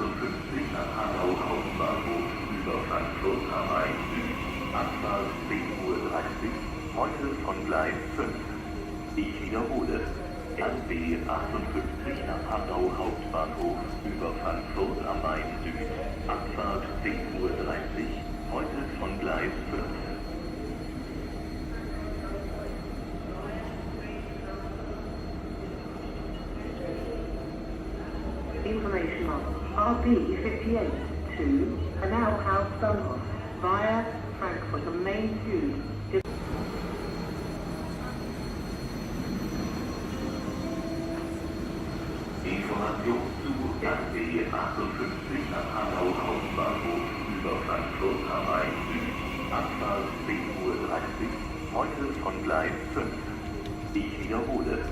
58 nach Hanau Hauptbahnhof über Frankfurt am Main Süd. Abfahrt 10:30 Uhr, heute von Gleis 5. Ich wiederhole. RB 58 nach Hanau Hauptbahnhof über Frankfurt am Main Süd. Abfahrt 10:30 Uhr, heute von Gleis 5. Information on RB 58 to Hanau Hauptbahnhof via Frankfurt am Main Süd. Information zu RB 58 nach Hanau Hauptbahnhof über Frankfurt am Main Süd. Abfahrt 10:30 Uhr, heute von Gleis 5. Ich wiederhole.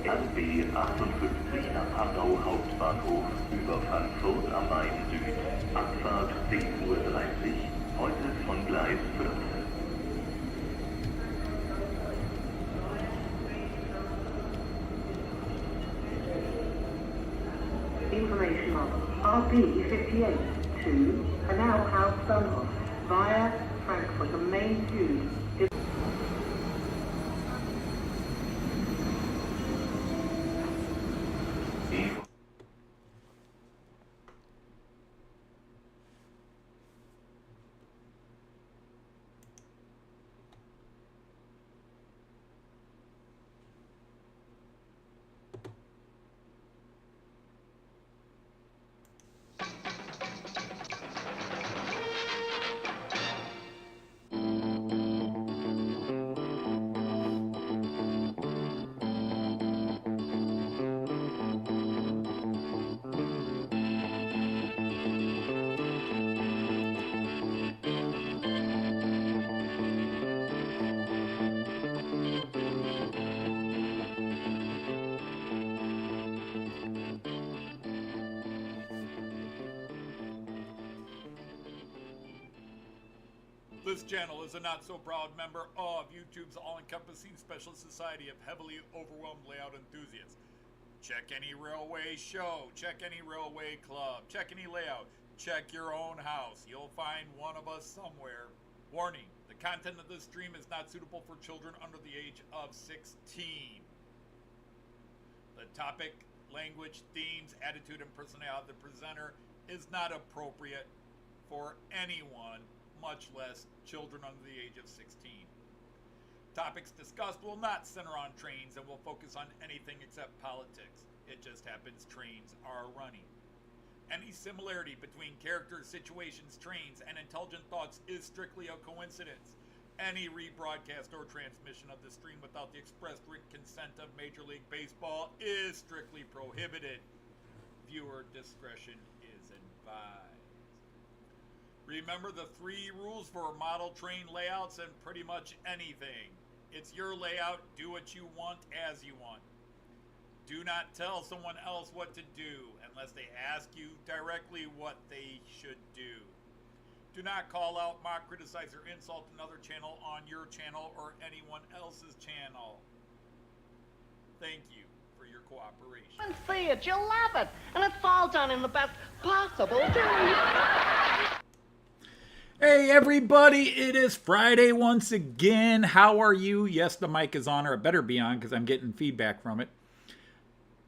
RB 58 nach Hanau Hauptbahnhof über Frankfurt am Main Süd. Abfahrt 10:30 Uhr, heute von Gleis 5. Information on RB 58 to Hanau Hauptbahnhof via Frankfurt am Main Süd. This channel is a not-so-proud member of YouTube's all-encompassing special society of heavily overwhelmed layout enthusiasts. Check any railway show, check any railway club, check any layout, check your own house. You'll find one of us somewhere. Warning, the content of this stream is not suitable for children under the age of 16. The topic, language, themes, attitude, and personality of the presenter is not appropriate for anyone, much less children under the age of 16. Topics discussed will not center on trains and will focus on anything except politics. It just happens trains are running. Any similarity between characters, situations, trains, and intelligent thoughts is strictly a coincidence. Any rebroadcast or transmission of the stream without the expressed written consent of Major League Baseball is strictly prohibited. Viewer discretion is advised. Remember the 3 rules for model train layouts and pretty much anything. It's your layout, do what you want as you want. Do not tell someone else what to do unless they ask you directly what they should do. Do not call out, mock, criticize, or insult another channel on your channel or anyone else's channel. Thank you for your cooperation. And see it, you'll love it, and it's all done in the best possible way. Hey everybody, it is Friday once again. How are you? Yes, the mic is on, or it better be on because I'm getting feedback from it.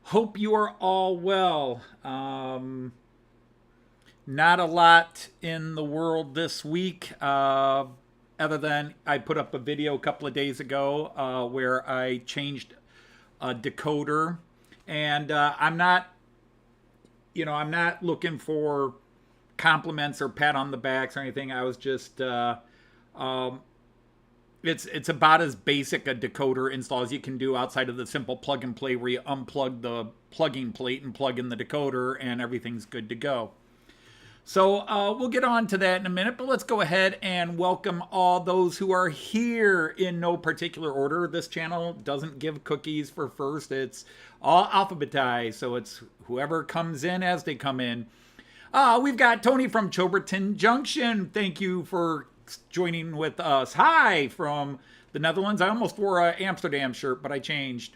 Hope you are all well. Not a lot in the world this week, other than I put up a video a couple of days ago where I changed a decoder, and I'm not looking for compliments or pat on the backs or anything. I was just it's about as basic a decoder install as you can do outside of the simple plug and play where you unplug the plugging plate and plug in the decoder and everything's good to go. So we'll get on to that in a minute, but let's go ahead and welcome all those who are here in no particular order. This channel doesn't give cookies for first. It's all alphabetized, so it's whoever comes in as they come in. We've got Tony from Choberton Junction. Thank you for joining with us. Hi from the Netherlands. I almost wore an Amsterdam shirt, but I changed.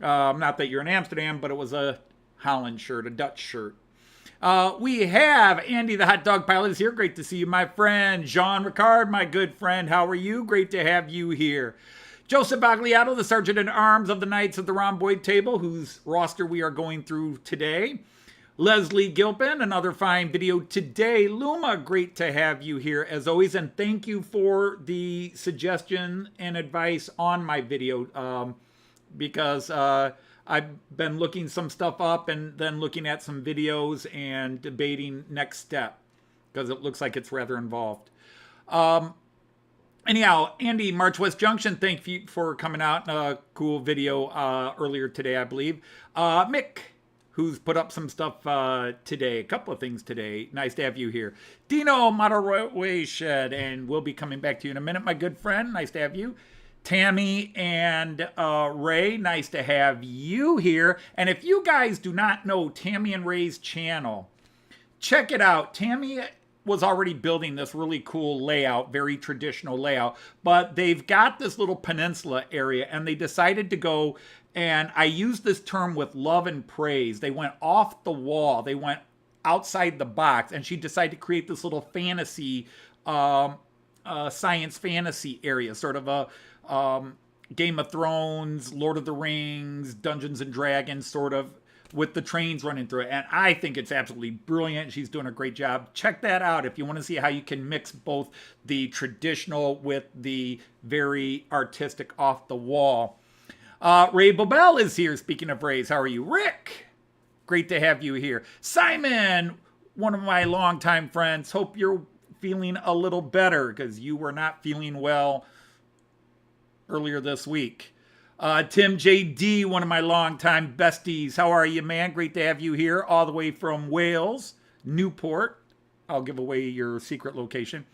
Not that you're in Amsterdam, but it was a Holland shirt, a Dutch shirt. We have Andy, the hot dog pilot, is here. Great to see you, my friend. Jean Ricard, my good friend. How are you? Great to have you here. Joseph Bagliato, the Sergeant-at-Arms of the Knights of the Rhomboid Table, whose roster we are going through today. Leslie Gilpin, another fine video today. Luma, great to have you here as always. And thank you for the suggestion and advice on my video because I've been looking some stuff up and then looking at some videos and debating next step because it looks like it's rather involved. Anyhow, Andy, March West Junction, thank you for coming out. Cool video earlier today, I believe. Mick, who's put up some stuff today, a couple of things today. Nice to have you here. Dino Motorway Shed, and we'll be coming back to you in a minute, my good friend. Nice to have you. Tammy and Ray, nice to have you here. And if you guys do not know Tammy and Ray's channel, check it out. Tammy was already building this really cool layout, very traditional layout, but they've got this little peninsula area and they decided to go, and I use this term with love and praise. They went off the wall. They went outside the box, and she decided to create this little fantasy, science fantasy area, sort of a Game of Thrones, Lord of the Rings, Dungeons and Dragons, sort of, with the trains running through it. And I think it's absolutely brilliant. She's doing a great job. Check that out if you want to see how you can mix both the traditional with the very artistic off the wall. Ray Bobel is here. Speaking of Rays, how are you? Rick, great to have you here. Simon, one of my longtime friends. Hope you're feeling a little better because you were not feeling well earlier this week. Tim JD, one of my longtime besties. How are you, man? Great to have you here all the way from Wales, Newport. I'll give away your secret location.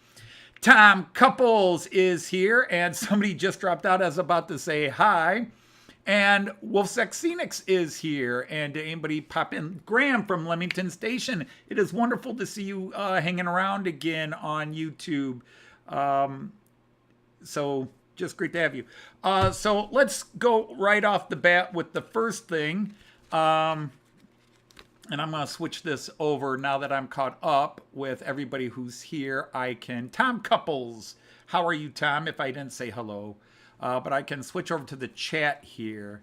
Tom Couples is here, and somebody just dropped out. I was about to say hi. And Wolfsex Scenics is here. And anybody pop in? Graham from Leamington Station. It is wonderful to see you hanging around again on YouTube. So just great to have you. So let's go right off the bat with the first thing. And I'm going to switch this over now that I'm caught up with everybody who's here. I can... Tom Couples. How are you, Tom, if I didn't say hello? But I can switch over to the chat here.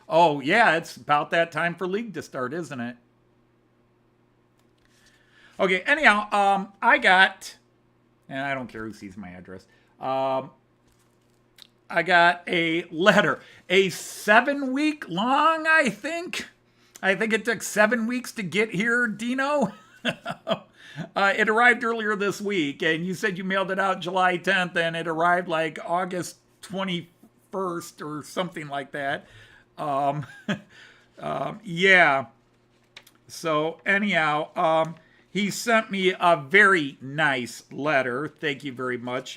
Oh, yeah, it's about that time for League to start, isn't it? Okay, anyhow, I got... And I don't care who sees my address. I got a letter. A 7-week long, I think. I think it took 7 weeks to get here, Dino. It arrived earlier this week, and you said you mailed it out July 10th, and it arrived like August 21st or something like that. Yeah. So anyhow, he sent me a very nice letter. Thank you very much.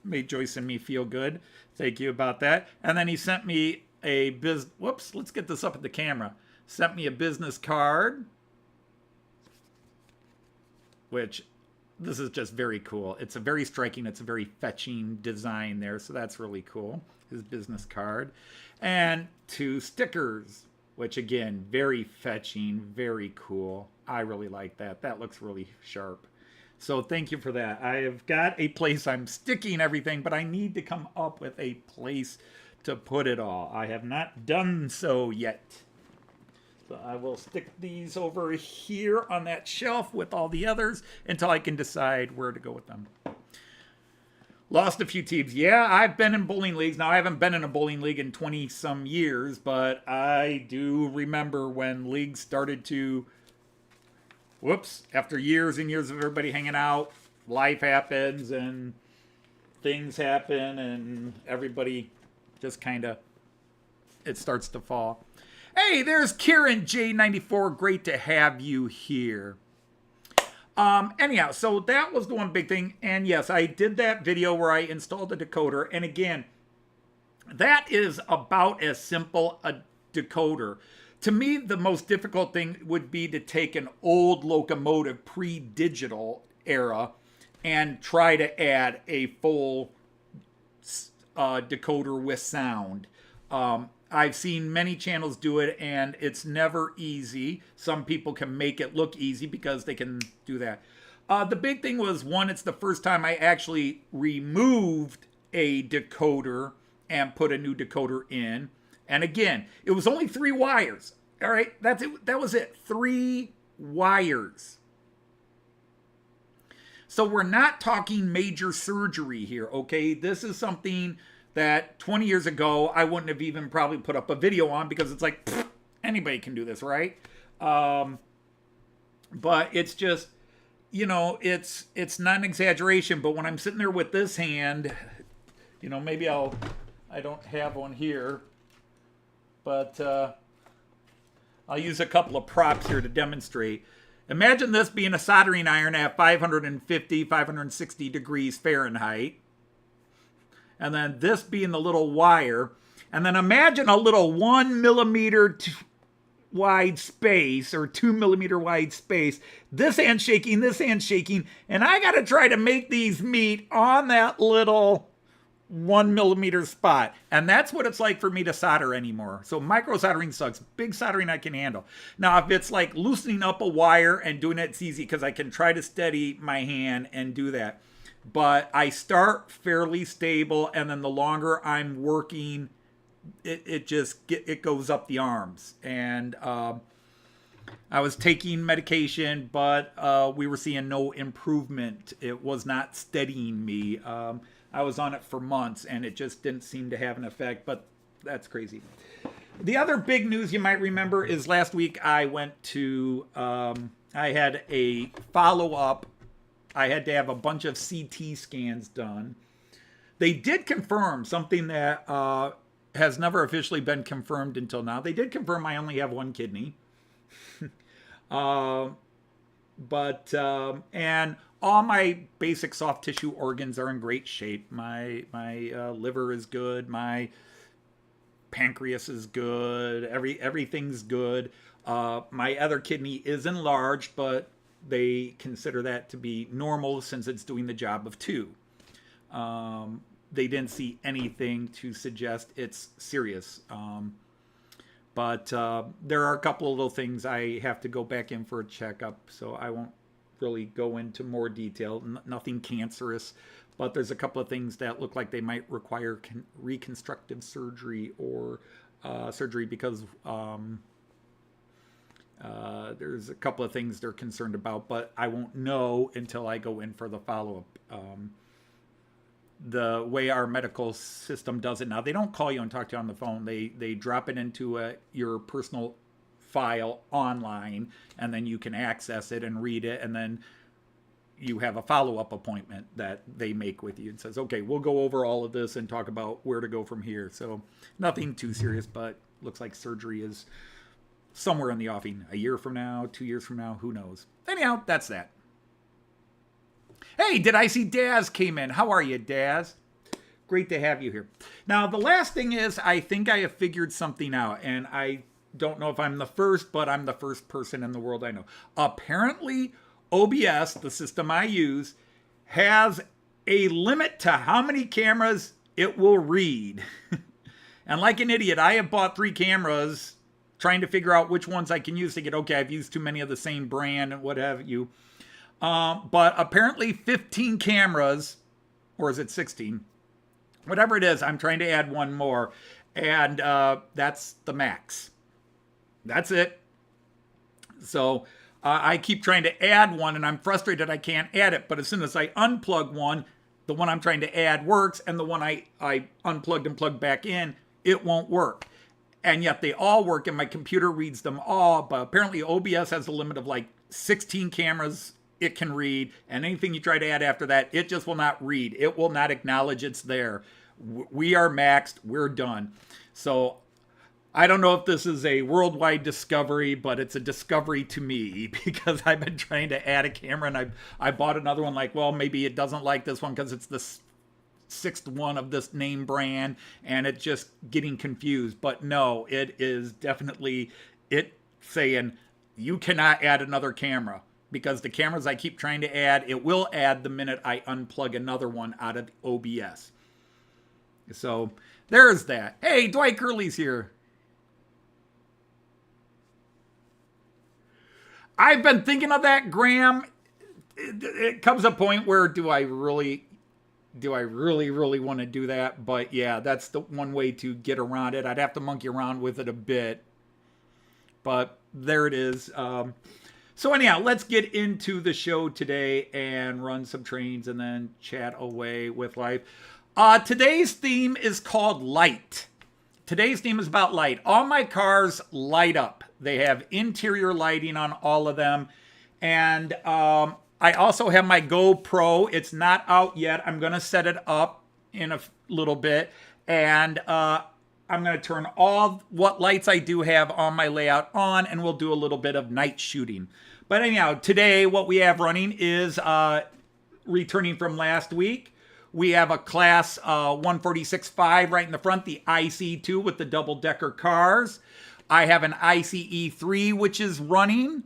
Made Joyce and me feel good. Thank you about that. And then he sent me a whoops, let's get this up at the camera. Sent me a business card, which this is just very cool. It's a very striking, it's a very fetching design there. So that's really cool. His business card. And 2 stickers, which again, very fetching, very cool. I really like that. That looks really sharp. So thank you for that. I have got a place I'm sticking everything, but I need to come up with a place to put it all. I have not done so yet. So I will stick these over here on that shelf with all the others until I can decide where to go with them. Lost a few teams. Yeah, I've been in bowling leagues. Now, I haven't been in a bowling league in 20-some years, but I do remember when leagues started to... Whoops, after years and years of everybody hanging out, life happens and things happen and everybody just kind of, it starts to fall. Hey, there's Kieran J94. Great to have you here. Anyhow, so that was the one big thing. And yes, I did that video where I installed a decoder. And again, that is about as simple a decoder. To me, the most difficult thing would be to take an old locomotive, pre-digital era, and try to add a full decoder with sound. I've seen many channels do it, and it's never easy. Some people can make it look easy because they can do that. The big thing was, one, it's the first time I actually removed a decoder and put a new decoder in. And again, it was only 3 wires. All right, that's it. That was it. 3 wires. So we're not talking major surgery here, okay? This is something that 20 years ago I wouldn't have even probably put up a video on, because it's like, pfft, anybody can do this, right? But it's just, you know, it's not an exaggeration. But when I'm sitting there with this hand, you know, maybe I don't have one here, but I'll use a couple of props here to demonstrate. Imagine this being a soldering iron at 550, 560 degrees Fahrenheit. And then this being the little wire. And then imagine a little 1 millimeter wide space, or 2 millimeter wide space. This hand shaking, and I got to try to make these meet on that little 1 millimeter spot. And that's what it's like for me to solder anymore. So micro soldering sucks. Big soldering I can handle. Now, if it's like loosening up a wire and doing it, it's easy, because I can try to steady my hand and do that. But I start fairly stable, and then the longer I'm working, it goes up the arms. And I was taking medication, but we were seeing no improvement. It was not steadying me. I was on it for months, and it just didn't seem to have an effect, but that's crazy. The other big news you might remember is last week I went to, I had a follow-up. I had to have a bunch of CT scans done. They did confirm something that has never officially been confirmed until now. They did confirm I only have 1 kidney. And all my basic soft tissue organs are in great shape. My liver is good. My pancreas is good. Everything's good. My other kidney is enlarged, but they consider that to be normal since it's doing the job of 2. They didn't see anything to suggest it's serious. But there are a couple of little things I have to go back in for a checkup, so I won't really go into more detail. Nothing cancerous, but there's a couple of things that look like they might require reconstructive surgery, or surgery because there's a couple of things they're concerned about, but I won't know until I go in for the follow-up. The way our medical system does it now, they don't call you and talk to you on the phone. They drop it into your personal file online, and then you can access it and read it, and then you have a follow-up appointment that they make with you and says, okay, we'll go over all of this and talk about where to go from here. So nothing too serious, but looks like surgery is somewhere in the offing. A year from now, 2 years from now, who knows? Anyhow, that's that. Hey, did I see Daz came in? How are you, Daz? Great to have you here. Now, the last thing is, I think I have figured something out, and I don't know if I'm the first, but I'm the first person in the world I know. Apparently, OBS, the system I use, has a limit to how many cameras it will read. And like an idiot, I have bought 3 cameras trying to figure out which ones I can use to get, okay, I've used too many of the same brand and what have you. But apparently 15 cameras, or is it 16? Whatever it is, I'm trying to add one more. And that's the max. That's it. So I keep trying to add one, and I'm frustrated I can't add it. But as soon as I unplug one, the one I'm trying to add works, and the one I unplugged and plugged back in, it won't work. And yet they all work, and my computer reads them all. But apparently OBS has a limit of like 16 cameras it can read, and anything you try to add after that, it just will not read. It will not acknowledge it's there. We are maxed. We're done. So I don't know if this is a worldwide discovery, but it's a discovery to me, because I've been trying to add a camera, and I bought another one, like, well, maybe it doesn't like this one because it's the 6th one of this name brand, and it's just getting confused. But no, it is definitely it saying you cannot add another camera, because the cameras I keep trying to add, it will add the minute I unplug another one out of OBS. So there's that. Hey, Dwight Curley's here. I've been thinking of that, Graham. It comes a point where do I really want to do that? But yeah, that's the one way to get around it. I'd have to monkey around with it a bit. But there it is. So anyhow, let's get into the show today and run some trains and then chat away with life. Today's theme is called Light. Today's theme is about light. All my cars light up. They have interior lighting on all of them. And I also have my GoPro. It's not out yet. I'm going to set it up in a little bit. And I'm going to turn all what lights I do have on my layout on. And we'll do a little bit of night shooting. But anyhow, today what we have running is returning from last week. We have a class 146.5 right in the front, the IC2 with the double-decker cars. I have an ICE3 which is running.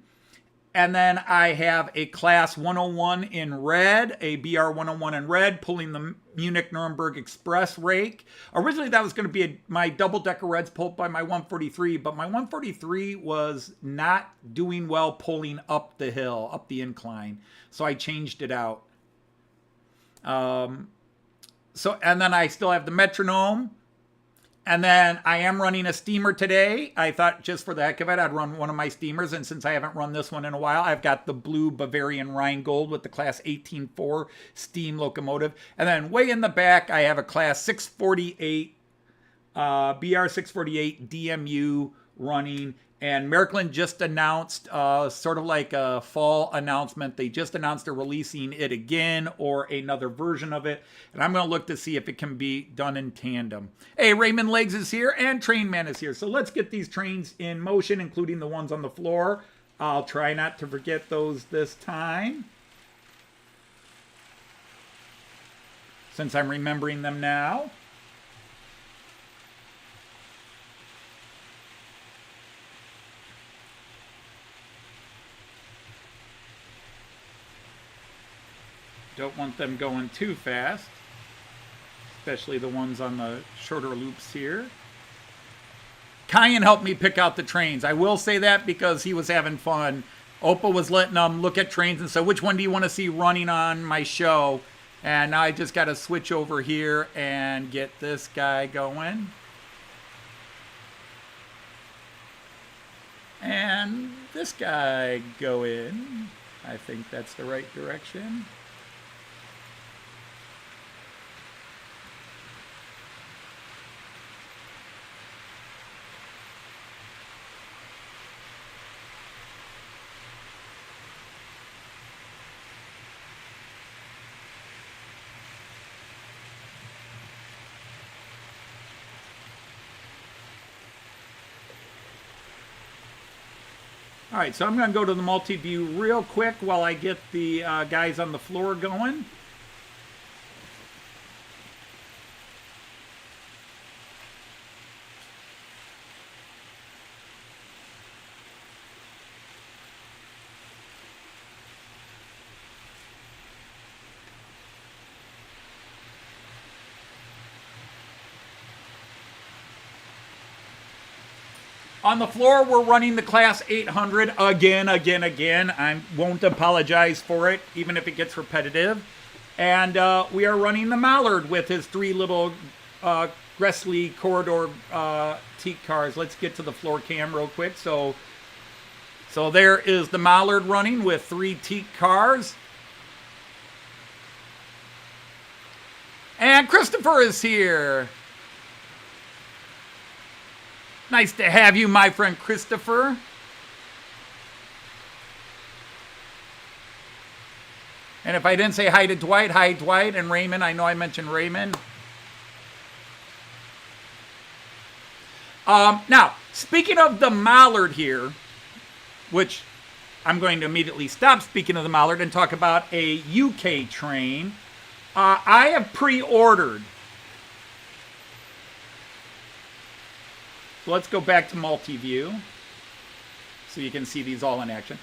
And then I have a class 101 in red, a BR 101 in red, pulling the Munich-Nuremberg Express rake. Originally that was going to be my double-decker reds pulled by my 143, but my 143 was not doing well pulling up the hill, up the incline. So I changed it out. And then I still have the Metronom. And then I am running a steamer today. I thought just for the heck of it, I'd run one of my steamers. And since I haven't run this one in a while, I've got the blue Bavarian Rheingold with the class 18.4 steam locomotive. And then way in the back, I have a class 648, BR 648 DMU running. And Märklin just announced, sort of like a fall announcement, they just announced they're releasing it again or another version of it. And I'm going to look to see if it can be done in tandem. Hey, Raymond Legs is here and Trainman is here. So let's get these trains in motion, including the ones on the floor. I'll try not to forget those this time, since I'm remembering them now. Don't want them going too fast, especially the ones on the shorter loops here. Kyan helped me pick out the trains. I will say that because he was having fun. Opa was letting them look at trains and say, which one do you want to see running on my show? And now I just got to switch over here and get this guy going. And this guy go in. I think that's the right direction. All right, so I'm going to go to the multi-view real quick while I get the guys on the floor going. On the floor, we're running the Class 800 again. I won't apologize for it, even if it gets repetitive. And we are running the Mallard with his three little Gresley corridor Teak cars. Let's get to the floor cam real quick. So there is the Mallard running with three Teak cars. And Christopher is here. Nice to have you, my friend Christopher. And if I didn't say hi to Dwight, hi Dwight and Raymond. I know I mentioned Raymond. Now, speaking of the Mallard here, which I'm going to immediately stop speaking of the Mallard and talk about a UK train. I have pre-ordered. Let's go back to multi-view so you can see these all in action.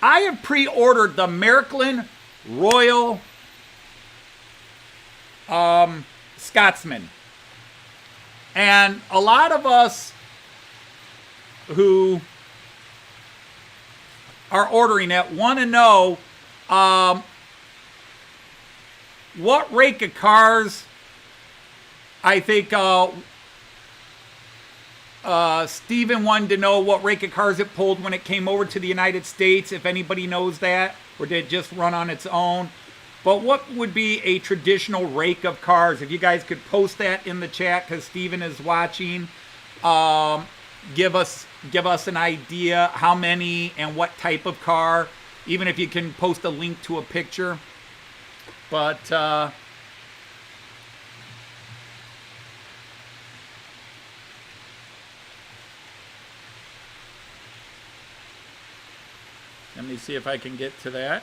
I have pre-ordered the Märklin Royal Scotsman. And a lot of us who are ordering it want to know what rake of cars. I think Steven wanted to know what rake of cars it pulled when it came over to the United States, if anybody knows that, or did it just run on its own. But what would be a traditional rake of cars? If you guys could post that in the chat, because Steven is watching. Give us an idea how many and what type of car. Even if you can post a link to a picture. But let me see if I can get to that.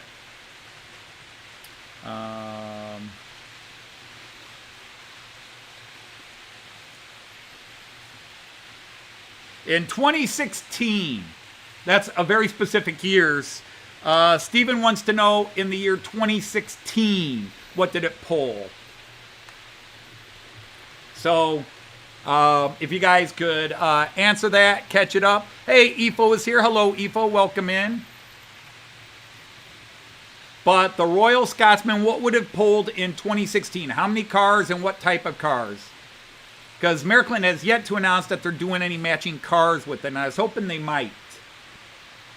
In 2016, that's a very specific years. Stephen wants to know in the year 2016, what did it pull? So, if you guys could answer that, catch it up. Hey, Efo is here. Hello, Efo. Welcome in. But the Royal Scotsman, what would have pulled in 2016? How many cars and what type of cars? Because Märklin has yet to announce that they're doing any matching cars with it, and I was hoping they might.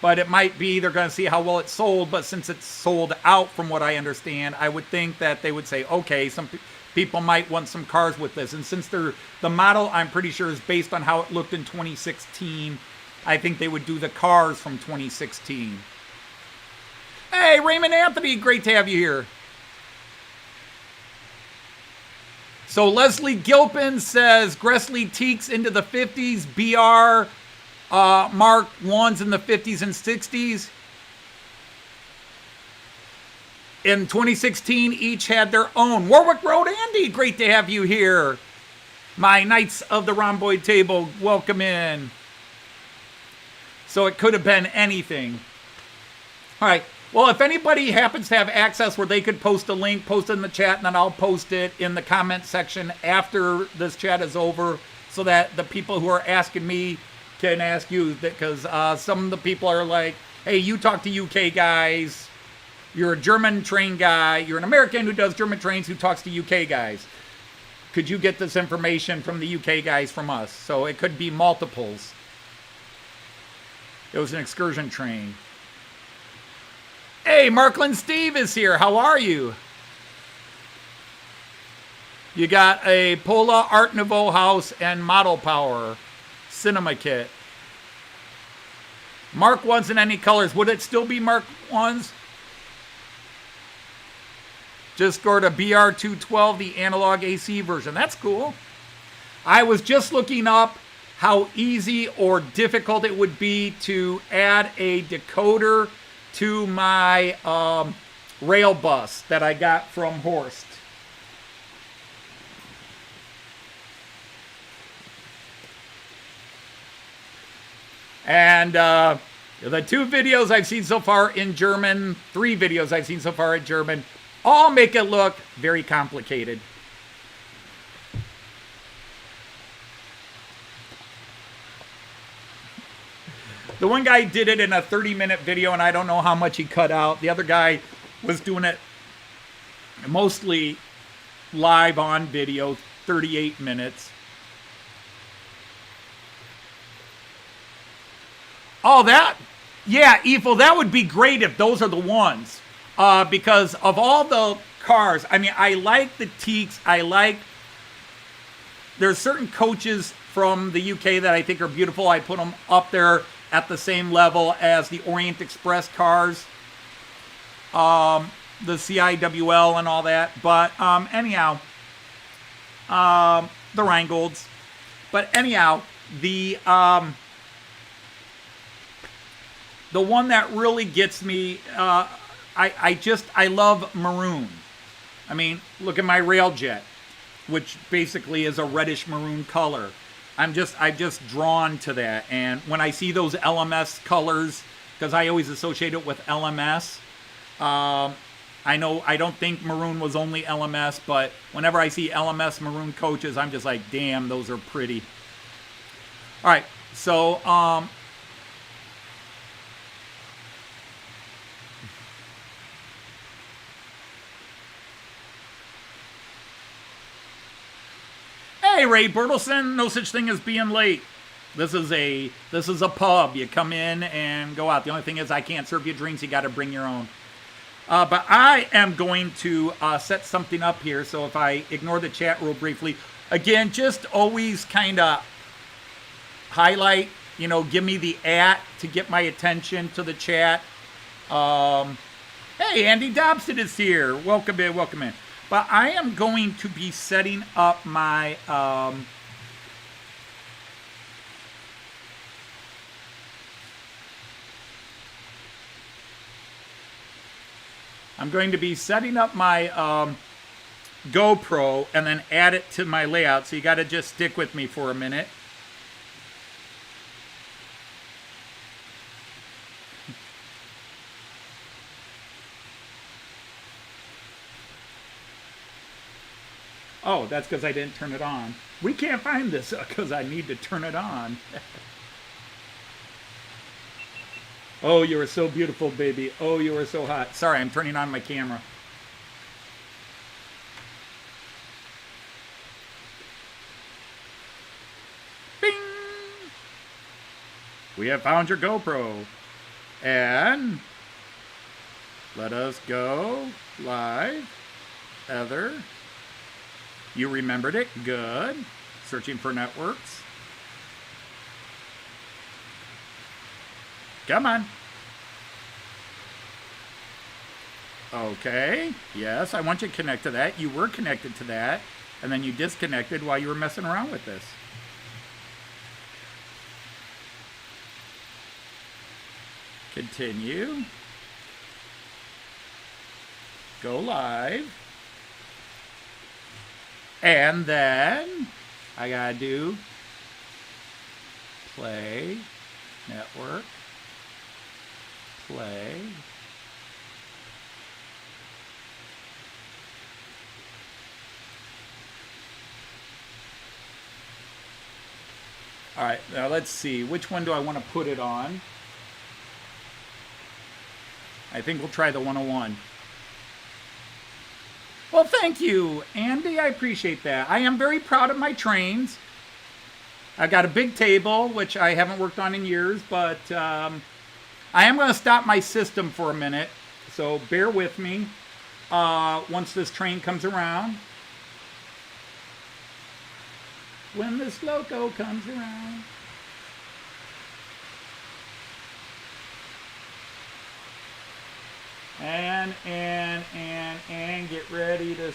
But it might be they're going to see how well it's sold, but since it's sold out from what I understand, I would think that they would say, okay, some people might want some cars with this. And since the model, I'm pretty sure, is based on how it looked in 2016, I think they would do the cars from 2016. Hey, Raymond Anthony, great to have you here. So Leslie Gilpin says Gresley Teaks into the 50s, BR Mark 1s in the 50s and 60s. In 2016, each had their own. Warwick Road Andy, great to have you here. My Knights of the Rhomboid table, welcome in. So it could have been anything. All right. Well, if anybody happens to have access where they could post a link, post it in the chat, and then I'll post it in the comment section after this chat is over so that the people who are asking me can ask you. Because some of the people are like, hey, you talk to UK guys. You're a German train guy. You're an American who does German trains who talks to UK guys. Could you get this information from the UK guys from us? So it could be multiples. It was an excursion train. Hey, Märklin Steve is here. How are you? You got a Pola Art Nouveau house and Model Power cinema kit. Mark 1s in any colors. Would it still be Mark 1s? Just scored a BR212, the analog AC version. That's cool. I was just looking up how easy or difficult it would be to add a decoder to my rail bus that I got from Horst. And the 2 videos I've seen so far in German, 3 videos I've seen so far in German, all make it look very complicated. The one guy did it in a 30-minute video, and I don't know how much he cut out. The other guy was doing it mostly live on video, 38 minutes. Oh, yeah, Evil, that would be great if those are the ones. Because of all the cars, I mean, I like the Teaks. There's certain coaches from the UK that I think are beautiful. I put them up there at the same level as the Orient Express cars, the CIWL and all that. But anyhow, the Rheingolds. But anyhow, the one that really gets me, I love maroon. I mean, look at my Railjet, which basically is a reddish maroon color. I'm just drawn to that. And when I see those LMS colors, because I always associate it with LMS, I don't think maroon was only LMS, but whenever I see LMS maroon coaches, I'm just like, damn, those are pretty. All right, so Hey, Ray Bertelson, no such thing as being late. This is a pub. You come in and go out. The only thing is I can't serve you drinks. You got to bring your own. But I am going to set something up here. So if I ignore the chat real briefly, again, just always kind of highlight, you know, give me the @ to get my attention to the chat. Hey, Andy Dobson is here. Welcome in, welcome in. But I am going to be setting up my GoPro and then add it to my layout. So you got to just stick with me for a minute. Oh, that's because I didn't turn it on. We can't find this because I need to turn it on. Oh, you are so beautiful, baby. Oh, you are so hot. Sorry, I'm turning on my camera. Bing! We have found your GoPro. And let us go live. Heather. You remembered it. Good. Searching for networks. Come on. Okay. Yes, I want you to connect to that. You were connected to that. And then you disconnected while you were messing around with this. Continue. Go live. And then I gotta do play, network, play. All right, now let's see. Which one do I want to put it on? I think we'll try the 101. Well, thank you, Andy. I appreciate that. I am very proud of my trains. I've got a big table, which I haven't worked on in years, but I am going to stop my system for a minute, so bear with me once this train comes around. When this loco comes around. And get ready to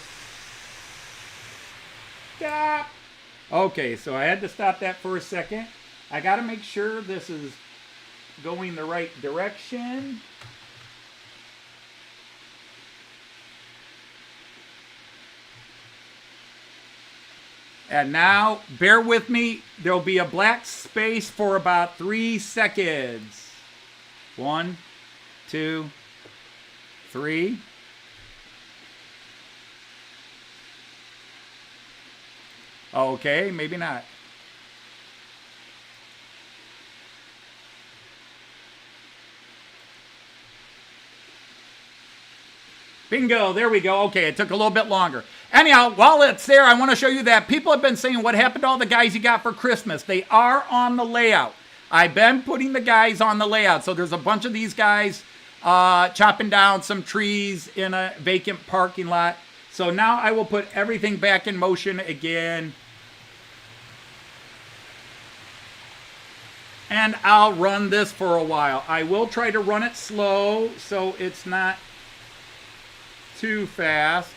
stop. Okay, so I had to stop that for a second. I got to make sure this is going the right direction. And now, bear with me. There'll be a black space for about 3 seconds. 1, 2, 3. Okay, maybe not. Bingo, there we go. Okay, it took a little bit longer. Anyhow, while it's there, I want to show you that people have been saying, what happened to all the guys you got for Christmas? They are on the layout. I've been putting the guys on the layout. So there's a bunch of these guys chopping down some trees in a vacant parking lot. So now I will put everything back in motion again. And I'll run this for a while. I will try to run it slow so it's not too fast.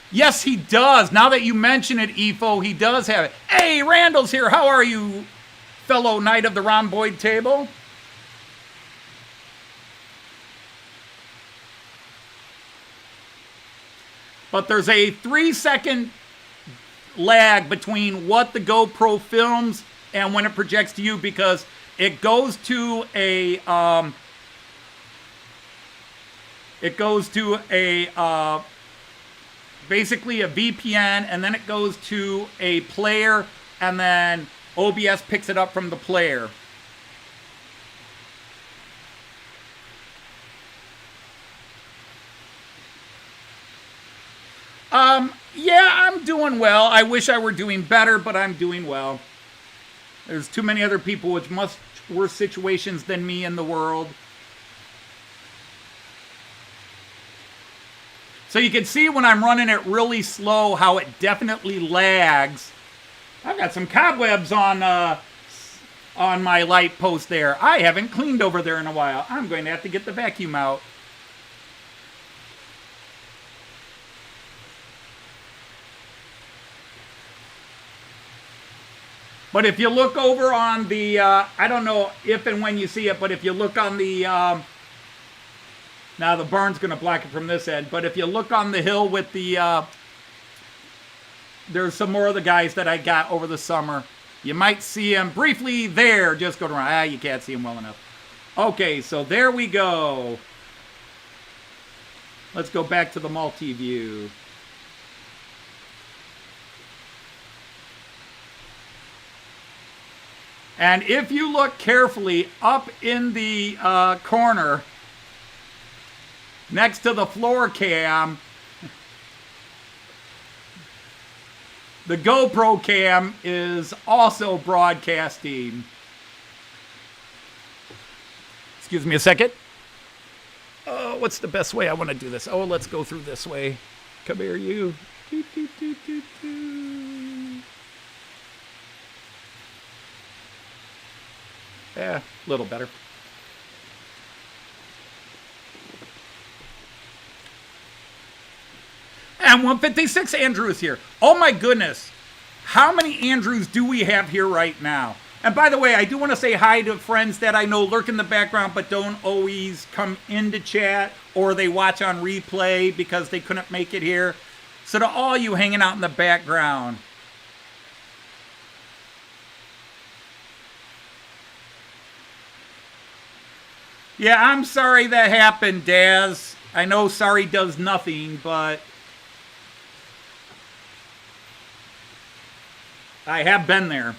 Yes, he does. Now that you mention it, EFO, he does have it. Hey, Randall's here. How are you, fellow knight of the Ron Boyd table? But there's a 3-second lag between what the GoPro films and when it projects to you, because it goes to a it goes to a basically a VPN, and then it goes to a player, and then OBS picks it up from the player. Yeah, I'm doing well. I wish I were doing better, but I'm doing well. There's too many other people with much worse situations than me in the world. So you can see when I'm running it really slow how it definitely lags. I've got some cobwebs on my light post there. I haven't cleaned over there in a while. I'm going to have to get the vacuum out. But if you look over on the, I don't know if and when you see it, but if you look on the, now the barn's going to block it from this end, but if you look on the hill with the, there's some more of the guys that I got over the summer. You might see them briefly there, just going around. You can't see them well enough. Okay, so there we go. Let's go back to the multi-view. And if you look carefully up in the corner next to the floor cam, the GoPro cam is also broadcasting. Excuse me a second. Oh, what's the best way I want to do this? Oh, let's go through this way. Come here, you. Doo, doo, doo, doo, doo. Yeah, a little better. And 156 Andrews here. Oh my goodness. How many Andrews do we have here right now? And by the way, I do want to say hi to friends that I know lurk in the background but don't always come into chat, or they watch on replay because they couldn't make it here. So to all you hanging out in the background, yeah, I'm sorry that happened, Daz. I know sorry does nothing, but I have been there.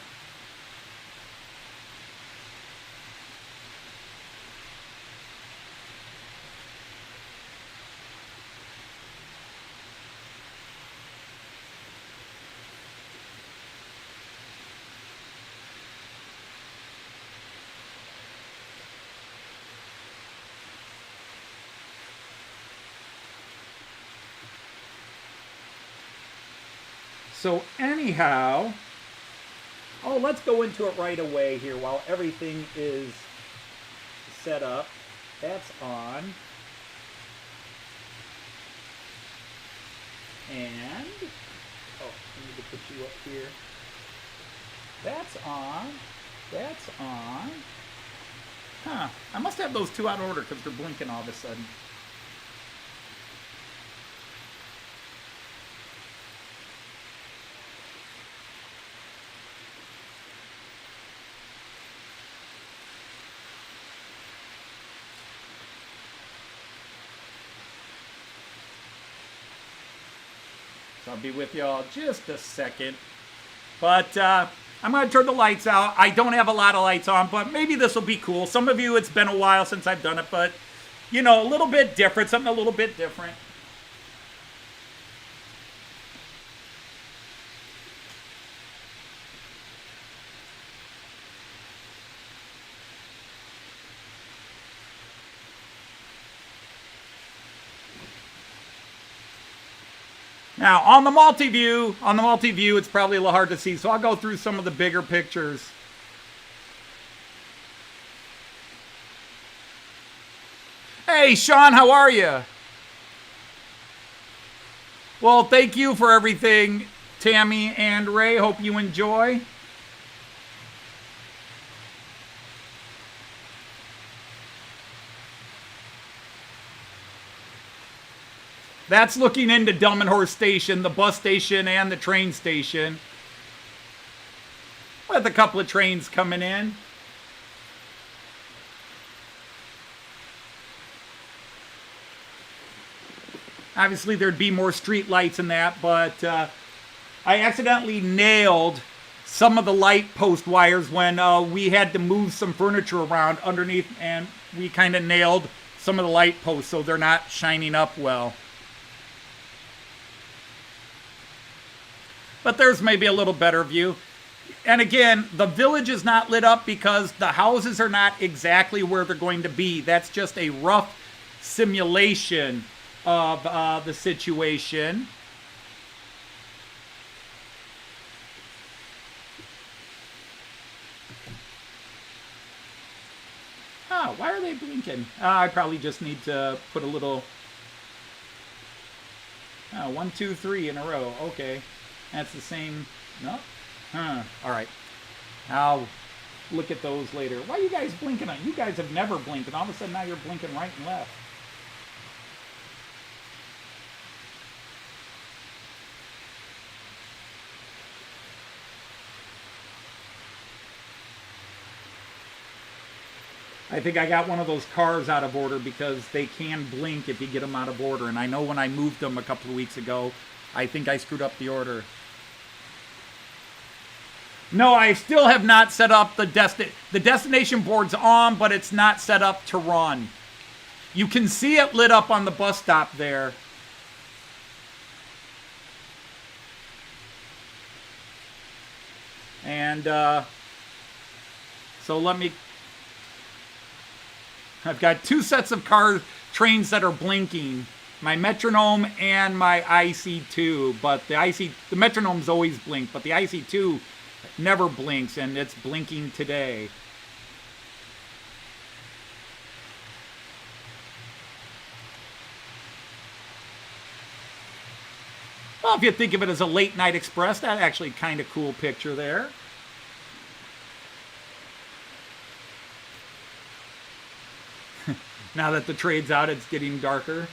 So anyhow, oh, let's go into it right away here while everything is set up. That's on. And, oh, I need to put you up here. That's on. That's on. Huh, I must have those two out of order because they're blinking all of a sudden. I'll be with y'all just a second. But I'm going to turn the lights out. I don't have a lot of lights on, but maybe this will be cool. Some of you, it's been a while since I've done it, but, you know, a little bit different, something a little bit different. Now, on the multi-view, it's probably a little hard to see, so I'll go through some of the bigger pictures. Hey, Sean, how are you? Well, thank you for everything, Tammy and Ray. Hope you enjoy. That's looking into Delmenhorst Station, the bus station and the train station. With a couple of trains coming in. Obviously, there'd be more street lights in that, but I accidentally nailed some of the light post wires when we had to move some furniture around underneath, and we kind of nailed some of the light posts so they're not shining up well. But there's maybe a little better view. And again, the village is not lit up because the houses are not exactly where they're going to be. That's just a rough simulation of the situation. Oh, why are they blinking? I probably just need to put a little... Oh, 1, 2, 3 in a row. Okay. That's the same... No? Huh. All right. I'll look at those later. Why are you guys blinking? You guys have never blinked, and all of a sudden now you're blinking right and left. I think I got one of those cars out of order because they can blink if you get them out of order. And I know when I moved them a couple of weeks ago, I think I screwed up the order. No, I still have not set up the destination board's on, but it's not set up to run. You can see it lit up on the bus stop there. And so let me... I've got two sets of trains that are blinking. My Metronome and my IC2. But the Metronome's always blinked, but the IC2 never blinks, and it's blinking today. Well, if you think of it as a late night express, that's actually kind of cool picture there. Now that the trade's out, it's getting darker.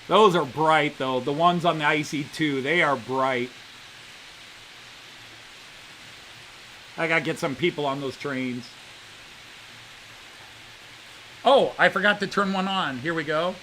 Those are bright, though. The ones on the IC2, they are bright. I gotta get some people on those trains. Oh, I forgot to turn one on. Here we go.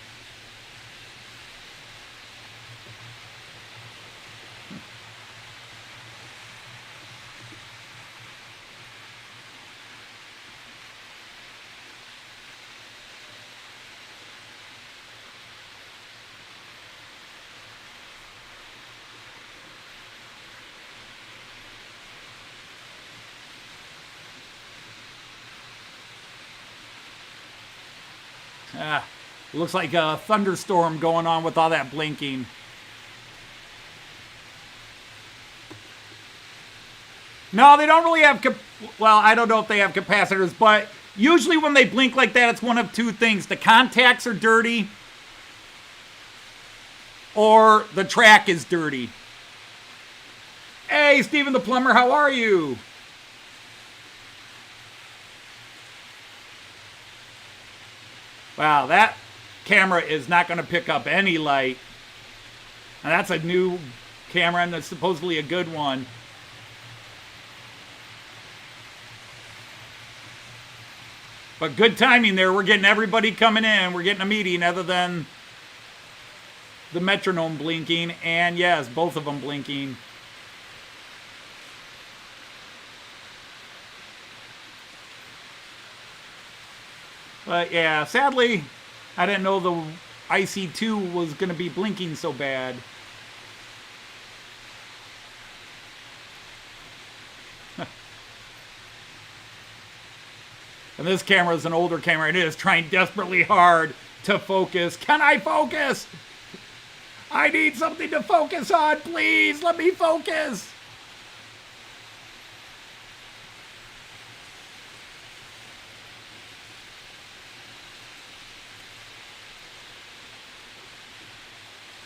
Looks like a thunderstorm going on with all that blinking. No, they don't really have... Well, I don't know if they have capacitors, but usually when they blink like that, it's one of two things. The contacts are dirty, or the track is dirty. Hey, Stephen the Plumber, how are you? Wow, that camera is not going to pick up any light. And that's a new camera, and it's supposedly a good one. But good timing there. We're getting everybody coming in. We're getting a meeting other than the Metronome blinking. And yes, both of them blinking. But yeah, sadly, I didn't know the IC2 was going to be blinking so bad. And this camera is an older camera. It is trying desperately hard to focus. Can I focus? I need something to focus on. Please, let me focus.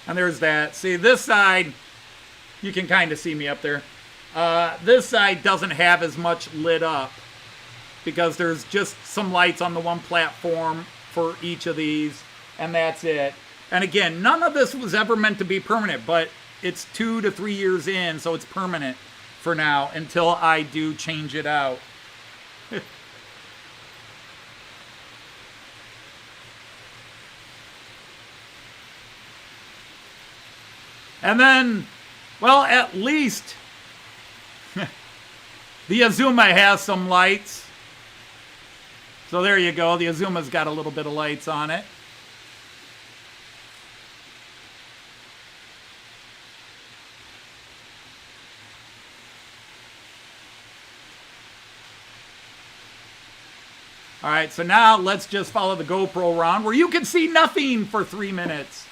And there's that. See, this side, you can kind of see me up there. This side doesn't have as much lit up because there's just some lights on the one platform for each of these, and that's it. And again, none of this was ever meant to be permanent, but it's 2 to 3 years in, so it's permanent for now until I do change it out. And then, well, at least the Azuma has some lights. So there you go. The Azuma's got a little bit of lights on it. All right, so now let's just follow the GoPro around where you can see nothing for 3 minutes.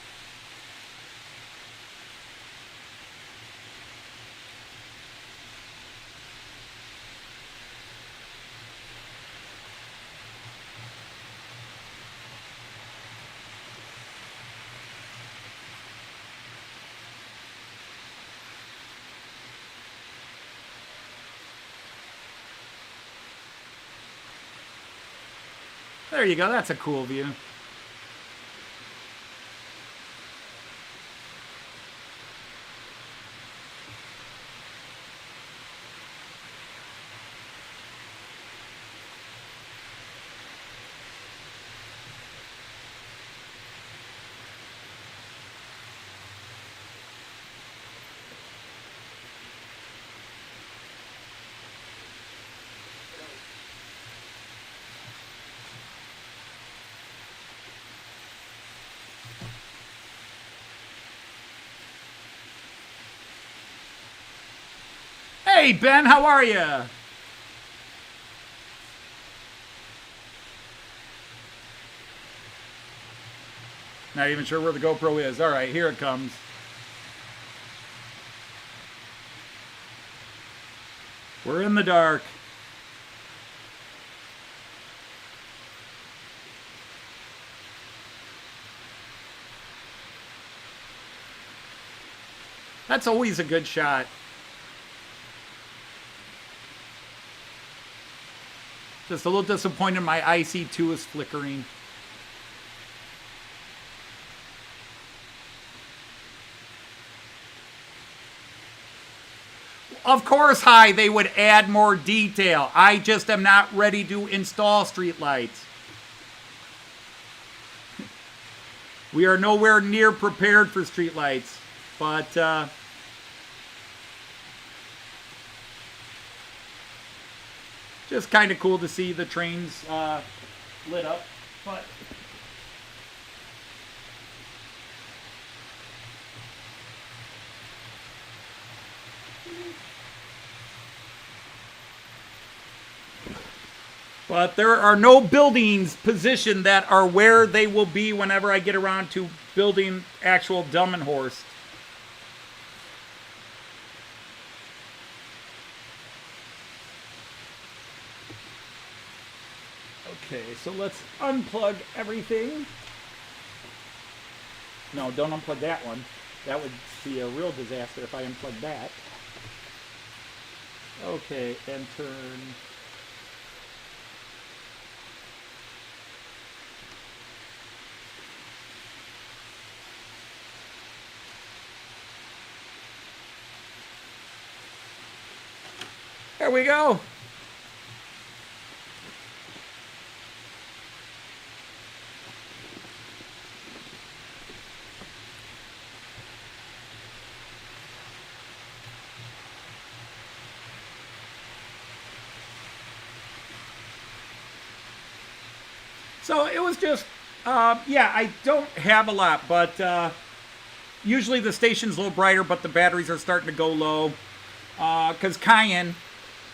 There you go. That's a cool view. Hey, Ben, how are you? Not even sure where the GoPro is. All right, here it comes. We're in the dark. That's always a good shot. Just a little disappointed my IC2 is flickering. Of course, hi, they would add more detail. I just am not ready to install streetlights. We are nowhere near prepared for streetlights, but just kind of cool to see the trains lit up, but there are no buildings positioned that are where they will be whenever I get around to building actual Dummenhorst. Okay, so let's unplug everything. No, don't unplug that one. That would be a real disaster if I unplug that. Okay, and turn. There we go. So it was just, yeah, I don't have a lot, but usually the station's a little brighter, but the batteries are starting to go low. Because Cayenne,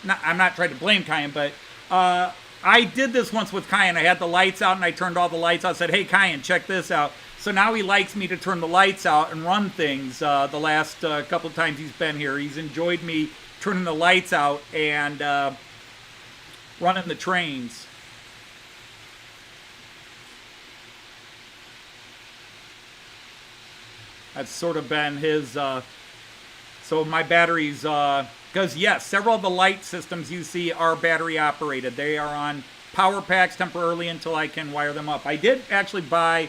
I'm not trying to blame Cayenne, but I did this once with Cayenne. I had the lights out and I turned all the lights out. I said, hey, Cayenne, check this out. So now he likes me to turn the lights out and run things. The last couple of times he's been here, he's enjoyed me turning the lights out and running the trains. That's sort of been his, so my batteries, because yes, several of the light systems you see are battery operated. They are on power packs temporarily until I can wire them up. I did actually buy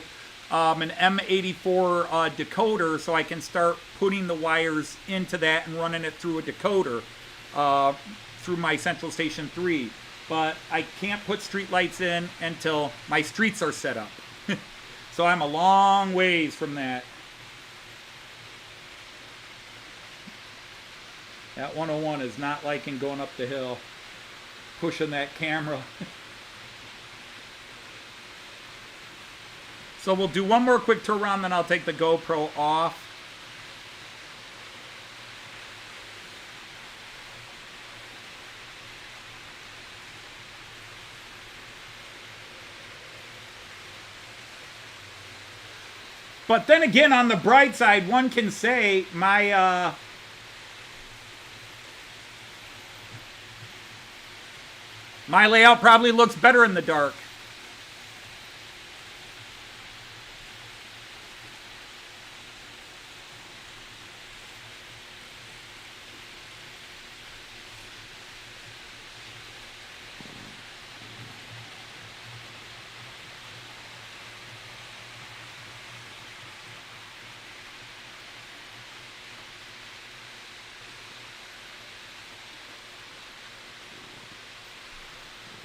an M84 decoder so I can start putting the wires into that and running it through a decoder through my Central Station 3. But I can't put street lights in until my streets are set up. So I'm a long ways from that. That 101 is not liking going up the hill, pushing that camera. So we'll do one more quick tour around, then I'll take the GoPro off. But then again, on the bright side, one can say my my layout probably looks better in the dark.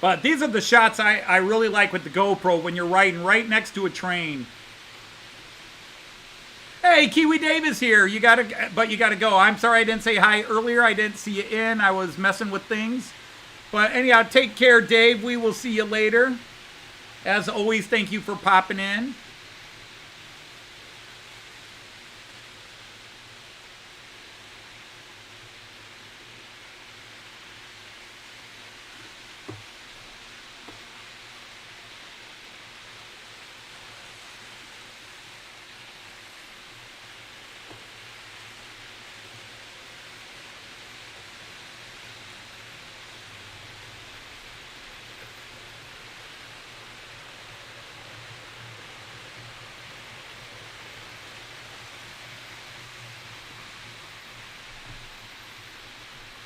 But these are the shots I really like with the GoPro when you're riding right next to a train. Hey, Kiwi Davis here. You gotta go. I'm sorry I didn't say hi earlier. I didn't see you in. I was messing with things. But anyhow, take care, Dave. We will see you later. As always, thank you for popping in.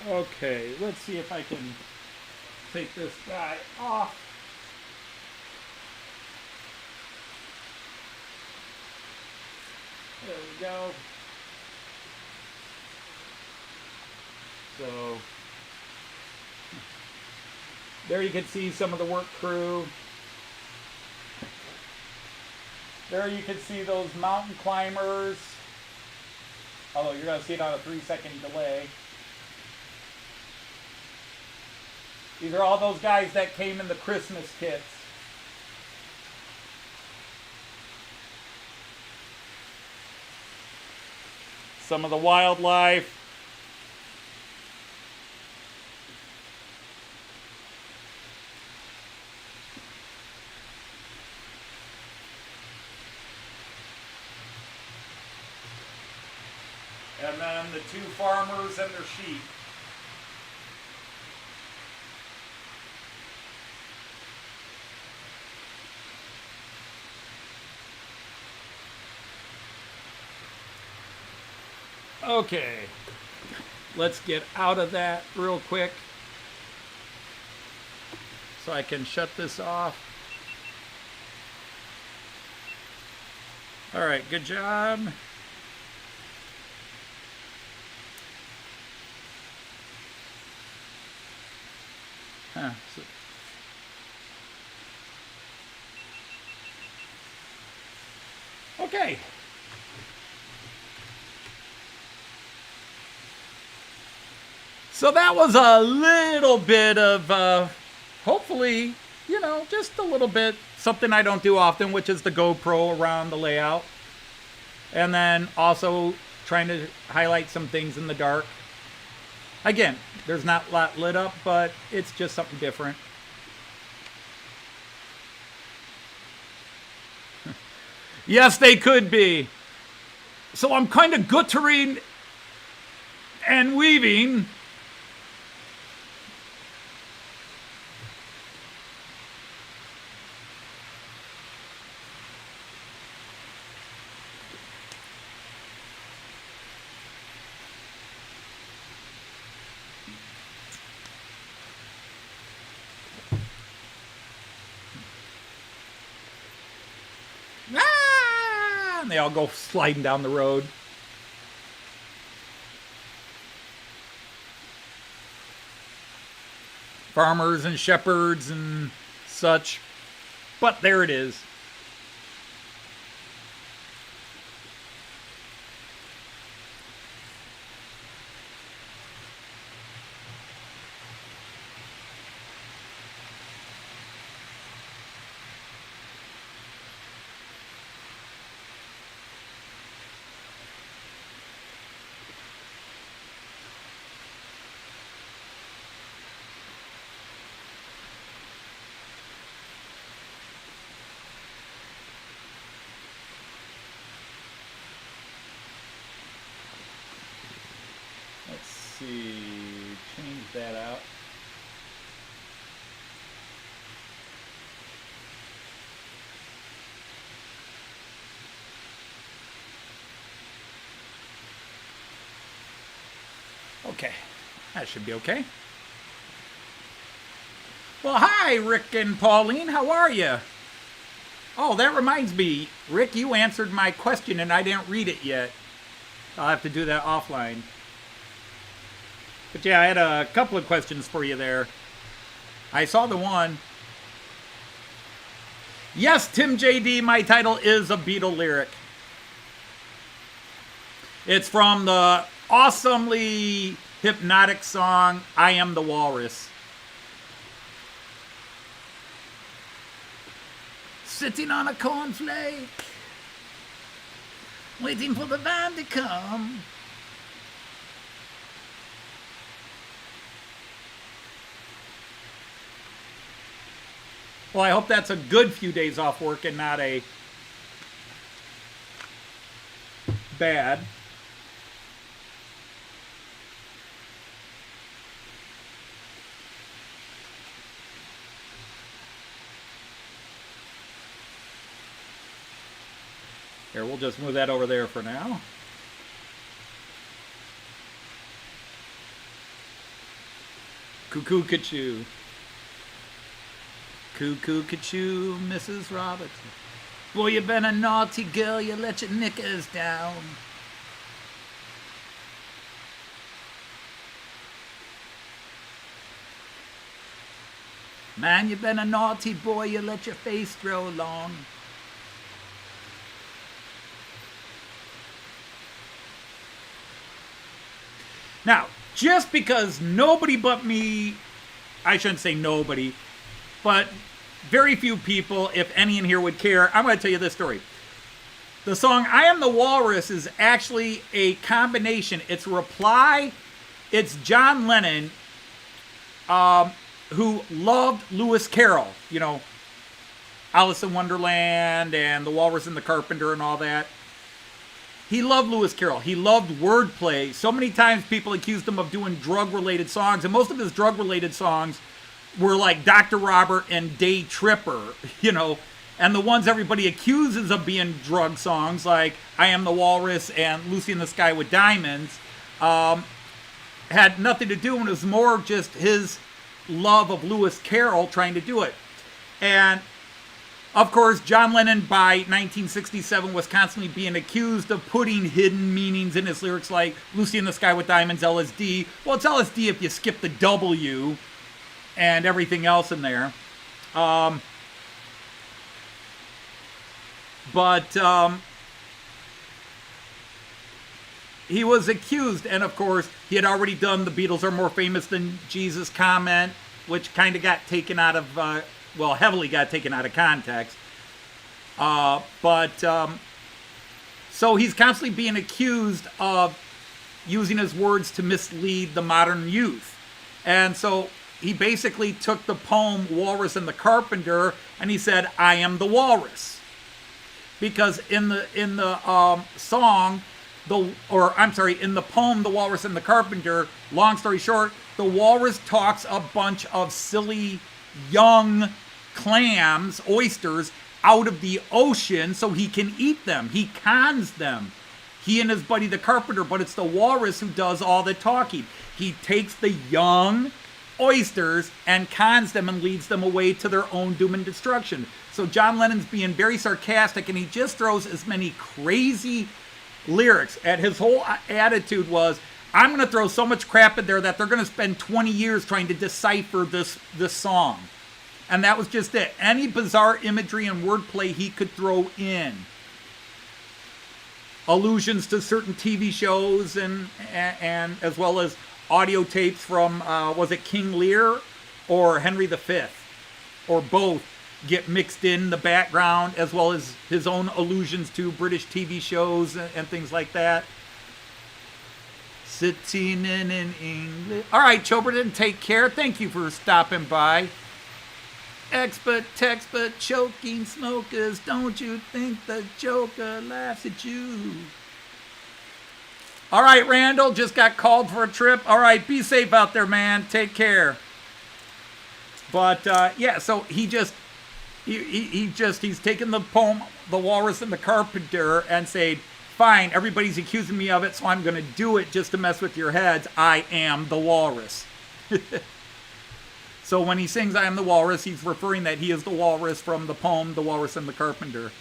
Okay, let's see if I can take this guy off. There we go. So, there you can see some of the work crew. There you can see those mountain climbers. Although you're going to see it on a 3-second delay. These are all those guys that came in the Christmas kits. Some of the wildlife. And then the 2 farmers and their sheep. Okay, let's get out of that real quick so I can shut this off. All right, good job. Okay. So that was a little bit of, hopefully, you know, just a little bit, something I don't do often, which is the GoPro around the layout. And then also trying to highlight some things in the dark. Again, there's not a lot lit up, but it's just something different. Yes, they could be. So I'm kind of guttering and weaving. and they all go sliding down the road. Farmers and shepherds and such. But there it is. Change that out. Okay, that should be okay. Well, hi, Rick and Pauline. How are you? Oh, that reminds me. Rick, you answered my question and I didn't read it yet. I'll have to do that offline. But yeah, I had a couple of questions for you there. I saw the one. Yes, Tim JD, my title is a Beatle lyric. It's from the awesomely hypnotic song, I Am the Walrus. Sitting on a cornflake, waiting for the van to come. Well, I hope that's a good few days off work and not a bad. Here, we'll just move that over there for now. Cuckoo-ca-choo. Cuckoo-ca-choo, Mrs. Robertson. Boy, you been a naughty girl, you let your knickers down. Man, you been a naughty boy, you let your face grow long. Now, just because nobody but me, I shouldn't say nobody, but very few people, if any in here would care, I'm going to tell you this story. The song I Am the Walrus is actually a combination. It's a reply. It's John Lennon, who loved Lewis Carroll. You know, Alice in Wonderland and The Walrus and the Carpenter and all that. He loved Lewis Carroll. He loved wordplay. So many times people accused him of doing drug-related songs, and most of his drug-related songs were like Dr. Robert and Day Tripper, you know, and the ones everybody accuses of being drug songs, like I Am the Walrus and Lucy in the Sky with Diamonds, had nothing to do, and it was more just his love of Lewis Carroll trying to do it. And of course, John Lennon by 1967 was constantly being accused of putting hidden meanings in his lyrics, like Lucy in the Sky with Diamonds, LSD. Well, it's LSD if you skip the W and everything else in there. He was accused, and of course, he had already done The Beatles Are More Famous Than Jesus comment, which kind of got taken out of, heavily got taken out of context. So he's constantly being accused of using his words to mislead the modern youth. And so he basically took the poem Walrus and the Carpenter and he said, I am the walrus. Because in the song, in the poem The Walrus and the Carpenter, long story short, the walrus talks a bunch of silly young clams, oysters, out of the ocean so he can eat them. He cons them. He and his buddy the carpenter, but it's the walrus who does all the talking. He takes the young oysters and cons them and leads them away to their own doom and destruction. So John Lennon's being very sarcastic, and he just throws as many crazy lyrics. And his whole attitude was, I'm going to throw so much crap in there that they're going to spend 20 years trying to decipher this song. And that was just it. Any bizarre imagery and wordplay he could throw in. Allusions to certain TV shows and as well as audio tapes from, was it King Lear or Henry V? Or both get mixed in the background, as well as his own allusions to British TV shows and things like that. Sitting in England. All right, Choberton, take care. Thank you for stopping by. Expert, textbook, choking smokers. Don't you think the Joker laughs at you? All right, Randall, just got called for a trip. All right, be safe out there, man. Take care. But, yeah, so he's taken the poem, The Walrus and the Carpenter, and said, fine, everybody's accusing me of it, so I'm going to do it just to mess with your heads. I am the walrus. So when he sings I am the walrus, he's referring that he is the walrus from the poem The Walrus and the Carpenter.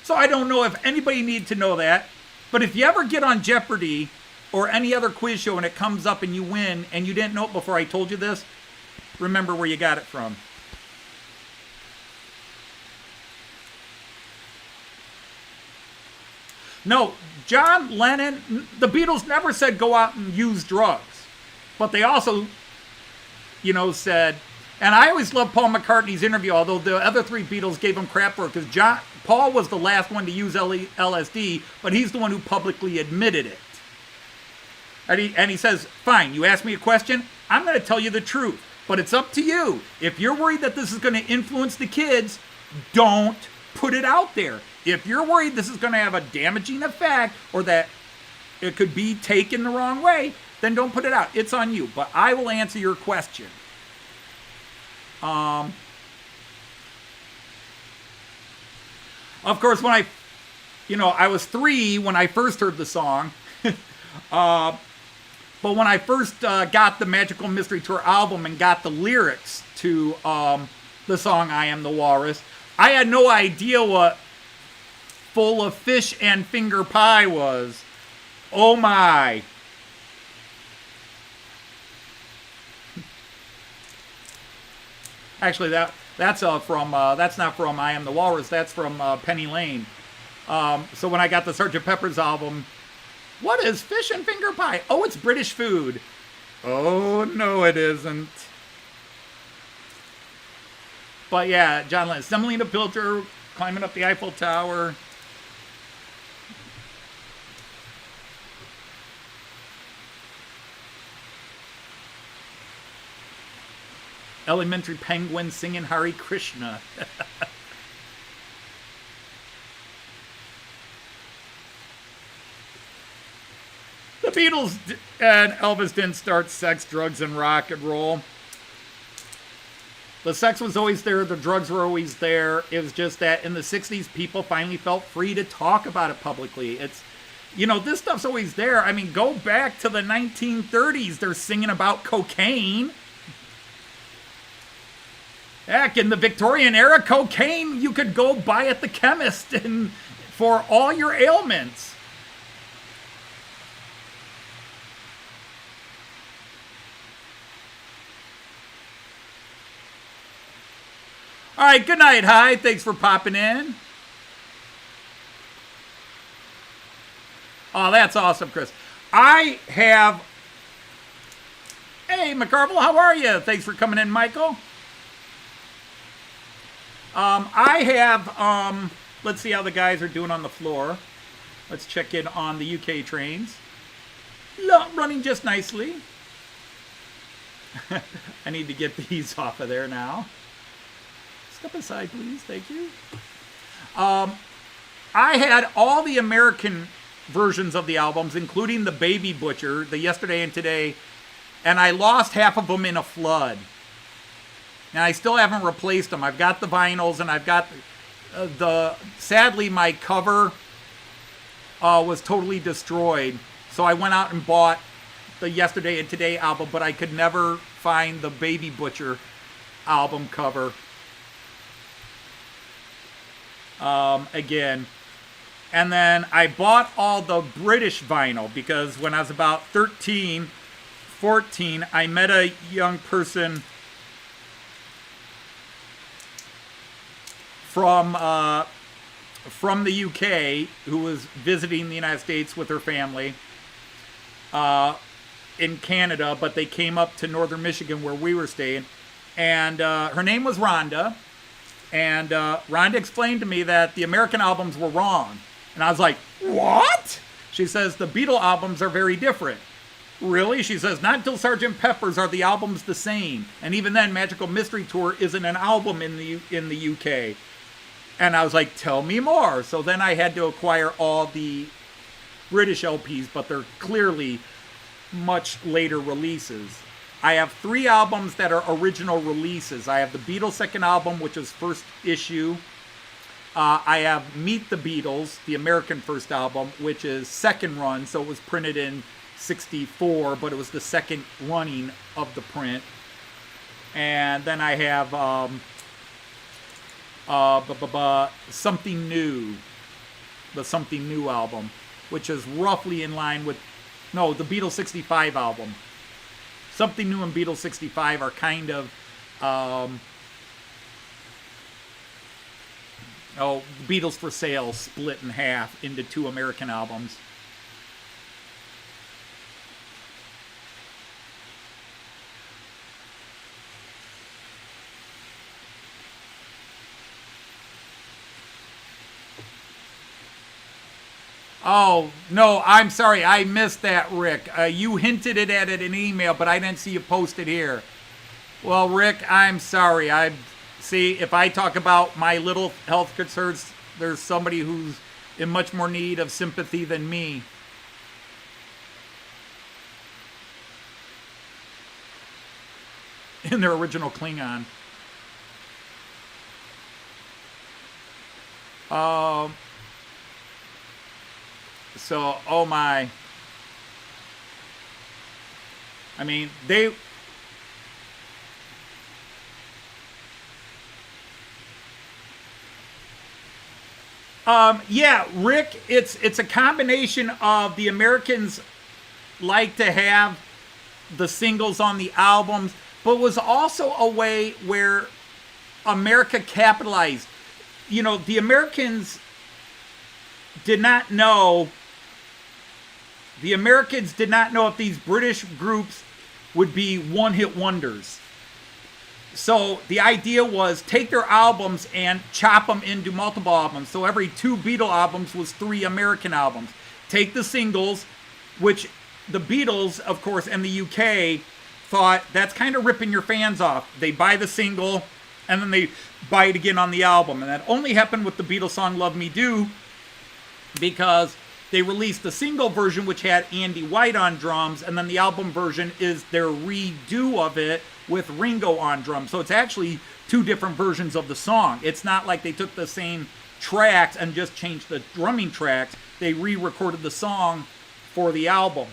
So I don't know if anybody needs to know that, but if you ever get on Jeopardy or any other quiz show and it comes up and you win and you didn't know it before I told you this, remember where you got it from. No, John Lennon, the Beatles never said go out and use drugs. But they also, said, and I always loved Paul McCartney's interview, although the other three Beatles gave him crap for it, because Paul was the last one to use LSD, but he's the one who publicly admitted it. And he says, fine, you ask me a question, I'm going to tell you the truth. But it's up to you. If you're worried that this is going to influence the kids, don't put it out there. If you're worried this is going to have a damaging effect or that it could be taken the wrong way, then don't put it out. It's on you. But I will answer your question. Of course, when I was 3 when I first heard the song. But when I first got the Magical Mystery Tour album and got the lyrics to the song I Am the Walrus, I had no idea what full of fish and finger pie was. Oh my. Actually, that's not from I Am the Walrus. That's from Penny Lane. So when I got the Sgt. Pepper's album, what is fish and finger pie? Oh, it's British food. Oh, no, it isn't. But yeah, John Lennon, Semolina Pilcher, climbing up the Eiffel Tower. Elementary penguin singing Hare Krishna. The Beatles and Elvis didn't start sex, drugs, and rock and roll. The sex was always there. The drugs were always there. It was just that in the 60s, people finally felt free to talk about it publicly. It's, this stuff's always there. I mean, go back to the 1930s. They're singing about cocaine. Heck, in the Victorian era, cocaine you could go buy at the chemist and for all your ailments. All right, good night, hi. Thanks for popping in. Oh, that's awesome, Chris. Hey, McCarville, how are you? Thanks for coming in, Michael. Let's see how the guys are doing on the floor. Let's check in on the UK trains. Running just nicely. I need to get these off of there now. Step aside, please. Thank you. I had all the American versions of the albums, including the Baby Butcher, the Yesterday and Today, and I lost half of them in a flood. And I still haven't replaced them. I've got the vinyls, and I've got sadly, my cover was totally destroyed. So I went out and bought the Yesterday and Today album, but I could never find the Baby Butcher album cover. Again. And then I bought all the British vinyl because when I was about 13, 14, I met a young person from the UK who was visiting the United States with her family in Canada, but they came up to northern Michigan where we were staying. And her name was Rhonda. And Rhonda explained to me that the American albums were wrong. And I was like, what? She says, the Beatle albums are very different. Really? She says, not until Sgt. Pepper's are the albums the same. And even then, Magical Mystery Tour isn't an album in the UK. And I was like, tell me more. So then I had to acquire all the British LPs, but they're clearly much later releases. I have 3 albums that are original releases. I have the Beatles' second album, which is first issue. I have Meet the Beatles, the American first album, which is second run, so it was printed in 64, but it was the second running of the print. And then I have Something New, the Something New album, which is roughly in line with, no, the Beatles 65 album. Something New and Beatles 65 are kind of, Beatles for Sale split in half into 2 American albums. Oh, no, I'm sorry. I missed that, Rick. You hinted it at it in email, but I didn't see you post it here. Well, Rick, I'm sorry. See, if I talk about my little health concerns, there's somebody who's in much more need of sympathy than me. In their original Klingon. So, oh my. I mean, they... Yeah, Rick, it's a combination of the Americans like to have the singles on the albums, but was also a way where America capitalized. You know, the Americans did not know if these British groups would be one-hit wonders. So the idea was take their albums and chop them into multiple albums. So every 2 Beatle albums was 3 American albums. Take the singles, which the Beatles, of course, and the UK thought that's kind of ripping your fans off. They buy the single and then they buy it again on the album. And that only happened with the Beatles song Love Me Do, because they released the single version, which had Andy White on drums, and then the album version is their redo of it with Ringo on drums. So it's actually 2 different versions of the song. It's not like they took the same tracks and just changed the drumming tracks. They re-recorded the song for the album.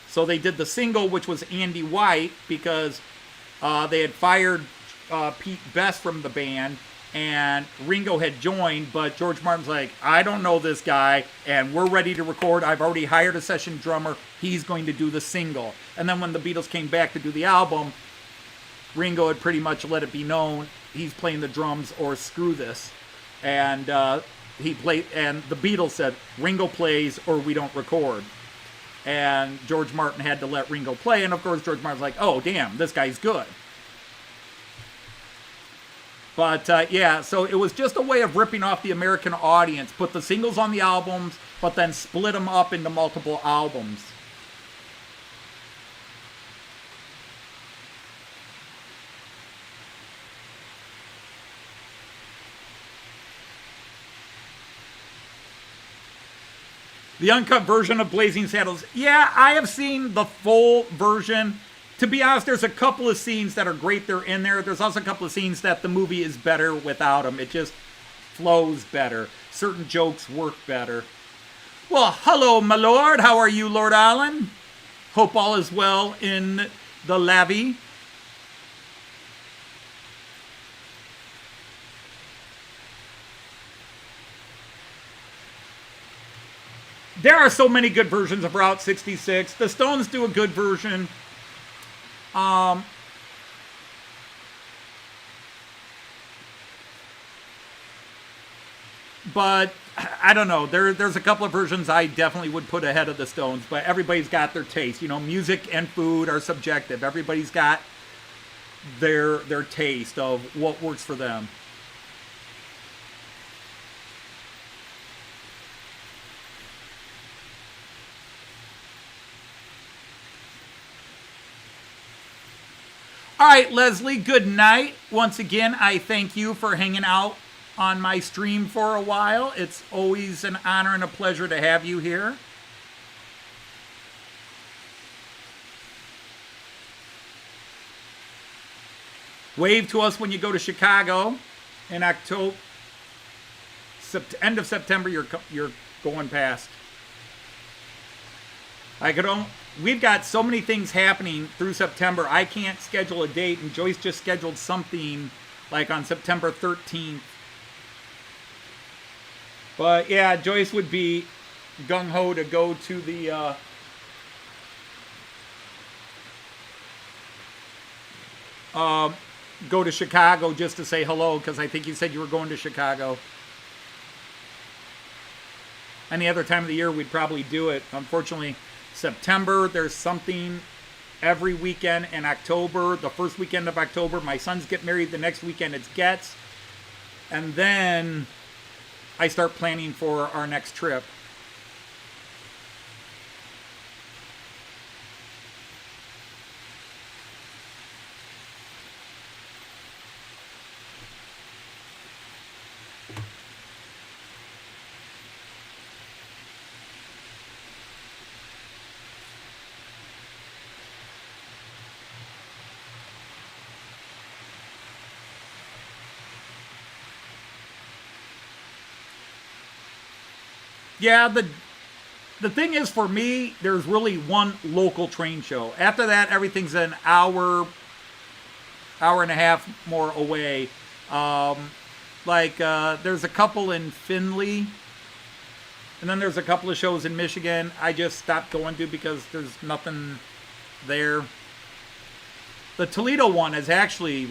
So they did the single, which was Andy White, because they had fired Pete Best from the band, and Ringo had joined, but George Martin's like, I don't know this guy, and we're ready to record. I've already hired a session drummer. He's going to do the single. And then when the Beatles came back to do the album, Ringo had pretty much let it be known he's playing the drums or screw this. And he played, and the Beatles said, Ringo plays or we don't record. And George Martin had to let Ringo play, and of course George Martin's like, oh damn, this guy's good. But yeah, so it was just a way of ripping off the American audience. Put the singles on the albums, but then split them up into multiple albums. The uncut version of Blazing Saddles. Yeah, I have seen the full version. To be honest, there's a couple of scenes that are great. They're in there. There's also a couple of scenes that the movie is better without them. It just flows better. Certain jokes work better. Well, hello, my lord. How are you, Lord Allen? Hope all is well in the Lavy. There are so many good versions of Route 66. The Stones do a good version. But I don't know. There's a couple of versions I definitely would put ahead of the Stones, but everybody's got their taste. You know, music and food are subjective. Everybody's got their taste of what works for them. All right, Leslie, good night. Once again, I thank you for hanging out on my stream for a while. It's always an honor and a pleasure to have you here. Wave to us when you go to Chicago in October. End of September, you're going past. We've got so many things happening through September. I can't schedule a date, and Joyce just scheduled something like on September 13th. But yeah, Joyce would be gung-ho to go to the go to Chicago just to say hello, because I think you said you were going to Chicago. Any other time of the year, we'd probably do it. Unfortunately, September, there's something every weekend. In October, the first weekend of October, my sons get married. The next weekend, it's Getz. And then I start planning for our next trip. Yeah, the thing is, for me, there's really one local train show. After that, everything's an hour and a half more away. There's a couple in Findlay, and then there's a couple of shows in Michigan I just stopped going to because there's nothing there. The Toledo one has actually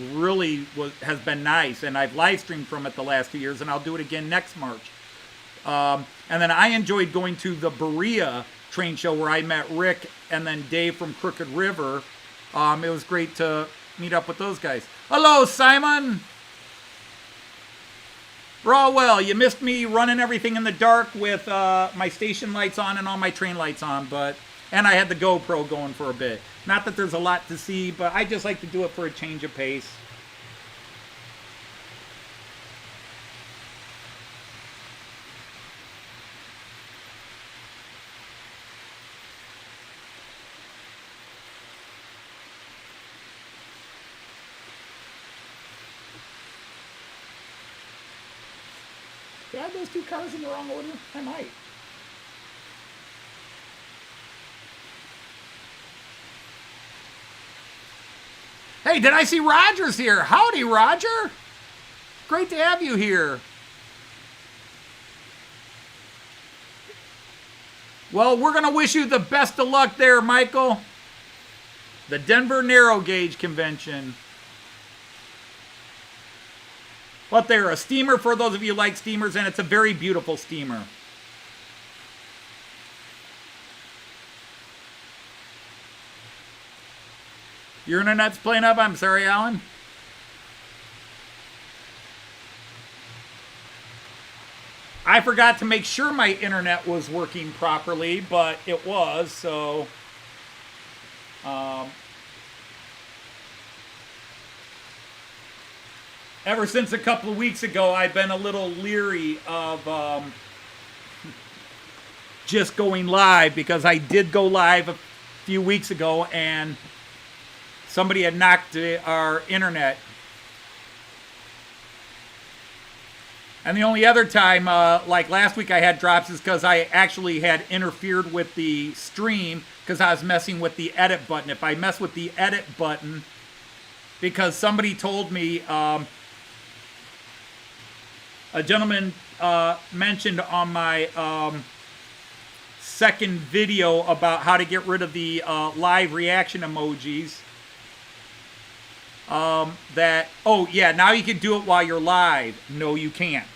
has been nice, and I've live streamed from it the last 2 years, and I'll do it again next March. And then I enjoyed going to the Berea train show where I met Rick and then Dave from Crooked River. It was great to meet up with those guys. Hello, Simon. We're all well. You missed me running everything in the dark with my station lights on and all my train lights on, and I had the GoPro going for a bit. Not that there's a lot to see, but I just like to do it for a change of pace. Did I have those two cars in the wrong order? I might. Hey, did I see Roger's here? Howdy, Roger. Great to have you here. Well, we're going to wish you the best of luck there, Michael. The Denver Narrow Gauge Convention. But they're a steamer for those of you who like steamers, and it's a very beautiful steamer. Your internet's playing up? I'm sorry, Alan. I forgot to make sure my internet was working properly, but it was, so... Ever since a couple of weeks ago, I've been a little leery of just going live, because I did go live a few weeks ago and somebody had knocked our internet. And the only other time, like last week, I had drops is because I actually had interfered with the stream because I was messing with the edit button. If I mess with the edit button, because somebody told me, a gentleman mentioned on my second video about how to get rid of the live reaction emojis, that, oh yeah, now you can do it while you're live. No, you can't.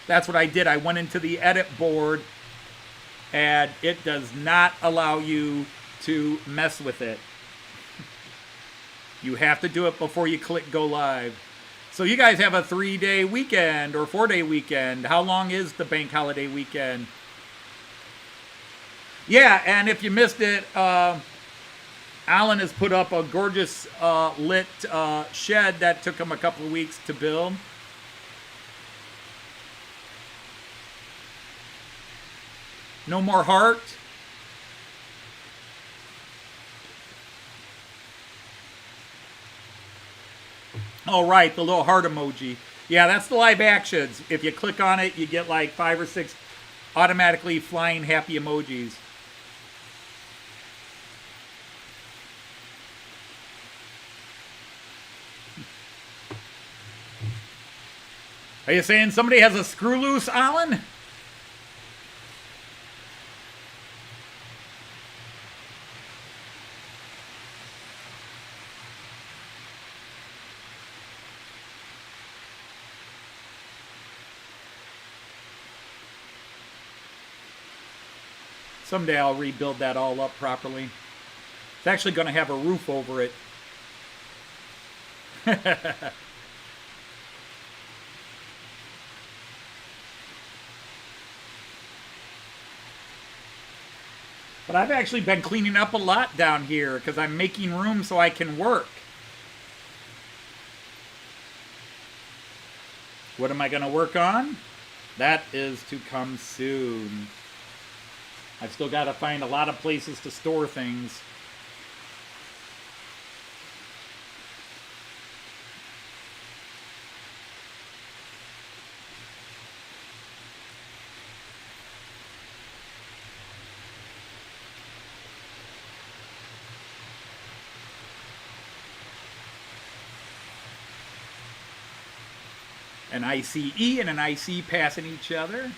That's what I did. I went into the edit board, and it does not allow you to mess with it. You have to do it before you click go live. So you guys have a 3-day weekend or 4-day weekend. How long is the bank holiday weekend? Yeah, and if you missed it, Alan has put up a gorgeous lit shed that took him a couple of weeks to build. No more heart. Oh, right, the little heart emoji. Yeah, that's the live actions. If you click on it, you get like 5 or 6 automatically flying happy emojis. Are you saying somebody has a screw loose, Alan? Someday I'll rebuild that all up properly. It's actually going to have a roof over it. But I've actually been cleaning up a lot down here because I'm making room so I can work. What am I going to work on? That is to come soon. I've still got to find a lot of places to store things. An ICE and an IC passing each other.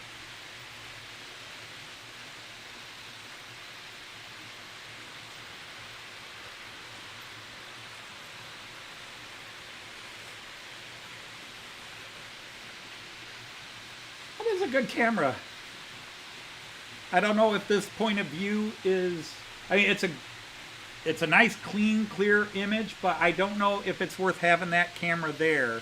That is a good camera. I don't know if this point of view is, I mean, it's a nice, clean, clear image, but I don't know if it's worth having that camera there.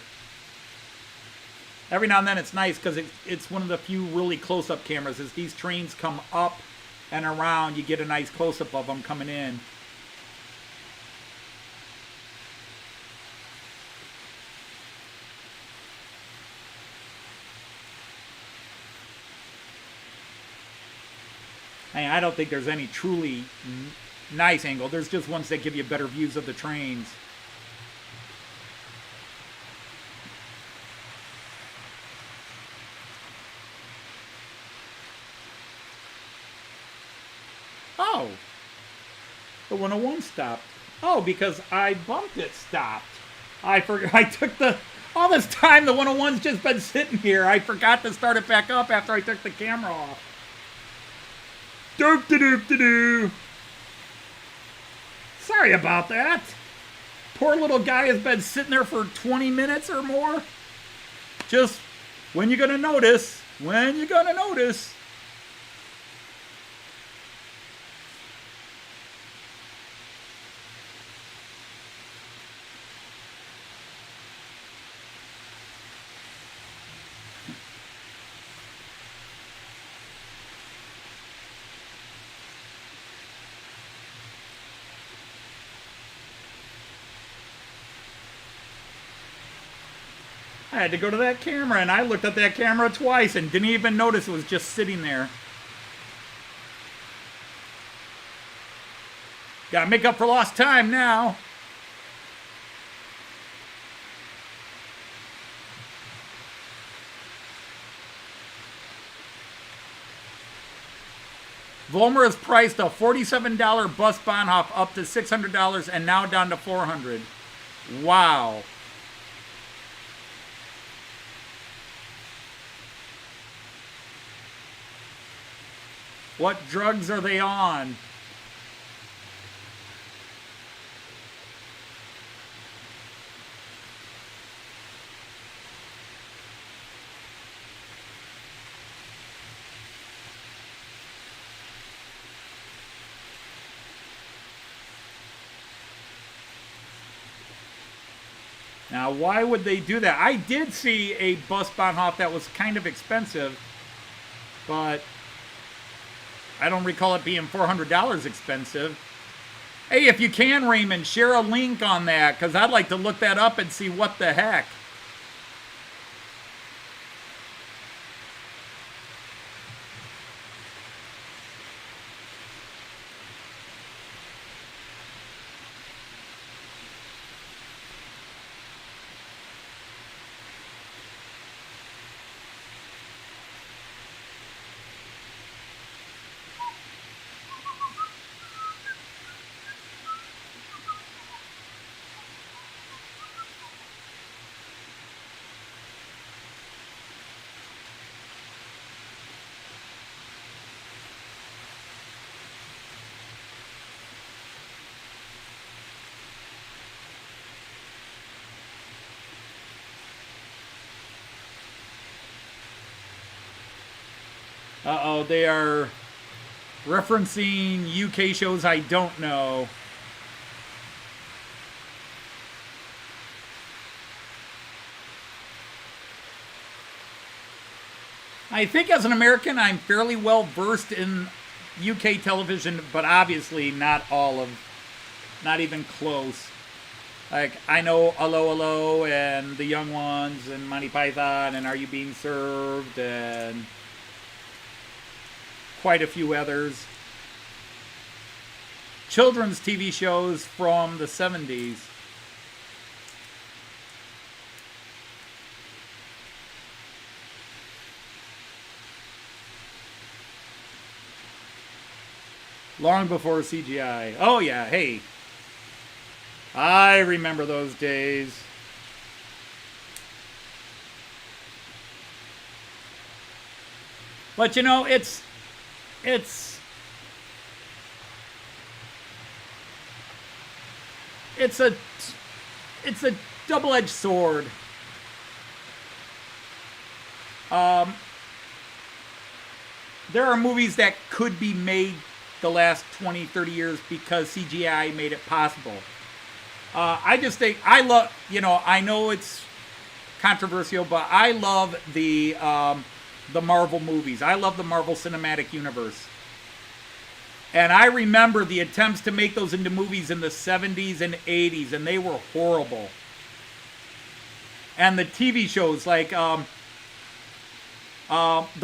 Every now and then it's nice because it's one of the few really close-up cameras. As these trains come up and around, you get a nice close-up of them coming in. I don't think there's any truly nice angle. There's just ones that give you better views of the trains. Oh, the 101 stopped. Oh, because I bumped it stopped. I forgot. I took all this time the 101's just been sitting here. I forgot to start it back up after I took the camera off. Doop de doop de doo. Sorry about that. Poor little guy has been sitting there for 20 minutes or more. Just when you gonna notice? When you gonna notice? I had to go to that camera, and I looked at that camera twice and didn't even notice it was just sitting there. Gotta make up for lost time now. Volmer has priced a $47 bus Bahnhof up to $600 and now down to $400. Wow. What drugs are they on? Now, why would they do that? I did see a bus Bahnhof that was kind of expensive, but I don't recall it being $400 expensive. Hey, if you can, Raymond, share a link on that, because I'd like to look that up and see what the heck. Uh-oh, they are referencing UK shows I don't know. I think as an American, I'm fairly well versed in UK television, but obviously not all of, not even close. Like, I know Hello Hello and The Young Ones and Monty Python and Are You Being Served and quite a few others. Children's TV shows from the 70s. Long before CGI. Oh yeah, hey. I remember those days. But you know, it's a double-edged sword. There are movies that could be made the last 20, 30 years because CGI made it possible. I just think, I love, you know, I know it's controversial, but I love the Marvel movies. I love the Marvel Cinematic Universe. And I remember the attempts to make those into movies in the 70s and 80s, and they were horrible. And the TV shows, like the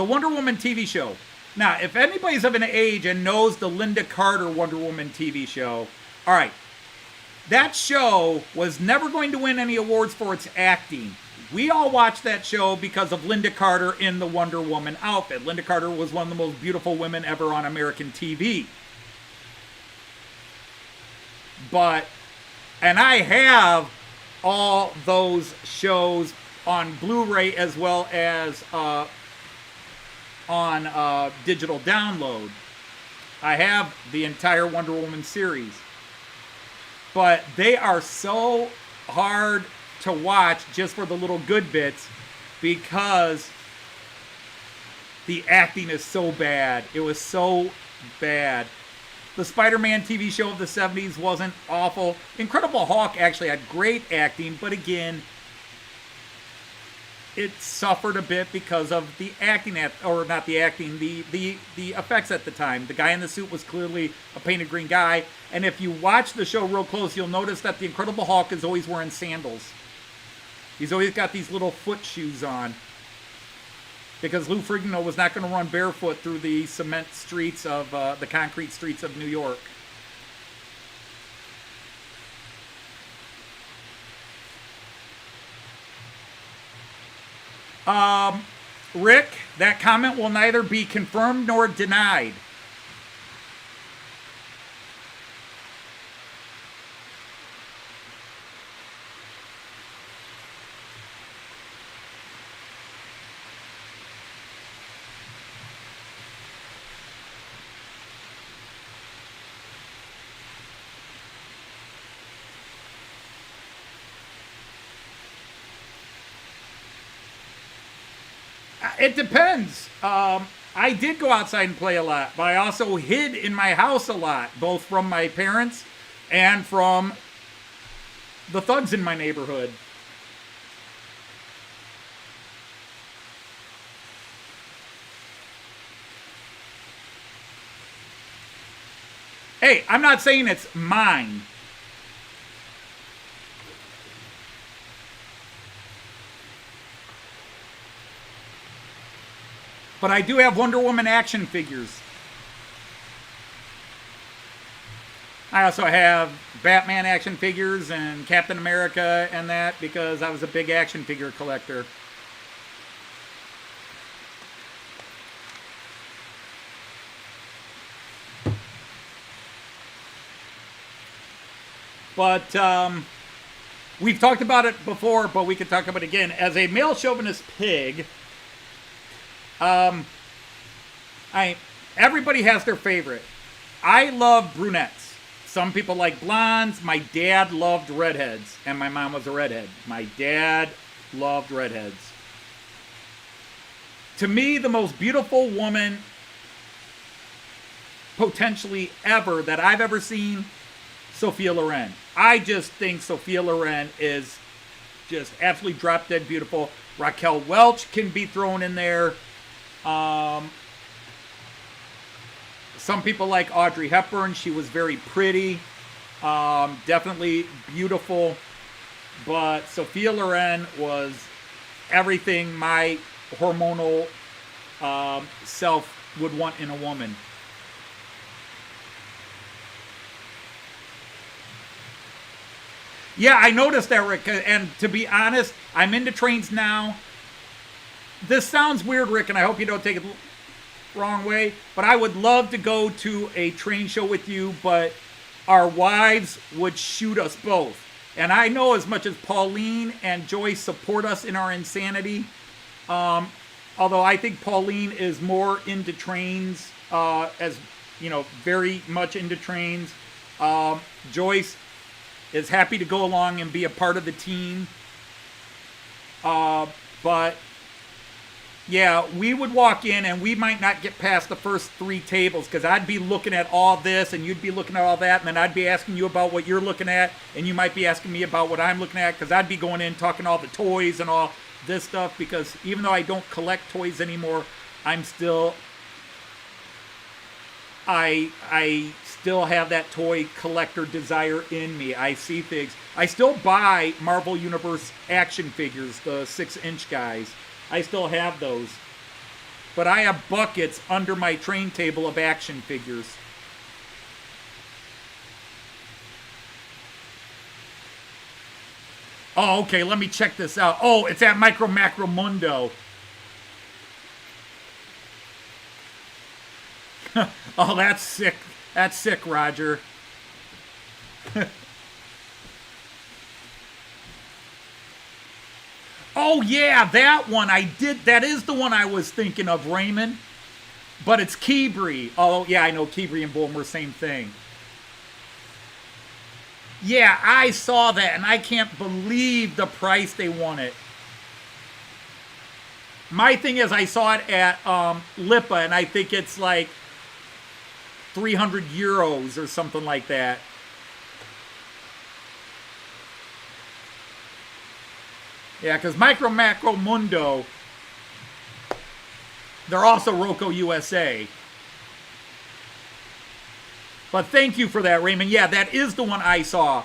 Wonder Woman TV show. Now, if anybody's of an age and knows the Linda Carter Wonder Woman TV show, all right, that show was never going to win any awards for its acting. We all watched that show because of Linda Carter in the Wonder Woman outfit. Linda Carter was one of the most beautiful women ever on American TV. But, and I have all those shows on Blu-ray as well as on digital download. I have the entire Wonder Woman series. But they are so hard to watch just for the little good bits because the acting is so bad. It was so bad. The Spider-Man TV show of the 70s wasn't awful. Incredible Hulk actually had great acting, but again, it suffered a bit because of the acting, or not the acting, the effects at the time. The guy in the suit was clearly a painted green guy, and if you watch the show real close, you'll notice that the Incredible Hulk is always wearing sandals. He's always got these little foot shoes on. Because Lou Ferrigno was not going to run barefoot through the cement streets of, the concrete streets of New York. Rick, that comment will neither be confirmed nor denied. It depends. I did go outside and play a lot, but I also hid in my house a lot, both from my parents and from the thugs in my neighborhood. Hey, I'm not saying it's mine. But I do have Wonder Woman action figures. I also have Batman action figures and Captain America and that because I was a big action figure collector. But we've talked about it before, but we could talk about it again. As a male chauvinist pig, everybody has their favorite. I love brunettes. Some people like blondes. My dad loved redheads, and my mom was a redhead. My dad loved redheads. To me, the most beautiful woman potentially ever that I've ever seen, Sophia Loren. I just think Sophia Loren is just absolutely drop dead beautiful. Raquel Welch can be thrown in there. Some people like Audrey Hepburn. She was very pretty. Definitely beautiful. But Sophia Loren was everything my hormonal self would want in a woman. Yeah, I noticed that, Rick. And to be honest, I'm into trains now. This sounds weird, Rick, and I hope you don't take it the wrong way, but I would love to go to a train show with you, but our wives would shoot us both. And I know as much as Pauline and Joyce support us in our insanity, although I think Pauline is more into trains, as you know, very much into trains. Joyce is happy to go along and be a part of the team. But yeah, we would walk in and we might not get past the first 3 tables because I'd be looking at all this and you'd be looking at all that, and then I'd be asking you about what you're looking at and you might be asking me about what I'm looking at because I'd be going in talking all the toys and all this stuff because even though I don't collect toys anymore, I'm still... I still have that toy collector desire in me. I see things. I still buy Marvel Universe action figures, the 6-inch guys. I still have those. But I have buckets under my train table of action figures. Oh, okay, let me check this out. Oh, it's at Micro Macro Mundo. Oh, that's sick. That's sick, Roger. Oh, yeah, that one. That is the one I was thinking of, Raymond. But it's Keebri. Oh, yeah, I know Keebri and Bulmer, same thing. Yeah, I saw that, and I can't believe the price they want it. My thing is, I saw it at Lipa, and I think it's like 300 euros or something like that. Yeah, because Micro Macro Mundo, they're also Roco USA. But thank you for that, Raymond. Yeah, that is the one I saw.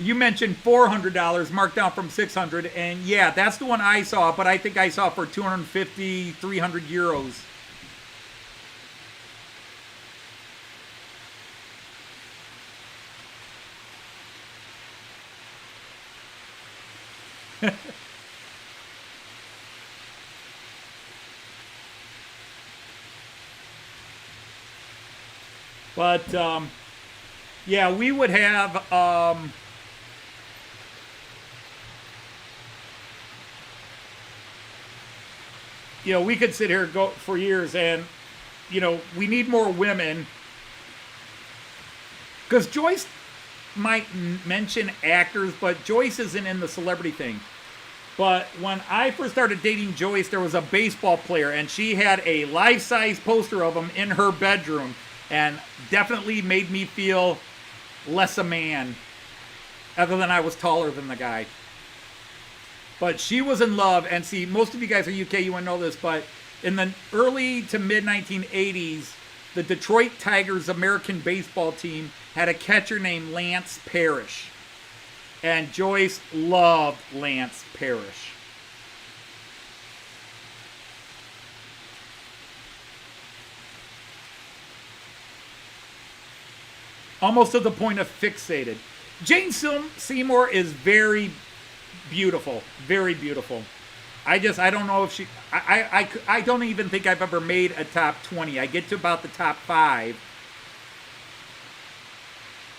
You mentioned $400 marked down from $600, and yeah, that's the one I saw, but I think I saw it for 250, 300 euros. But, yeah, we would have, you know, we could sit here go for years and, you know, we need more women. Because Joyce might mention actors, but Joyce isn't in the celebrity thing. But when I first started dating Joyce, there was a baseball player, and she had a life-size poster of him in her bedroom, and definitely made me feel less a man, other than I was taller than the guy. But she was in love, and see, most of you guys are UK, you wouldn't know this, but in the early to mid-1980s, the Detroit Tigers American baseball team had a catcher named Lance Parrish. And Joyce loved Lance Parrish. Almost to the point of fixated. Jane Seymour is very beautiful. Very beautiful. I don't know if she... I don't even think I've ever made a top 20. I get to about the top 5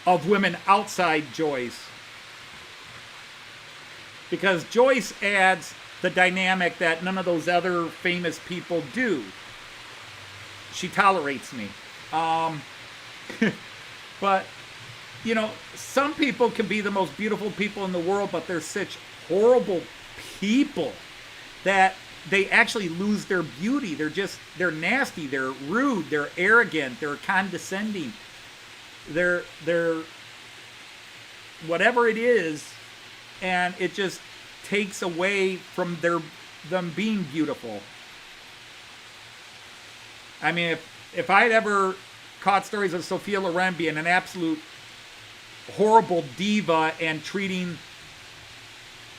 of women outside Joyce. Because Joyce adds the dynamic that none of those other famous people do. She tolerates me. But, you know, some people can be the most beautiful people in the world, but they're such horrible people that they actually lose their beauty. They're nasty, they're rude, they're arrogant, they're condescending. They're whatever it is, and it just takes away from them being beautiful. I mean, if I'd ever caught stories of Sophia Loren being an absolute horrible diva and treating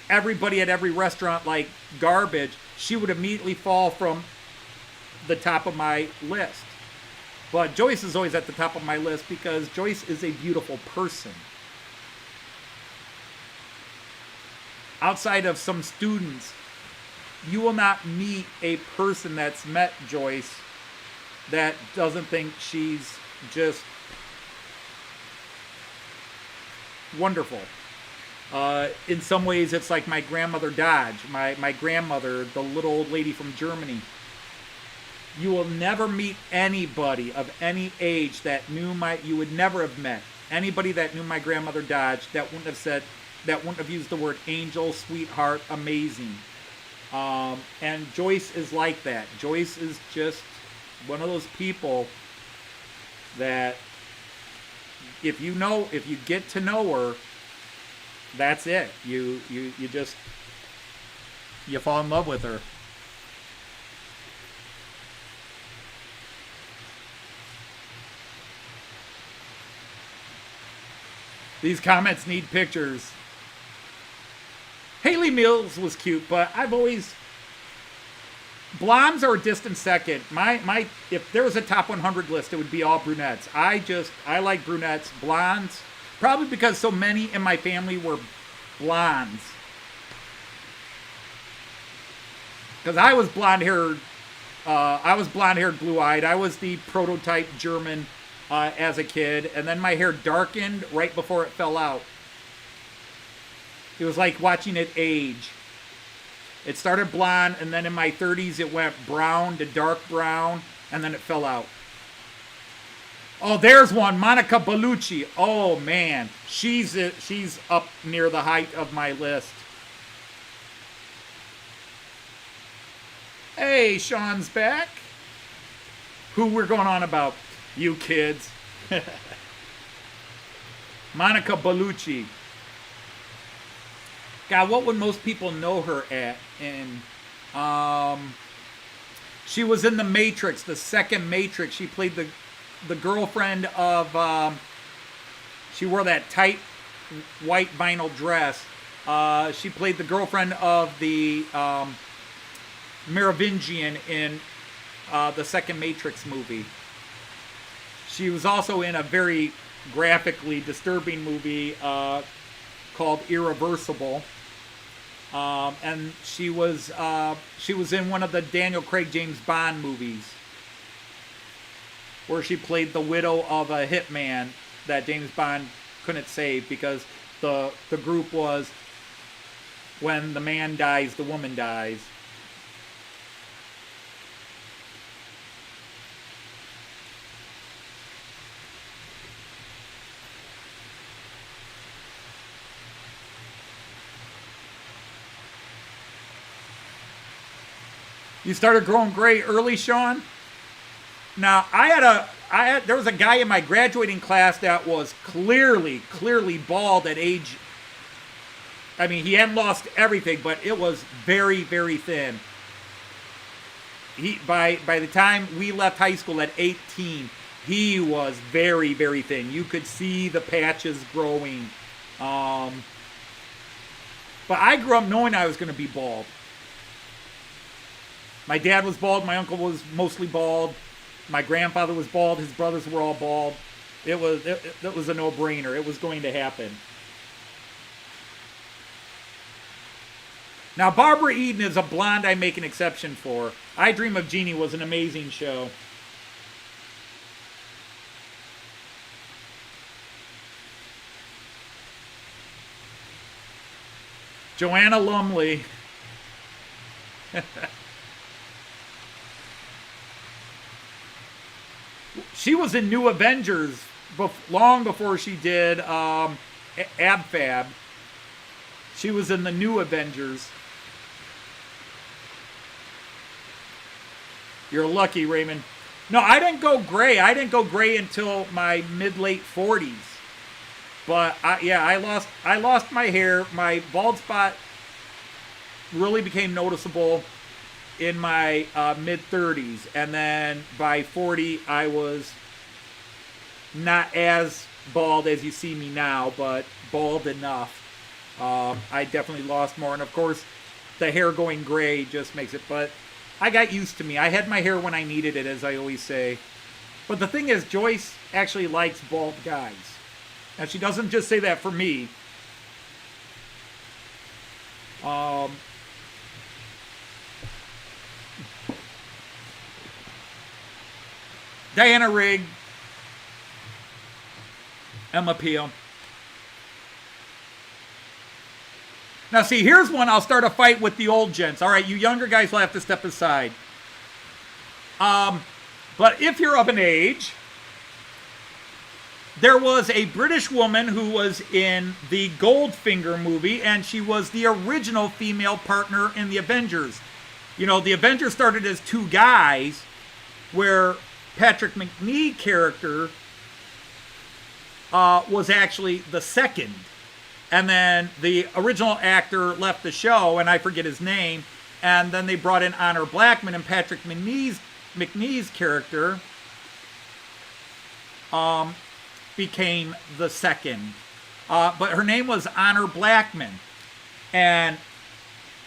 everybody at every restaurant like garbage, she would immediately fall from the top of my list. But Joyce is always at the top of my list because Joyce is a beautiful person. Outside of some students, you will not meet a person that's met Joyce that doesn't think she's just wonderful. In some ways, it's like my grandmother Dodge, my grandmother, the little old lady from Germany. You will never meet anybody of any age that you would never have met anybody that knew my grandmother Dodge that wouldn't have used the word angel, sweetheart, amazing. And Joyce is like that. Joyce is just one of those people that if you get to know her, that's it. You fall in love with her. These comments need pictures. Haley Mills was cute, but I've always... Blondes are a distant second. If there was a top 100 list, it would be all brunettes. I like brunettes. Blondes, probably because so many in my family were blondes. Because I was blonde-haired, blue-eyed. I was the prototype German as a kid, and then my hair darkened right before it fell out. It was like watching it age. It started blonde, and then in my 30s it went brown to dark brown, and then it fell out. Oh, there's one, Monica Bellucci. Oh man, she's up near the height of my list. Hey, Sean's back. Who we're going on about? You kids. Monica Bellucci. God, what would most people know her at? And she was in The Matrix, the second Matrix. She played the girlfriend of... she wore that tight white vinyl dress. She played the girlfriend of the Merovingian in the second Matrix movie. She was also in a very graphically disturbing movie called Irreversible. And she was in one of the Daniel Craig James Bond movies where she played the widow of a hitman that James Bond couldn't save because the group was when the man dies, the woman dies. You started growing gray early, Sean? Now, there was a guy in my graduating class that was clearly bald at age, I mean, he hadn't lost everything, but it was very, very thin. By the time we left high school at 18, he was very, very thin. You could see the patches growing. But I grew up knowing I was going to be bald. My dad was bald. My uncle was mostly bald. My grandfather was bald. His brothers were all bald. It was a no-brainer. It was going to happen. Now, Barbara Eden is a blonde I make an exception for. I Dream of Jeannie was an amazing show. Joanna Lumley. She was in New Avengers long before she did Ab Fab. She was in the New Avengers. You're lucky, Raymond. No, I didn't go gray. I didn't go gray until my mid-late 40s. But I lost my hair. My bald spot really became noticeable in my mid-30s. And then by 40, I was not as bald as you see me now, but bald enough. I definitely lost more. And of course, the hair going gray just makes it. But I got used to me. I had my hair when I needed it, as I always say. But the thing is, Joyce actually likes bald guys. And she doesn't just say that for me. Diana Rigg. Emma Peel. Now, see, here's one I'll start a fight with the old gents. All right, you younger guys will have to step aside. But if you're of an age, there was a British woman who was in the Goldfinger movie, and she was the original female partner in the Avengers. You know, the Avengers started as two guys, where Patrick McNee character was actually the second. And then the original actor left the show, and I forget his name. And then they brought in Honor Blackman, and Patrick McNee's character became the second. But her name was Honor Blackman. And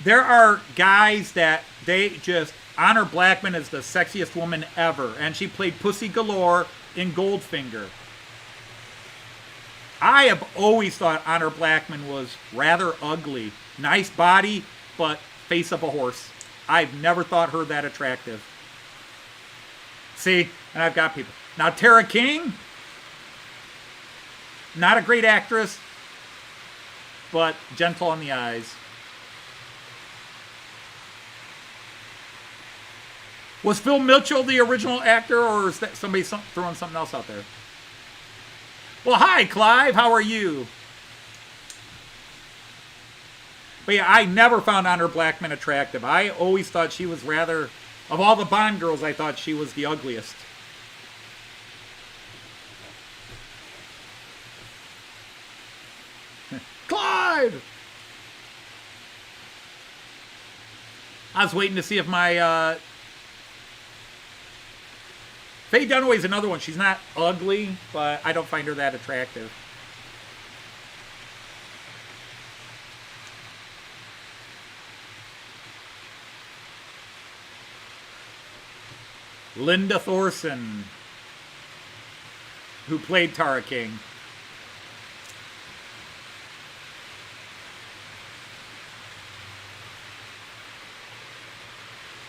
there are guys that they just... Honor Blackman is the sexiest woman ever. And she played Pussy Galore in Goldfinger. I have always thought Honor Blackman was rather ugly. Nice body, but face of a horse. I've never thought her that attractive. See, and I've got people. Now, Tara King, not a great actress, but gentle on the eyes. Was Phil Mitchell the original actor, or is that somebody throwing something else out there? Well, hi, Clive. How are you? But yeah, I never found Honor Blackman attractive. I always thought she was rather... Of all the Bond girls, I thought she was the ugliest. Clive! I was waiting to see if my... Faye Dunaway's another one. She's not ugly, but I don't find her that attractive. Linda Thorson, who played Tara King.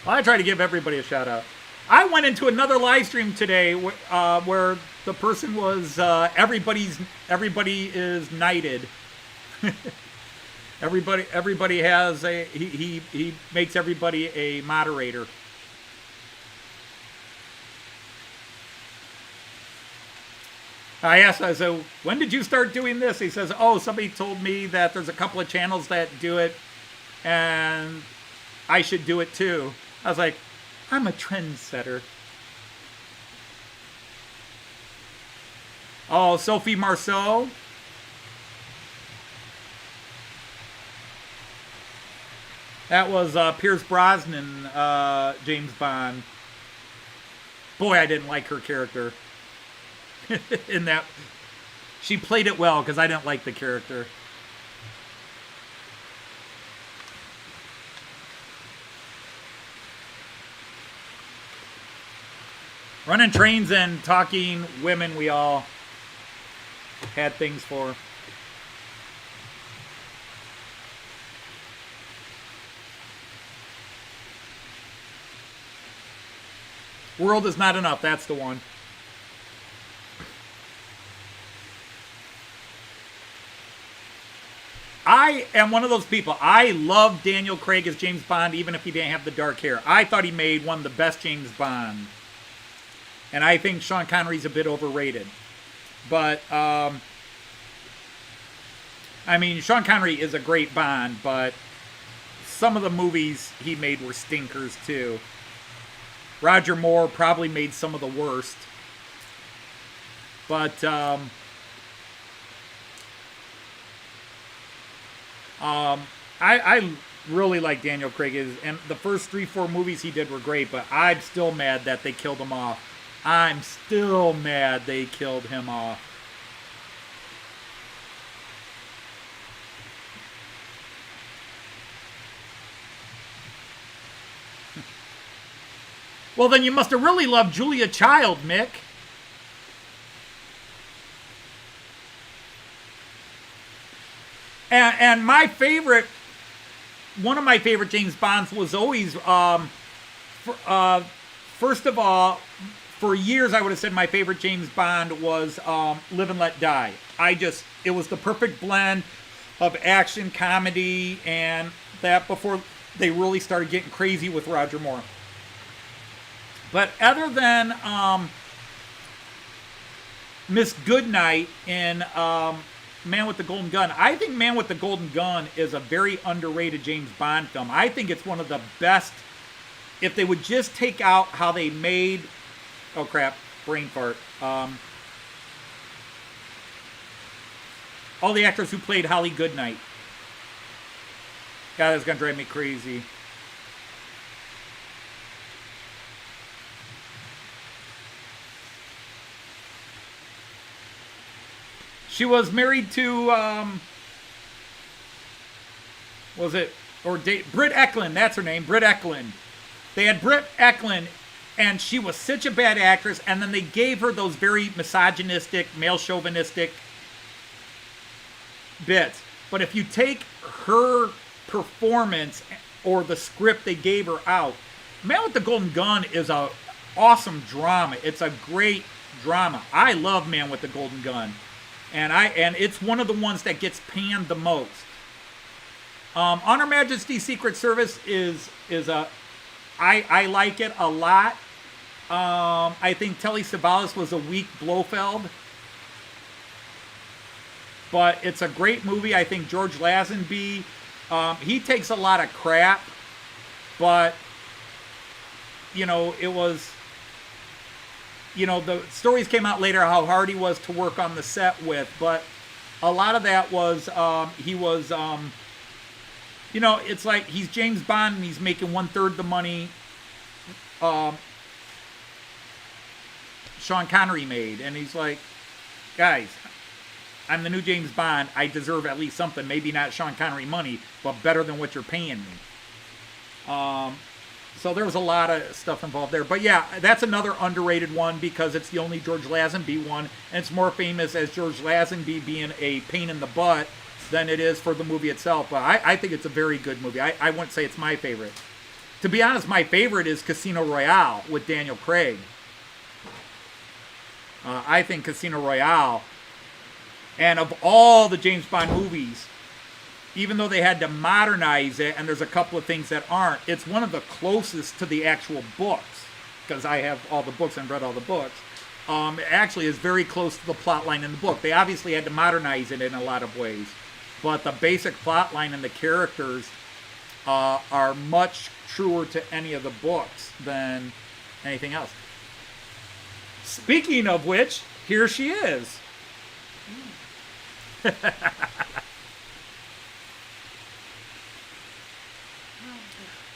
Well, I try to give everybody a shout out. I went into another live stream today where the person was everybody is knighted. everybody has a he makes everybody a moderator. I asked, I said, when did you start doing this? He says, oh, somebody told me that there's a couple of channels that do it and I should do it too. I was like, I'm a trendsetter. Oh, Sophie Marceau. That was Pierce Brosnan, James Bond. Boy, I didn't like her character. In that, she played it well because I didn't like the character. Running trains and talking women we all had things for. World is not enough. That's the one. I am one of those people. I love Daniel Craig as James Bond, even if he didn't have the dark hair. I thought he made one of the best James Bond. And I think Sean Connery's a bit overrated. But, I mean, Sean Connery is a great Bond, but some of the movies he made were stinkers, too. Roger Moore probably made some of the worst. But, I really like Daniel Craig, and the first 3-4 movies he did were great, but I'm still mad that they killed him off. I'm still mad they killed him off. Well, then you must have really loved Julia Child, Mick. And my favorite, one of my favorite James Bonds was always, first of all, for years I would have said my favorite James Bond was Live and Let Die. It was the perfect blend of action, comedy, and that before they really started getting crazy with Roger Moore. But other than Miss Goodnight in Man with the Golden Gun, I think Man with the Golden Gun is a very underrated James Bond film. I think it's one of the best. If they would just take out how they made, oh crap, brain fart. All the actors who played Holly Goodnight. God, that's gonna drive me crazy. She was married to, Britt Eklund, that's her name, Britt Eklund. They had Britt Eklund, and she was such a bad actress, and then they gave her those very misogynistic, male chauvinistic bits. But if you take her performance or the script they gave her out, Man with the Golden Gun is a awesome drama. It's a great drama. I love Man with the Golden Gun. And it's one of the ones that gets panned the most. On Her Majesty's Secret Service I like it a lot. I think Telly Savalas was a weak Blofeld. But it's a great movie. I think George Lazenby, he takes a lot of crap. But, it was... the stories came out later how hard he was to work on the set with, but a lot of that was, he was, it's like he's James Bond and he's making 1/3 the money Sean Connery made. And he's like, guys, I'm the new James Bond. I deserve at least something, maybe not Sean Connery money, but better than what you're paying me. So there was a lot of stuff involved there. But yeah, that's another underrated one because it's the only George Lazenby one. And it's more famous as George Lazenby being a pain in the butt than it is for the movie itself. But I think it's a very good movie. I wouldn't say it's my favorite. To be honest, my favorite is Casino Royale with Daniel Craig. I think Casino Royale, and of all the James Bond movies, even though they had to modernize it, and there's a couple of things that aren't, it's one of the closest to the actual books, because I have all the books and read all the books. It actually is very close to the plot line in the book. They obviously had to modernize it in a lot of ways, but the basic plot line and the characters are much truer to any of the books than anything else. Speaking of which, here she is.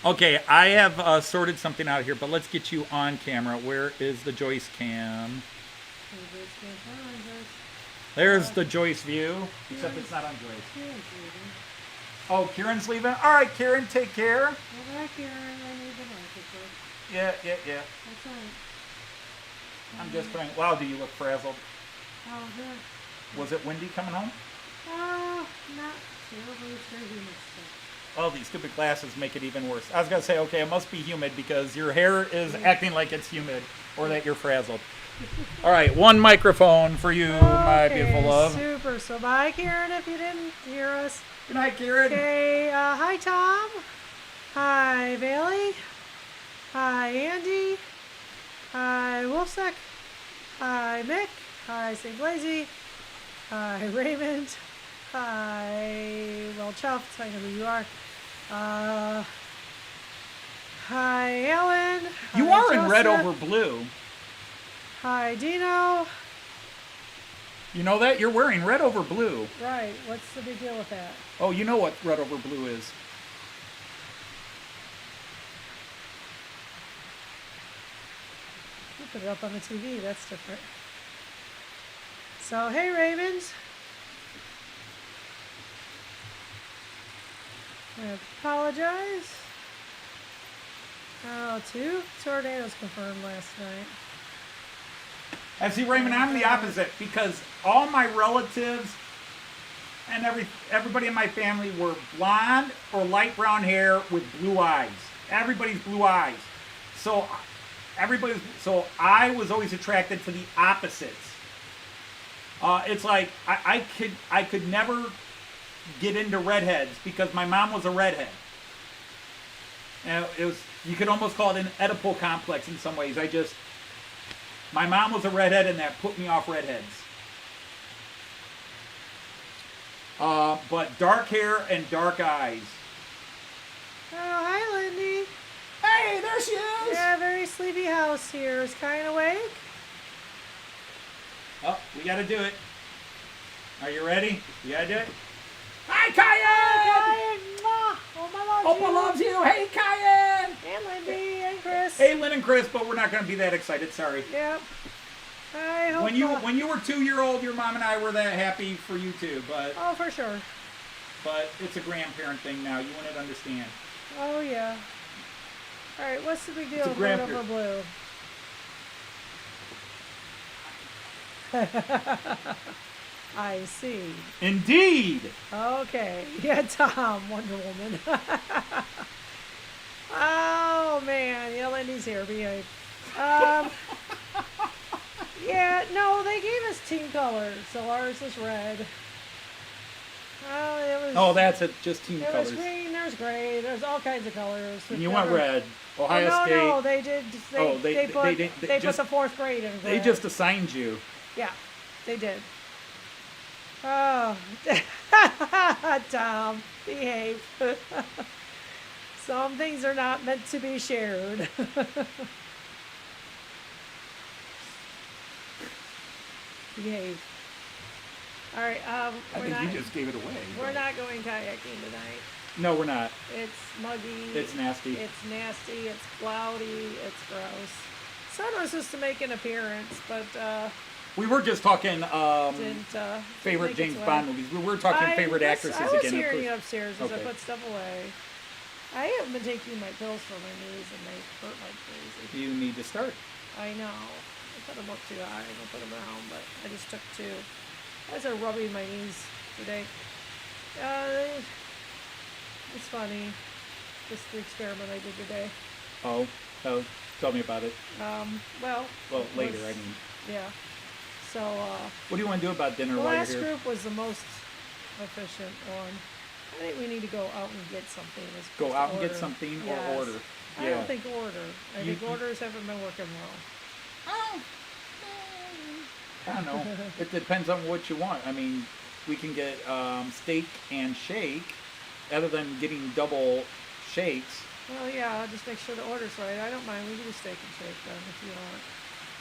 Okay, I have sorted something out here, but let's get you on camera. Where is the Joyce cam? There's the Joyce view, except it's not on Joyce. Oh, Kieran's leaving? All right, Kieran, take care. Bye, Kieran. I need the microphone. Yeah. That's right. I'm just playing. Wow, do you look frazzled? Oh, good. Was it windy coming home? Oh, not terribly. It's very humid still. Oh, these stupid glasses make it even worse. I was going to say, okay, it must be humid because your hair is acting like it's humid or that you're frazzled. All right, one microphone for you, my beautiful love. Super. So bye, Kieran, if you didn't hear us. Good night, Kieran. Okay, hi, Tom. Hi, Bailey. Hi, Andy. Hi, Wolfsack. Hi, Mick. Hi, C-Gleis. Hi, Raymond. Hi, well chuffed. I know who you are. Hi, Ellen. You Hi, are in red Joseph. over blue. Hi, Dino. You know that? You're wearing red over blue. Right, what's the big deal with that? Oh, you know what red over blue is. You put it up on the TV, that's different. So, hey, Raymond. I apologize. Oh, 2 tornadoes confirmed last night. And see, Raymond, I'm the opposite because all my relatives and everybody in my family were blonde or light brown hair with blue eyes. Everybody's blue eyes. So I was always attracted to the opposites. It's like I could never get into redheads because my mom was a redhead. And you could almost call it an Oedipal complex in some ways. My mom was a redhead, and that put me off redheads. But dark hair and dark eyes. Oh, hi, Lindy. Hey, there she is! Yeah, very sleepy house here. Is Kyan awake? Oh, we gotta do it. Are you ready? You gotta do it? Hi, Kyan! Mwah. Oma Opa loves you. Hey, Kyan! And Lindy and Chris. Hey, Lynn and Chris, but we're not gonna be that excited. Sorry. Yep. I hope When you were 2-year-old, your mom and I were that happy for you too, but Oh, for sure. it's a grandparent thing now. You wouldn't understand. Oh, yeah. All right, what's the big deal It's a with red over grandparent. blue? I see. Indeed. Okay. Yeah, Tom, Wonder Woman. Oh, man. Yeah, Lindy's here. Behave. Yeah, no, they gave us team colors, so ours is red. Oh, that's it. Just team There colors. was green, there's gray, there's all kinds of colors. And you went red. Ohio no, State. No, they did. They put they the 4th grade in They red. just assigned you. Yeah, they did. Oh, Tom, behave. Some things are not meant to be shared. Behave. All right, You just gave it away. we're not going kayaking tonight. No, we're not. It's muggy. It's nasty. It's nasty. It's cloudy. It's gross. Sun was just to make an appearance, but We were just talking didn't favorite make its James way. Bond movies. We were talking favorite actresses I was again. hearing Of you course. upstairs as Okay. I put stuff away. I haven't been taking my pills for my knees, and they hurt like crazy. You need to start. I know. I put them up too high. I'm gonna put them down, but I just took 2. I started rubbing my knees today. It's funny. This the experiment I did today. Oh, tell me about it. Well, Well, it later. was- I mean, Yeah. So, what do you want to do about dinner the while last you're here? group was the most efficient one. I think we need to go out and get something. as Go opposed to out and get order. something Yes. or order. I Yeah. don't think order. I think You- orders haven't been working well. I don't know. It depends on what you want. I mean, we can get steak and shake. Other than getting double shakes, Well, yeah, I'll just make sure the order's right. I don't mind. We can do steak and shake then if you want.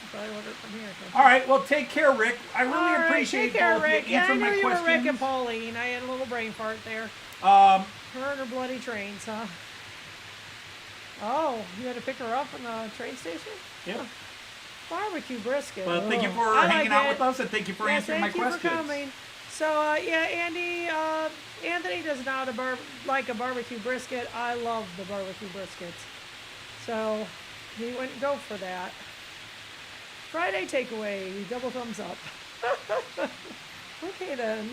If I order it from here. All right, well, take care, Rick. I really All right, appreciate take care, both Rick. you Yeah, I answering knew my you questions. were Rick and Pauline. I had a little brain fart there. Um, Her and her bloody trains, huh? Oh, you had to pick her up from the train station? yeah. Barbecue brisket. Well, thank you Oh, for I hanging like out it. with us, and thank you for answering my thank questions. you for coming. So, yeah, Andy, Anthony does not like a barbecue brisket. I love the barbecue briskets. So, he wouldn't go for that. Friday takeaway, double thumbs up. Okay, then.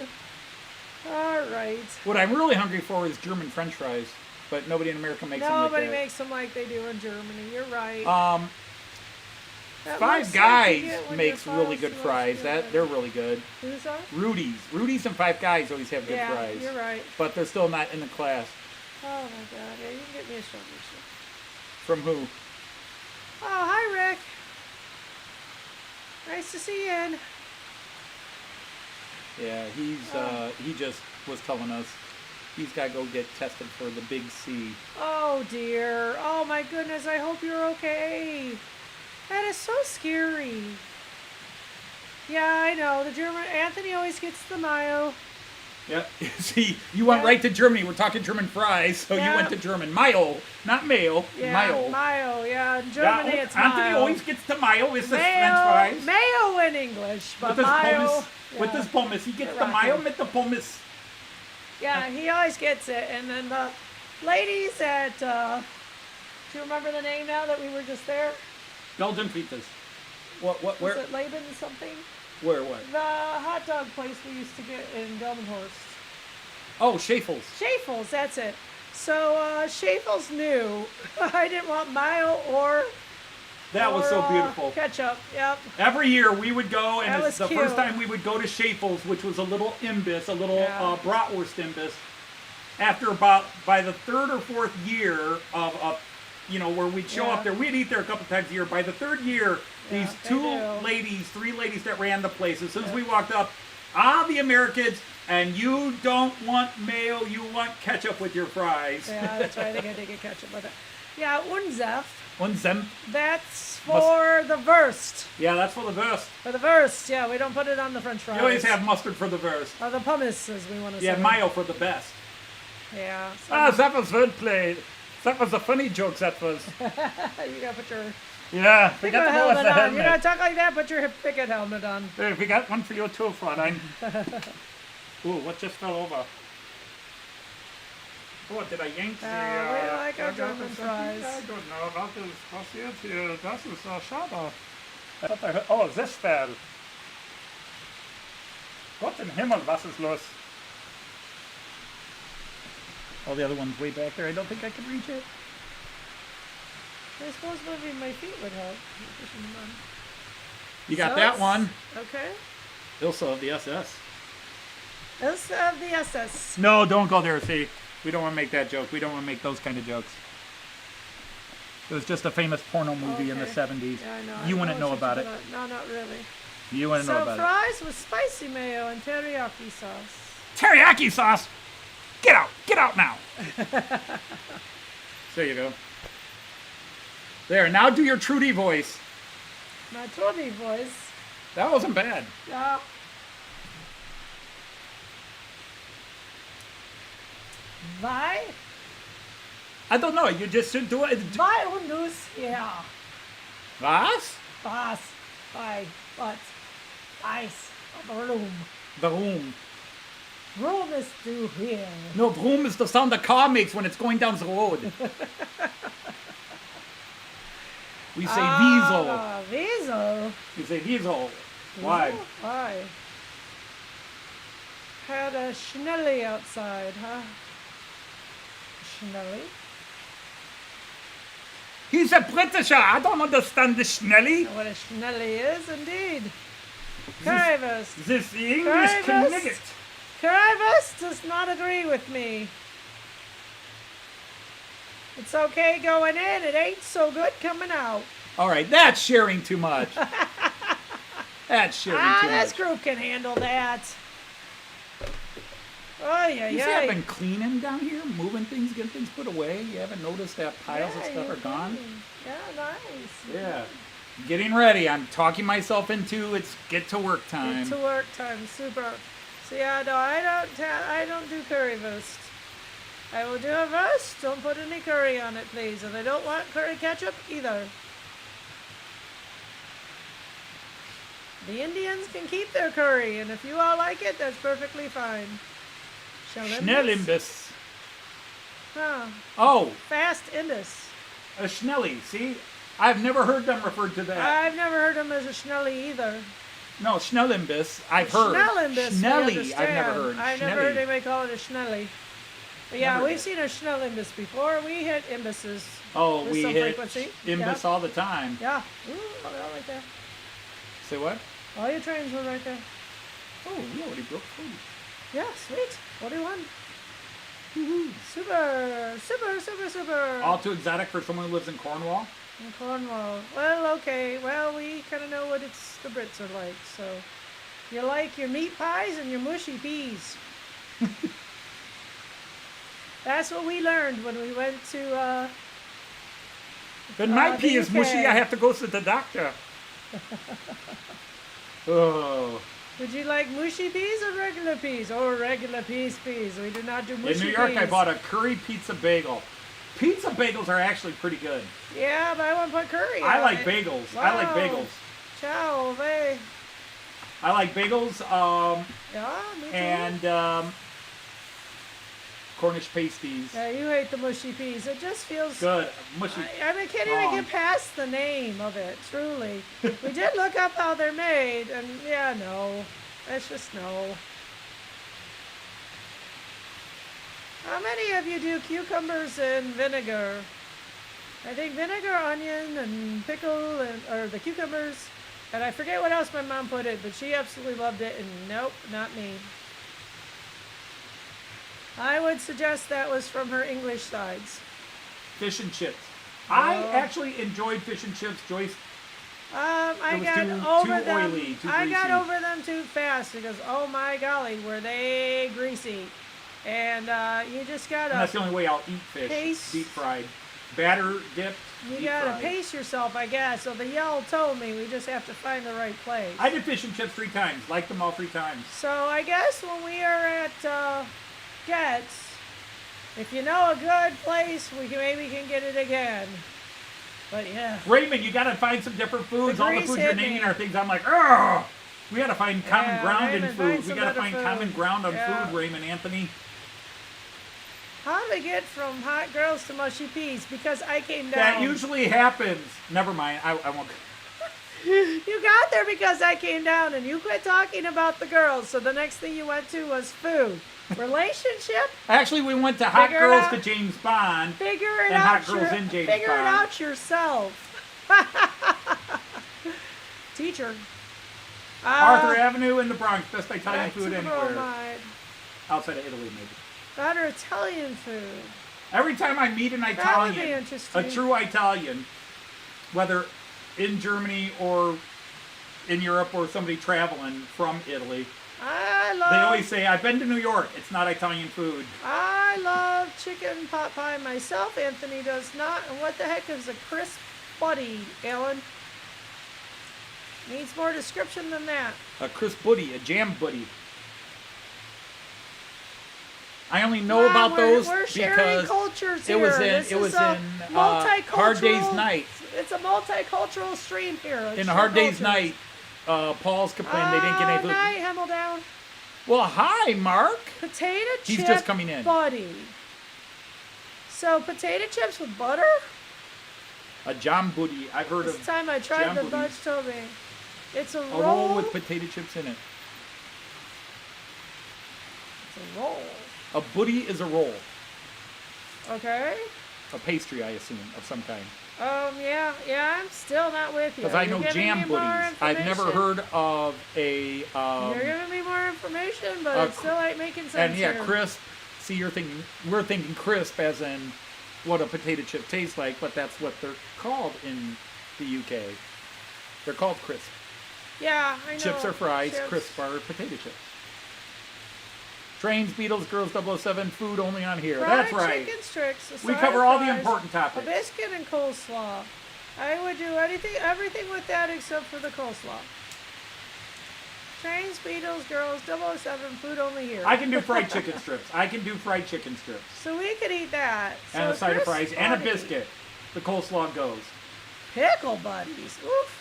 All right. What I'm really hungry for is German French fries, but nobody in America makes them like Nobody that. makes them like they do in Germany. You're right. That Five looks like Guys you get when makes your really files good look fries. good. They're really good. Who's that? Rudy's and Five Guys always have good Yeah, fries. you're right. But they're still not in the class. Oh my God! Yeah, you can get me a strawberry shake. From who? Oh, hi, Rick. Nice to see you in. Yeah, he just was telling us he's got to go get tested for the big C. Oh dear. Oh my goodness. I hope you're okay. That is so scary. Yeah, I know. The German Anthony always gets the mayo. Yeah. See, you went Yeah. right to Germany. We're talking German fries, so Yeah. you went to German. Mayo, not mayo. Yeah, Mayo. mayo. Yeah, in Germany it's Anthony mayo. always gets the mayo. It's the French Mayo, fries. mayo in English, but With his mayo. pommes. With yeah. his pommes. He gets the Right. mayo with the pommes. Yeah, he always gets it. And then the ladies at, do you remember the name now that we were just there? Belgian pizzas. What, Was where? it Laban something? Where, what? The hot dog place we used to get in Delmenhorst. Oh, Schaefel's. Schaefel's, that's it. So Schaefel's knew I didn't want mayo or That was so or, beautiful. ketchup. Yep. Every year we would go, That and was it's the cute. first time we would go to Schaefel's, which was a little imbus, a little Yeah. bratwurst imbus. By the third or fourth year of where we'd show Yeah. up there, we'd eat there a couple times a year. By the third year, Yeah, these they three ladies that ran the place, as soon as we walked up, the Americans, and you don't want mayo, you want ketchup with your fries. Yeah, that's right. I got to get ketchup with it. Yeah, Unzef. Und Senf. That's for the Wurst. Yeah, that's for the Wurst. For the Wurst, yeah, we don't put it on the French fries. You always have mustard for the Wurst. Or the pumice, as we want to Yeah, say. mayo for the best. Yeah. That was wordplay. That was a funny joke, that was. You gotta put your Yeah, we picket got to go with helmet the on. helmet. You don't talk like that, put your picket helmet on. Hey, we got one for you too, Fräulein. Ooh, what just fell over? Oh, did I yank the... we like our German fries. I don't know. Was ist passiert hier? Das ist schade. Oh, this fell. Gott im Himmel, was ist los? All the other ones way back there. I don't think I can reach it. I suppose moving my feet would help. You got So that it's- one. Okay. Also of the SS. This of the SS. No, don't go there, see. We don't want to make that joke. We don't want to make those kind of jokes. It was just a famous porno movie in the Okay. 70s. Yeah, I know. You I wouldn't know what about you're it. talking about. No, not really. You wouldn't know So about it. fries with spicy mayo and teriyaki sauce. Teriyaki sauce! Get out! Get out now! There you go. There, now do your Trudy voice. My Trudy voice. That wasn't bad. Yeah. Why? I don't know, you just should do it. Why unus here? Was? Was? Why? What? Ice. Room. The room. Room is to here. No, vroom is the sound the car makes when it's going down the road. We say weasel. Weasel. We say weasel. Why? Weasel? Why? Had a schnelly outside, huh? Schnelly? He's a Britisher. I don't understand the Schnelly. What a schnelly is, indeed. Currywurst. This English Currywurst. nugget. Currywurst does not agree with me. It's okay going in, it ain't so good coming out. All right, that's sharing too much. That's sharing too This much. group can handle that. Oh, yeah, You yeah. see, I've been cleaning down here, moving things, getting things put away. You haven't noticed that piles of stuff are gone? Yeah, nice. Yeah. Getting ready. I'm talking myself into it's get to work time. Get to work time. Super. So yeah, no, I don't do curry roast. I will do a roast. Don't put any curry on it, please. And I don't want curry ketchup either. The Indians can keep their curry, and if you all like it, that's perfectly fine. Schnellimbiss. Huh. Oh, Fast Indus. a schnelly. See, I've never heard them referred to that. I've never heard them as a schnelly either. No, Schnellimbiss. I've heard. Schnellimbiss. Schnelly. I've never heard. I've never heard anybody call it a schnelly. But yeah, Never we've did. seen a schnellimbiss before. We hit imbisses. Oh, with we some hit frequency. imbiss all the time. Yeah. Ooh, they're all right there. Say what? All your trains were right there. Oh, we already broke 40. Yeah, sweet. 41. Super, super, super, super. All too exotic for someone who lives in Cornwall. In Cornwall. Well, okay. Well, we kind of know what the Brits are like. So, you like your meat pies and your mushy peas. That's what we learned when we went to. When my the pee is UK. mushy, I have to go to the doctor. Oh. Would you like mushy peas or regular peas? Oh, regular peas. We do not do mushy In peas. New York, I bought a curry pizza bagel. Pizza bagels are actually pretty good. Yeah, but I want to put curry I on like it. bagels. I like Wow. bagels. Ciao, vey. I like bagels Yeah, me too. and Cornish pasties. Yeah, you hate the mushy peas. It just feels... Good. Mushy. I can't even Wrong. get past the name of it, truly. We did look up how they're made, and yeah, no. That's just no. How many of you do cucumbers and vinegar? I think vinegar, onion, and pickle, or the cucumbers. And I forget what else my mom put it, but she absolutely loved it, and nope, not me. I would suggest that was from her English sides. Fish and chips. Oh. I actually enjoyed fish and chips. Joyce, I was got too over them. oily, too I got greasy. over them too fast because, oh my golly, were they greasy. And you just and that's gotta, the only way I'll eat fish. Paste. Deep fried. Batter dipped. you deep gotta fried. pace yourself, I guess. So the yell told me we just have to find the right place. I did fish and chips 3 times. Liked them all 3 times. So I guess when we are at Getz, if you know a good place, maybe can get it again. But yeah. Raymond, you gotta find some different foods. The All the grease foods you're hit me. naming are things I'm like, ugh! We gotta find common Yeah, ground Raymond, in find food. We some gotta better find food. common ground on Yeah. food, Raymond Anthony. How to get from hot girls to mushy peas? Because I came down. That usually happens. Never mind. I won't. You got there because I came down and you quit talking about the girls. So the next thing you went to was food. Relationship? Actually, we went to Hot Figure it Girls out. to James Bond. Figure it And out. Hot Girls in James Figure it Bond. out yourself. Teacher. Arthur Avenue in the Bronx. Best Italian Back to food the anywhere. bromide. Outside of Italy, maybe. Better Italian food. Every time I meet an That would be Italian, interesting. a true Italian, whether in Germany or in Europe or somebody traveling from Italy, they always say, I've been to New York. It's not Italian food. I love chicken pot pie myself. Anthony does not. And what the heck is a crisp buddy, Alan? Needs more description than that. A crisp buddy, a jam buddy. I only know about Wow, those we're sharing because cultures it was here. in This it was is a in Hard Day's multicultural- Night. It's a multicultural stream here. Let's In share Hard Day's cultures. Night, Paul's complained they didn't get any food. Night, Hemmeldown. Well, hi, Mark. Potato He's chip just coming in. buddy. So potato chips with butter? A jam buddy. I've heard This of time I tried jam the buddies. Dutch Toby. It's a A roll. roll with potato chips in it. It's a roll. A buddy is a roll. Okay. A pastry, I assume, of some kind. Yeah, I'm still not with you. Because I You're know giving jam me more buddies. I've never information. heard of a You're giving me more information, but it still ain't making sense. and yeah, here. crisp. See, we're thinking crisp as in what a potato chip tastes like, but that's what they're called in the UK. They're called crisp. Yeah, I know. Chips are fries, Chips. crisp are potato chips. Trains, Beatles, Girls 007, food only on here. Fried That's right. chicken strips. A We side cover of all the fries, important a topics. biscuit and coleslaw. I would do everything with that except for the coleslaw. Trains, Beatles, Girls 007, food only here. I can do fried chicken strips. I can do fried chicken strips. So we could eat that. And So a side of Chris fries and a Buddy. biscuit. The coleslaw goes. Pickle buddies. Oof.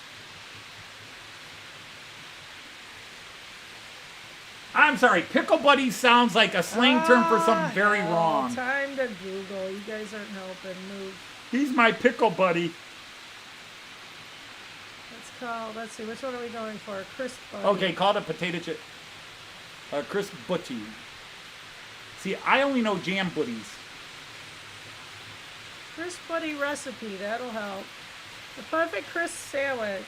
I'm sorry, pickle buddy sounds like a slang term for something very hell, wrong. Time to Google. You guys aren't helping. Move. He's my pickle buddy. Let's see, which one are we going for? Crisp buddy. Okay, call it a potato chip. Crisp butty. See, I only know jam buddies. Crisp buddy recipe. That'll help. The perfect crisp sandwich.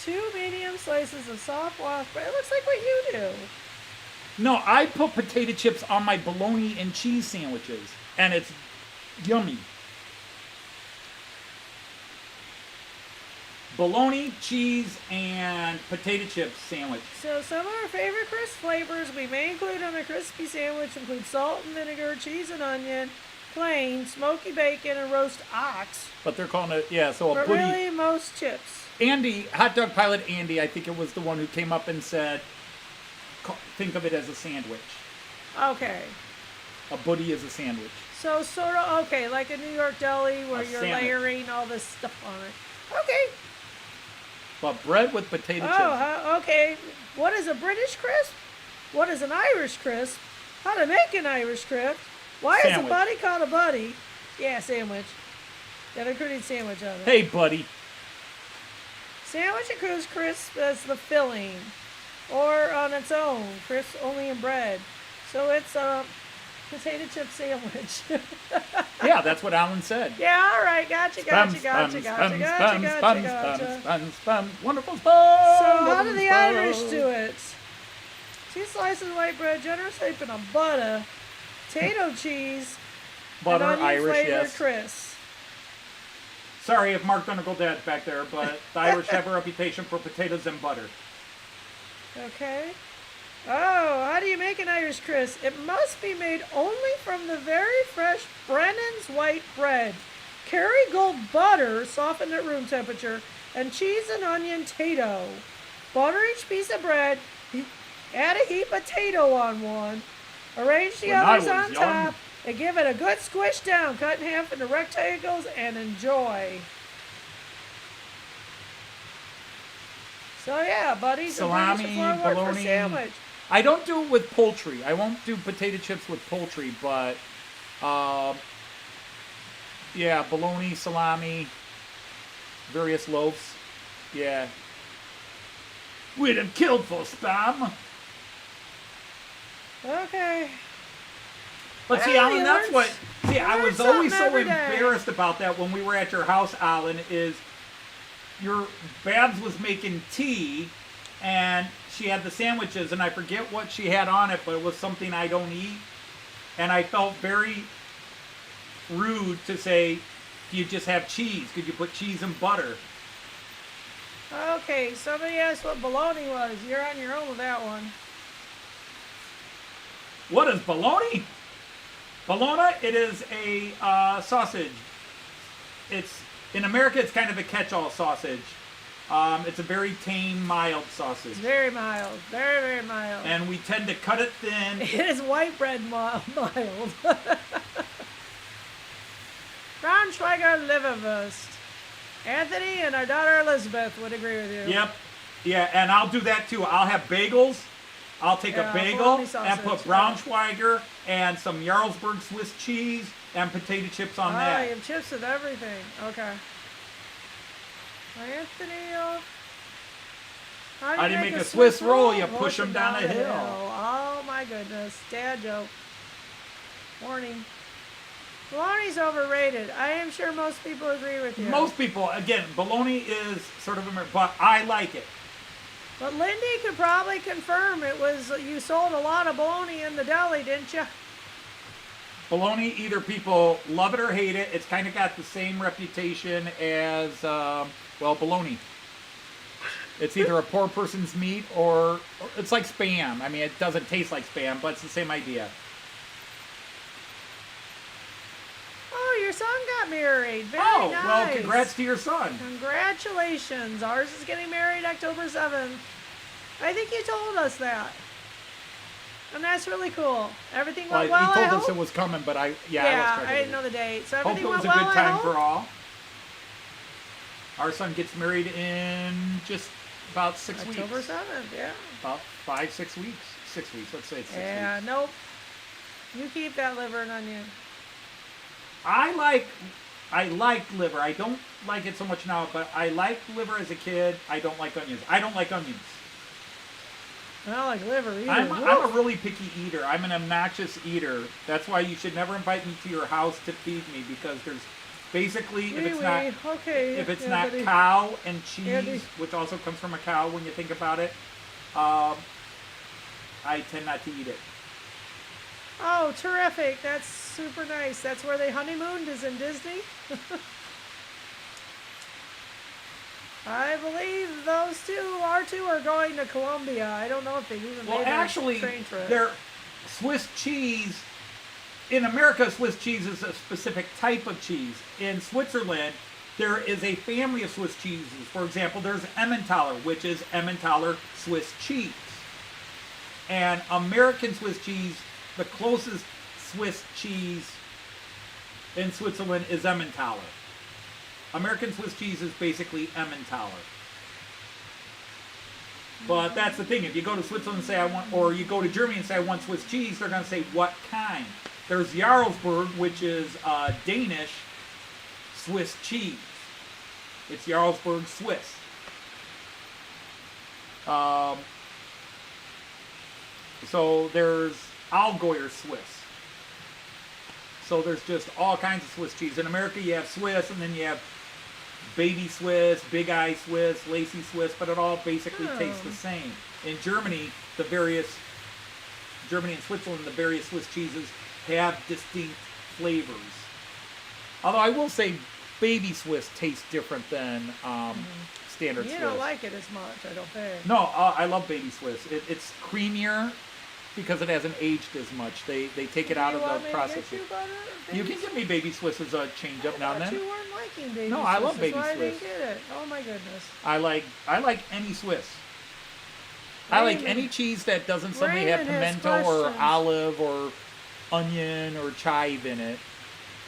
2 medium slices of soft waffle bread. It looks like what you do. No, I put potato chips on my bologna and cheese sandwiches, and it's yummy. Bologna, cheese, and potato chips sandwich. So some of our favorite crisp flavors we may include on a crispy sandwich include salt and vinegar, cheese and onion, plain, smoky bacon, and roast ox. But they're calling it, yeah, so a But buddy. really, most chips. Andy, hot dog pilot Andy, I think it was the one who came up and said, think of it as a sandwich. Okay. A buddy is a sandwich. So sort of, okay, like a New York deli where A you're sandwich. layering all this stuff on it. Okay. But bread with potato chips. Okay. What is a British crisp? What is an Irish crisp? How to make an Irish crisp? Why is Sandwich. a buddy called a buddy? Yeah, sandwich. Got a pretty sandwich on it. Hey, buddy. Sandwich includes crisp as the filling, or on its own, crisp only in bread. So it's a potato chip sandwich. Yeah, that's what Alan said. Yeah, all right, gotcha. Wonderful spam. So how do the Irish do it? 2 slices of white bread, generous heaping of butter, potato cheese, Butter, and onion Irish, flavored yes. crisp. Sorry if Mark Donegal Dad's back there, but the Irish have a reputation for potatoes and butter. Okay. Oh, how do you make an Irish crisp? It must be made only from the very fresh Brennan's white bread, Kerrygold butter softened at room temperature, and cheese and onion tato. Butter each piece of bread, add a heap of tato on one, arrange the When I others was on young. top, and give it a good squish down. Cut in half into rectangles and enjoy. So yeah, buddies, Salami, a British word for bologna. sandwich. I don't do it with poultry. I won't do potato chips with poultry, but yeah, bologna, salami, various loaves. Yeah. We'd have killed for spam. Okay. But see, Well, Alan, you that's learn- what. See, I learn was always something so every day. embarrassed about that when we were at your house, Alan. Is your Babs was making tea, and she had the sandwiches, and I forget what she had on it, but it was something I don't eat, and I felt very rude to say, "Do you just have cheese? Could you put cheese and butter?" Okay, somebody asked what bologna was. You're on your own with that one. What is bologna? Bologna, it is a sausage. It's in America. It's kind of a catch-all sausage. It's a very tame, mild sausage, It's very mild. Very, very mild. and we tend to cut it thin. It is white bread mild. Braunschweiger liverwurst. Anthony and our daughter Elizabeth would agree with you. Yep, yeah, and I'll do that too. I'll have bagels. I'll take Yeah, a bagel bologna and sausage, put yeah. Braunschweiger and some Jarlsberg Swiss cheese and potato chips on Oh, that. you have chips with everything. Okay. Anthony, How do you make a Swiss roll? You push 'em down a hill. Oh my goodness. Dad joke. Warning. Bologna's overrated. I am sure most people agree with you. Most people, again, bologna is sort of American, but I like it. But Lindy could probably confirm it was, you sold a lot of bologna in the deli, didn't you? Bologna, either people love it or hate it. It's kind of got the same reputation as, well, bologna. It's either a poor person's meat or it's like Spam. I mean, it doesn't taste like Spam, but it's the same idea. Oh, your son got married. Very Oh, nice. well, congrats to your son. Congratulations. Ours is getting married October 7th. I think you told us that. And that's really cool. Everything went well, He told I us hope? it was coming, but I Yeah, I didn't know the date. So Hope everything it was went a well, good I time hope? for all. Our son gets married in just about 6 weeks. October 7th, yeah. About 5-6 weeks. 6 weeks. Let's say it's 6 Yeah, weeks. nope. You keep that liver and onion. I like liver. I don't like it so much now, but I like liver as a kid. I don't like onions. I don't like onions. I don't like liver either. I'm a really picky eater. I'm an obnoxious eater. That's why you should never invite me to your house to feed me, because there's basically, if it's not Anthony. cow and cheese, Andy. which also comes from a cow when you think about it, I tend not to eat it. Oh, terrific. That's super nice. That's where they honeymooned, is in Disney. I believe our two are going to Colombia. I don't know if they've even Well, made actually, a train trip. their Swiss cheese, in America, Swiss cheese is a specific type of cheese. In Switzerland, there is a family of Swiss cheeses. For example, there's Emmentaler, which is Emmentaler Swiss cheese. And American Swiss cheese, the closest Swiss cheese in Switzerland is Emmentaler. American Swiss cheese is basically Emmentaler. But that's the thing. If you go to Switzerland and say I want, or you go to Germany and say I want Swiss cheese, they're going to say what kind. There's Jarlsberg, which is Danish Swiss cheese. It's Jarlsberg Swiss. So there's Allgäuer Swiss. So there's just all kinds of Swiss cheese. In America, you have Swiss, and then you have Baby Swiss, Big Eye Swiss, Lacy Swiss, but it all basically tastes the same. In Germany, Germany and Switzerland, the various Swiss cheeses have distinct flavors. Although I will say Baby Swiss tastes different than standard Swiss. You don't like it as much, I don't think. No, I love Baby Swiss. It's creamier because it hasn't aged as much. They take it out of the process. You can give me Baby Swiss as a change up now and then. You weren't liking Baby No, Swiss. I love Baby That's why Swiss. I didn't get it. Oh my goodness. I like any Swiss. I like any cheese that doesn't suddenly have Raymond has pimento or questions. olive or onion or chive in it.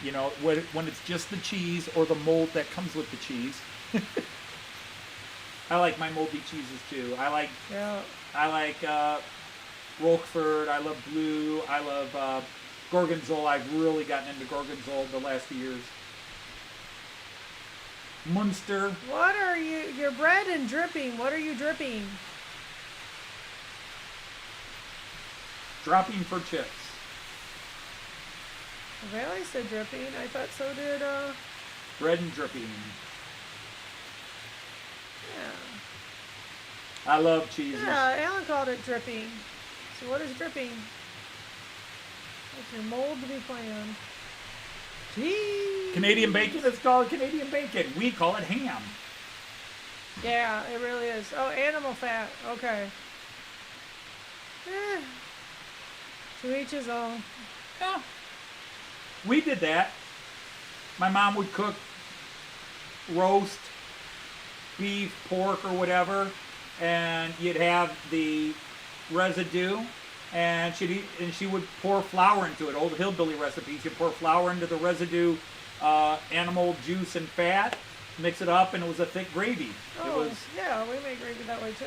You know, when it's just the cheese or the mold that comes with the cheese. I like my moldy cheeses too. I like Roquefort. I love Blue. I love Gorgonzola. I've really gotten into Gorgonzola the last few years. Munster. What are your bread and dripping? What are you dripping? Dropping for chips. Well, I said dripping. I thought so did, Bread and dripping. yeah. I love cheeses. Yeah, Alan called it dripping. So what is dripping? What's your mold to be planned? Gee. Canadian bacon is called Canadian bacon. We call it ham. Yeah, it really is. Oh, animal fat. Okay. To each his own. Yeah. We did that. My mom would cook roast beef, pork, or whatever, and you'd have the residue, and she would pour flour into it. Old hillbilly recipes. You pour flour into the residue, animal juice and fat, mix it up, and it was a thick gravy. Oh, yeah, we make gravy that way too.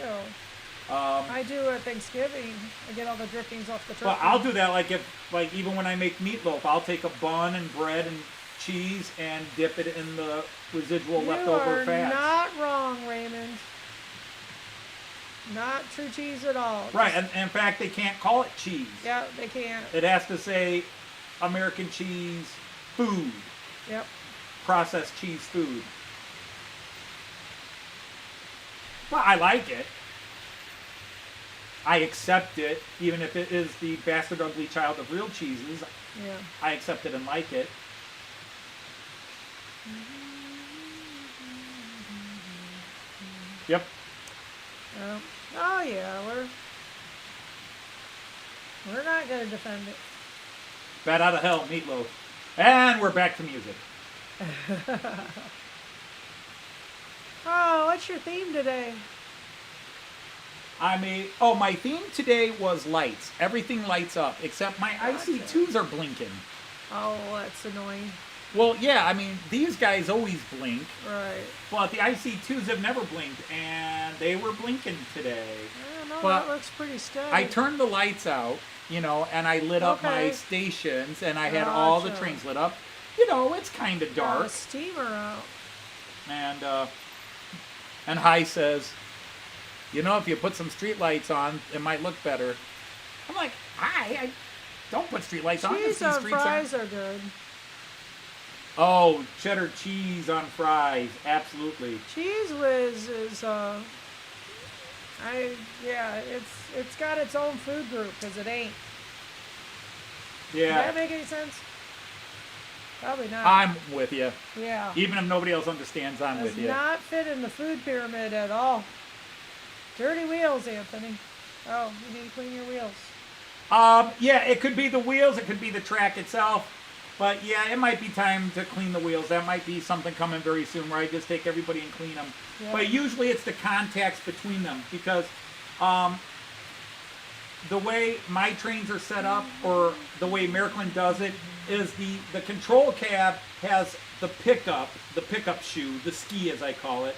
I do at Thanksgiving. I get all the drippings off the turkey. Well, I'll do that like even when I make meatloaf, I'll take a bun and bread and cheese and dip it in the residual leftover fat. You are not wrong, Raymond. Not true cheese at all. Right, and in fact, they can't call it cheese. Yeah, they can't. It has to say American cheese food. Yep. Processed cheese food. Well, I like it. I accept it, even if it is the bastard ugly child of real cheeses. Yeah. I accept it and like it. Yep. Oh yeah, we're not gonna defend it. Bat out of hell, Meatloaf. And we're back to music. Oh, what's your theme today? My theme today was lights. Everything lights up, except my IC2s are blinking. Oh, that's annoying. Well, yeah, I mean, these guys always blink. Right. But the IC2s have never blinked, and they were blinking today. Yeah, no, but that looks pretty steady. I turned the lights out, and I lit up my stations, and I had all the trains lit up. It's kind of dark. A steamer out. And Hi says, if you put some street lights on, it might look better. I'm like, I don't put street lights on. Cheese on fries are good. Oh, cheddar cheese on fries, absolutely. Cheese Whiz is, it's got its own food group, because it ain't. Yeah. Does that make any sense? Probably not. I'm with you. Yeah. Even if nobody else understands, I'm with you. Does not fit in the food pyramid at all. Dirty wheels, Anthony. Oh, you need to clean your wheels. Yeah, it could be the wheels, it could be the track itself. But yeah, it might be time to clean the wheels. That might be something coming very soon where I just take everybody and clean them. Yeah. But usually it's the contacts between them, because the way my trains are set up, or the way Märklin does it, is the control cab has the pickup shoe, the ski as I call it,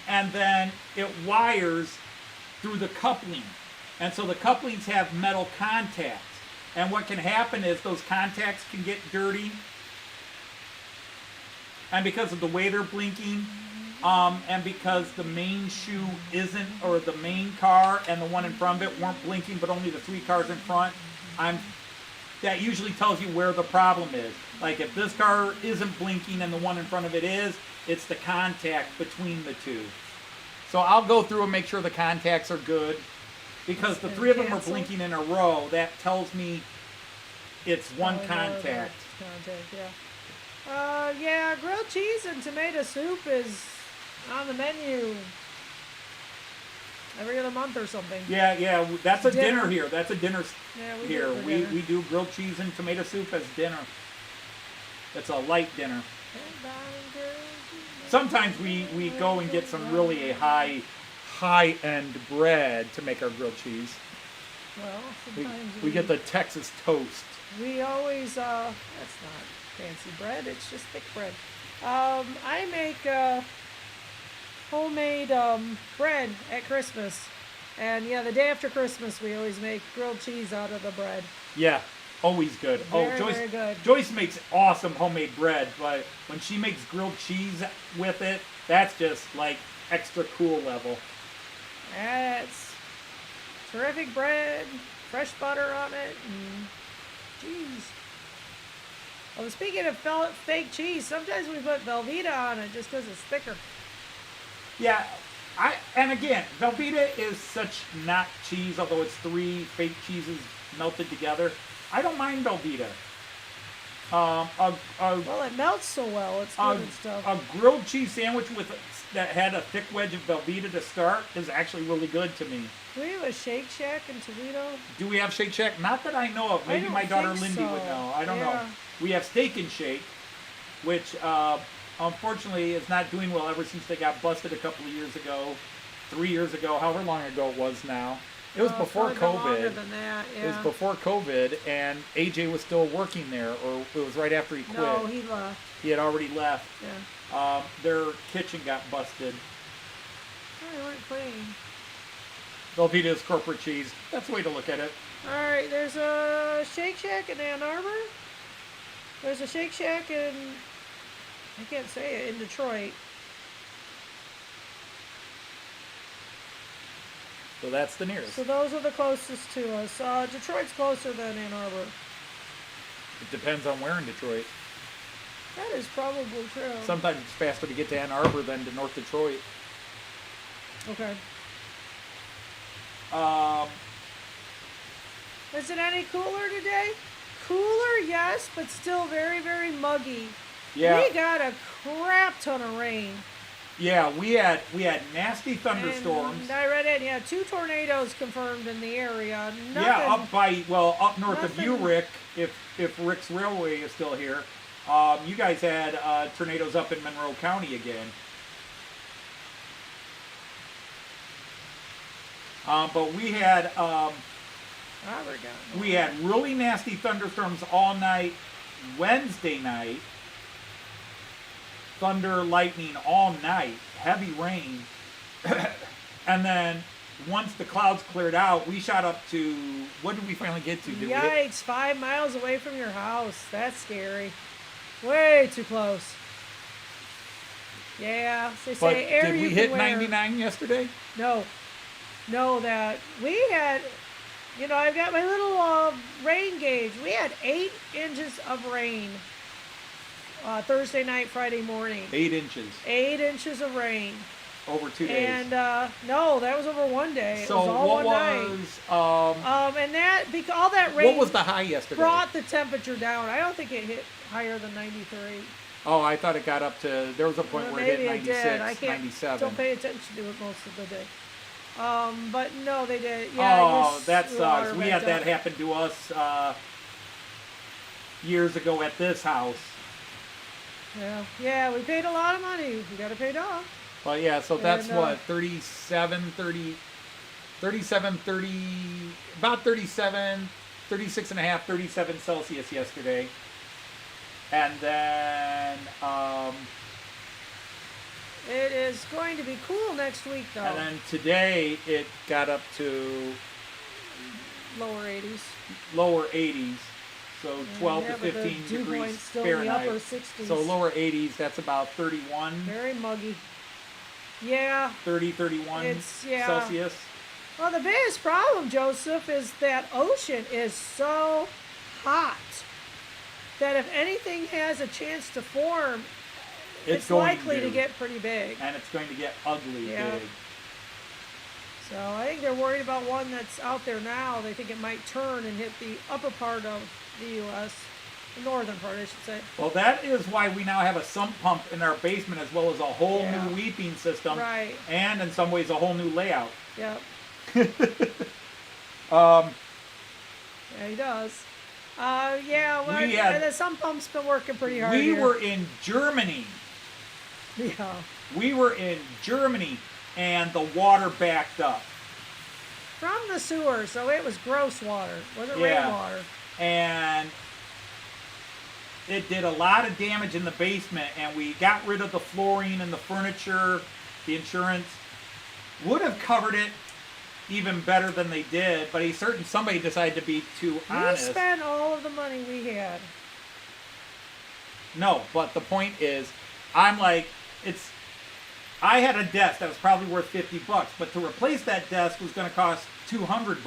and then it wires through the coupling. And so the couplings have metal contacts. And what can happen is those contacts can get dirty. And because of the way they're blinking, and because the main shoe isn't, or the main car and the one in front of it weren't blinking, but only the 3 cars in front, that usually tells you where the problem is. Like if this car isn't blinking and the one in front of it is, it's the contact between the two. So I'll go through and make sure the contacts are good. Because the 3 of them are blinking in a row, that tells me it's one contact. Yeah, grilled cheese and tomato soup is on the menu every other month or something. Yeah, that's a dinner here. That's a dinner here. We do grilled cheese and tomato soup as dinner. It's a light dinner. Sometimes we go and get some really high-end bread to make our grilled cheese. Well, sometimes we get the Texas toast. We always, that's not fancy bread, it's just thick bread. I make homemade bread at Christmas. And yeah, the day after Christmas, we always make grilled cheese out of the bread. Yeah, always good. Very good. Joyce makes awesome homemade bread, but when she makes grilled cheese with it, that's just like extra cool level. That's terrific bread, fresh butter on it, and cheese. Well, speaking of fake cheese, sometimes we put Velveeta on it just because it's thicker. Yeah, and again, Velveeta is such not cheese, although it's 3 fake cheeses melted together. I don't mind Velveeta. Well, it melts so well. It's good and stuff. A grilled cheese sandwich that had a thick wedge of Velveeta to start is actually really good to me. Do we have a Shake Shack in Toledo? Do we have Shake Shack? Not that I know of. Maybe my daughter Lindy would know. I don't know. We have Steak and Shake, which unfortunately is not doing well ever since they got busted a couple of years ago, 3 years ago, however long ago it was now. It was before COVID. Longer than that, yeah. It was before COVID, and AJ was still working there, or it was right after he quit. No, he left. He had already left. Yeah. Their kitchen got busted. Oh, they weren't clean. Velveeta is corporate cheese. That's the way to look at it. All right, there's a Shake Shack in Ann Arbor. There's a Shake Shack in, I can't say it, in Detroit. So that's the nearest. So those are the closest to us. Detroit's closer than Ann Arbor. It depends on where in Detroit. That is probably true. Sometimes it's faster to get to Ann Arbor than to North Detroit. Okay. Is it any cooler today? Cooler, yes, but still very, very muggy. Yeah. We got a crap ton of rain. Yeah, we had nasty thunderstorms. And I read it. Yeah, 2 tornadoes confirmed in the area. Nothing, Yeah, up north of you, nothing- Rick. If Rick's Railway is still here, you guys had tornadoes up in Monroe County again. But we had really nasty thunderstorms all night Wednesday night. Thunder, lightning all night, heavy rain. And then once the clouds cleared out, we shot up to, what did we finally get to? Did Yikes, 5 miles away from your house. That's scary. Way too close. Yeah, they But say air did you we can hit wear. 99 yesterday? No, that we had, I've got my little rain gauge. We had 8 inches of rain Thursday night, Friday morning. 8 inches 8 inches of rain. over 2 days. And no, that was over one day. So it was all what one night. was And that because all that rain what was the high yesterday? brought the temperature down. I don't think it hit higher than 93. Oh, I thought it got up to, there was a point Well, where it hit maybe it did. 96, I can't 97. don't pay attention to it most of the day. But no, they did. Yeah, Oh, that your sucks. water We went had that up. happen to us years ago at this house. Yeah, we paid a lot of money. We got to pay it off. Well, yeah, so that's And, what, 36 and a half, 37 Celsius yesterday. And then, It is going to be cool next week, though. and then today it got up to Lower 80s. lower 80s. So 12 yeah, to but the 15 dew degrees point's still in the Fahrenheit. upper 60s. So lower 80s, that's about 31, Very muggy. Yeah. 30, 31 It's- yeah. Celsius. Well, the biggest problem, Joseph, is that ocean is so hot that if anything has a chance to form, it's going likely to get pretty big. And it's going to get ugly Yeah. big. So I think they're worried about one that's out there now. They think it might turn and hit the upper part of the U.S., the northern part, I should say. Well, that is why we now have a sump pump in our basement as well as a whole Yeah. new weeping system. Right. And in some ways a whole new layout. Yep. Um, Yeah, he does. Yeah, well, We had- the sump pump's been working pretty hard we here. were in Germany. Yeah. We were in Germany and the water backed up. From the sewer, so it was gross water. Wasn't Yeah. rainwater. And it did a lot of damage in the basement, and we got rid of the flooring and the furniture. The insurance would have covered it even better than they did, but somebody decided to be too honest. We spent all of the money we had. No, but the point is, I'm like, I had a desk that was probably worth $50, but to replace that desk was going to cost $200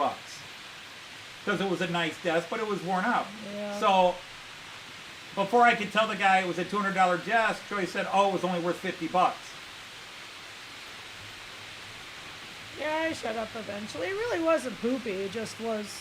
because it was a nice desk, but it was worn out. Yeah. So before I could tell the guy it was a $200 desk, Joey said, "Oh, it was only worth $50." Yeah, I shut up eventually. It really wasn't poopy. It just was.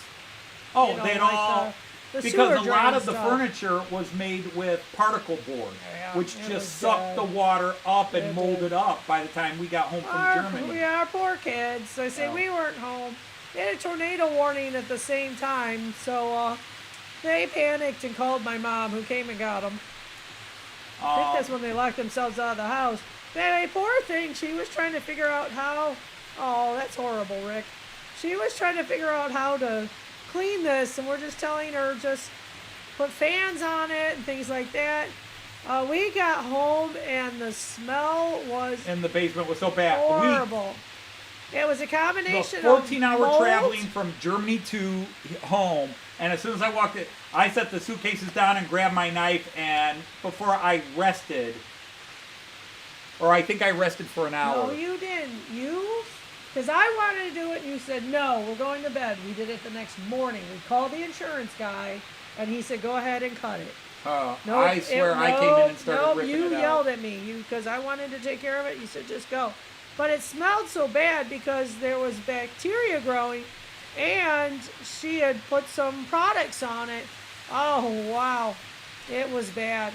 Oh, you know, they'd like all the because sewer a lot drain of the stuff. furniture was made with particle board, Yeah, which it just was sucked bad. the water up and It molded did. up by the time we got home from Germany. Our poor kids. I say Oh. we weren't home. They had a tornado warning at the same time, so they panicked and called my mom, who came and got them. I think that's when they locked themselves out of the house. But anyway, poor thing, she was trying to figure out how. Oh, that's horrible, Rick. She was trying to figure out how to clean this, and we're just telling her just put fans on it and things like that. We got home, and the smell was And the basement was so bad. horrible. It was a The combination of 14-hour mold. traveling from Germany to home, and as soon as I walked in, I set the suitcases down and grabbed my knife, and before I rested, or I think I rested for an hour. No, you didn't. Because I wanted to do it, and you said, no, we're going to bed. We did it the next morning. We called the insurance guy, and he said, go ahead and cut it. Nope, I swear I came in and started ripping you it out. yelled at me because I wanted to take care of it. You said, just go. But it smelled so bad because there was bacteria growing, and she had put some products on it. Oh, wow. It was bad.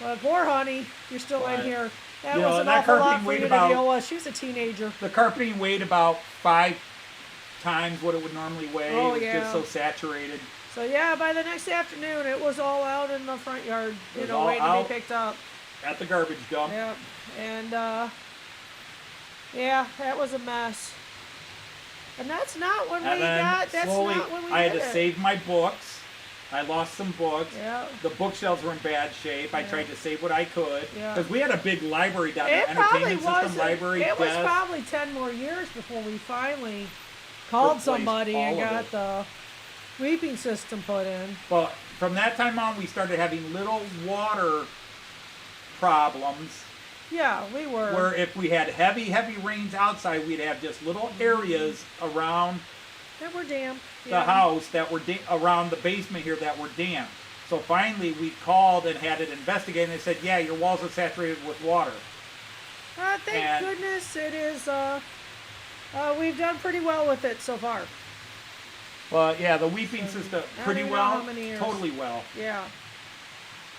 But poor honey, you're still in What? here. That You know, was an and that awful lot carpeting for weighed you about- to deal with. She was a teenager. The carpeting weighed about 5 times what it would normally weigh. Oh, It was yeah. just so saturated. So yeah, by the next afternoon, it was all out in the front yard, It was all waiting to out. be picked up. At the garbage dump. Yep. And yeah, that was a mess. And that's not when And we then got. That's slowly, not when we I had did to it. save my books. I lost some books. Yeah. The bookshelves were in bad shape. I tried to save what I could. Yeah. Because we had a big library down there. It probably Entertainment was. system, library, It was desk. probably 10 more years before we finally called Replaced somebody and all of got it. the weeping system put in. But from that time on, we started having little water problems. Yeah, we were. Where if we had heavy rains outside, we'd have just little areas around That were damp. the house that were around the basement here that were damp. So finally, we called and had it investigated. And they said, "Yeah, your walls are saturated with water." Thank and- goodness it is. We've done pretty well with it so far. Well, yeah, the weeping system I pretty don't even know well, how many years. totally well. Yeah.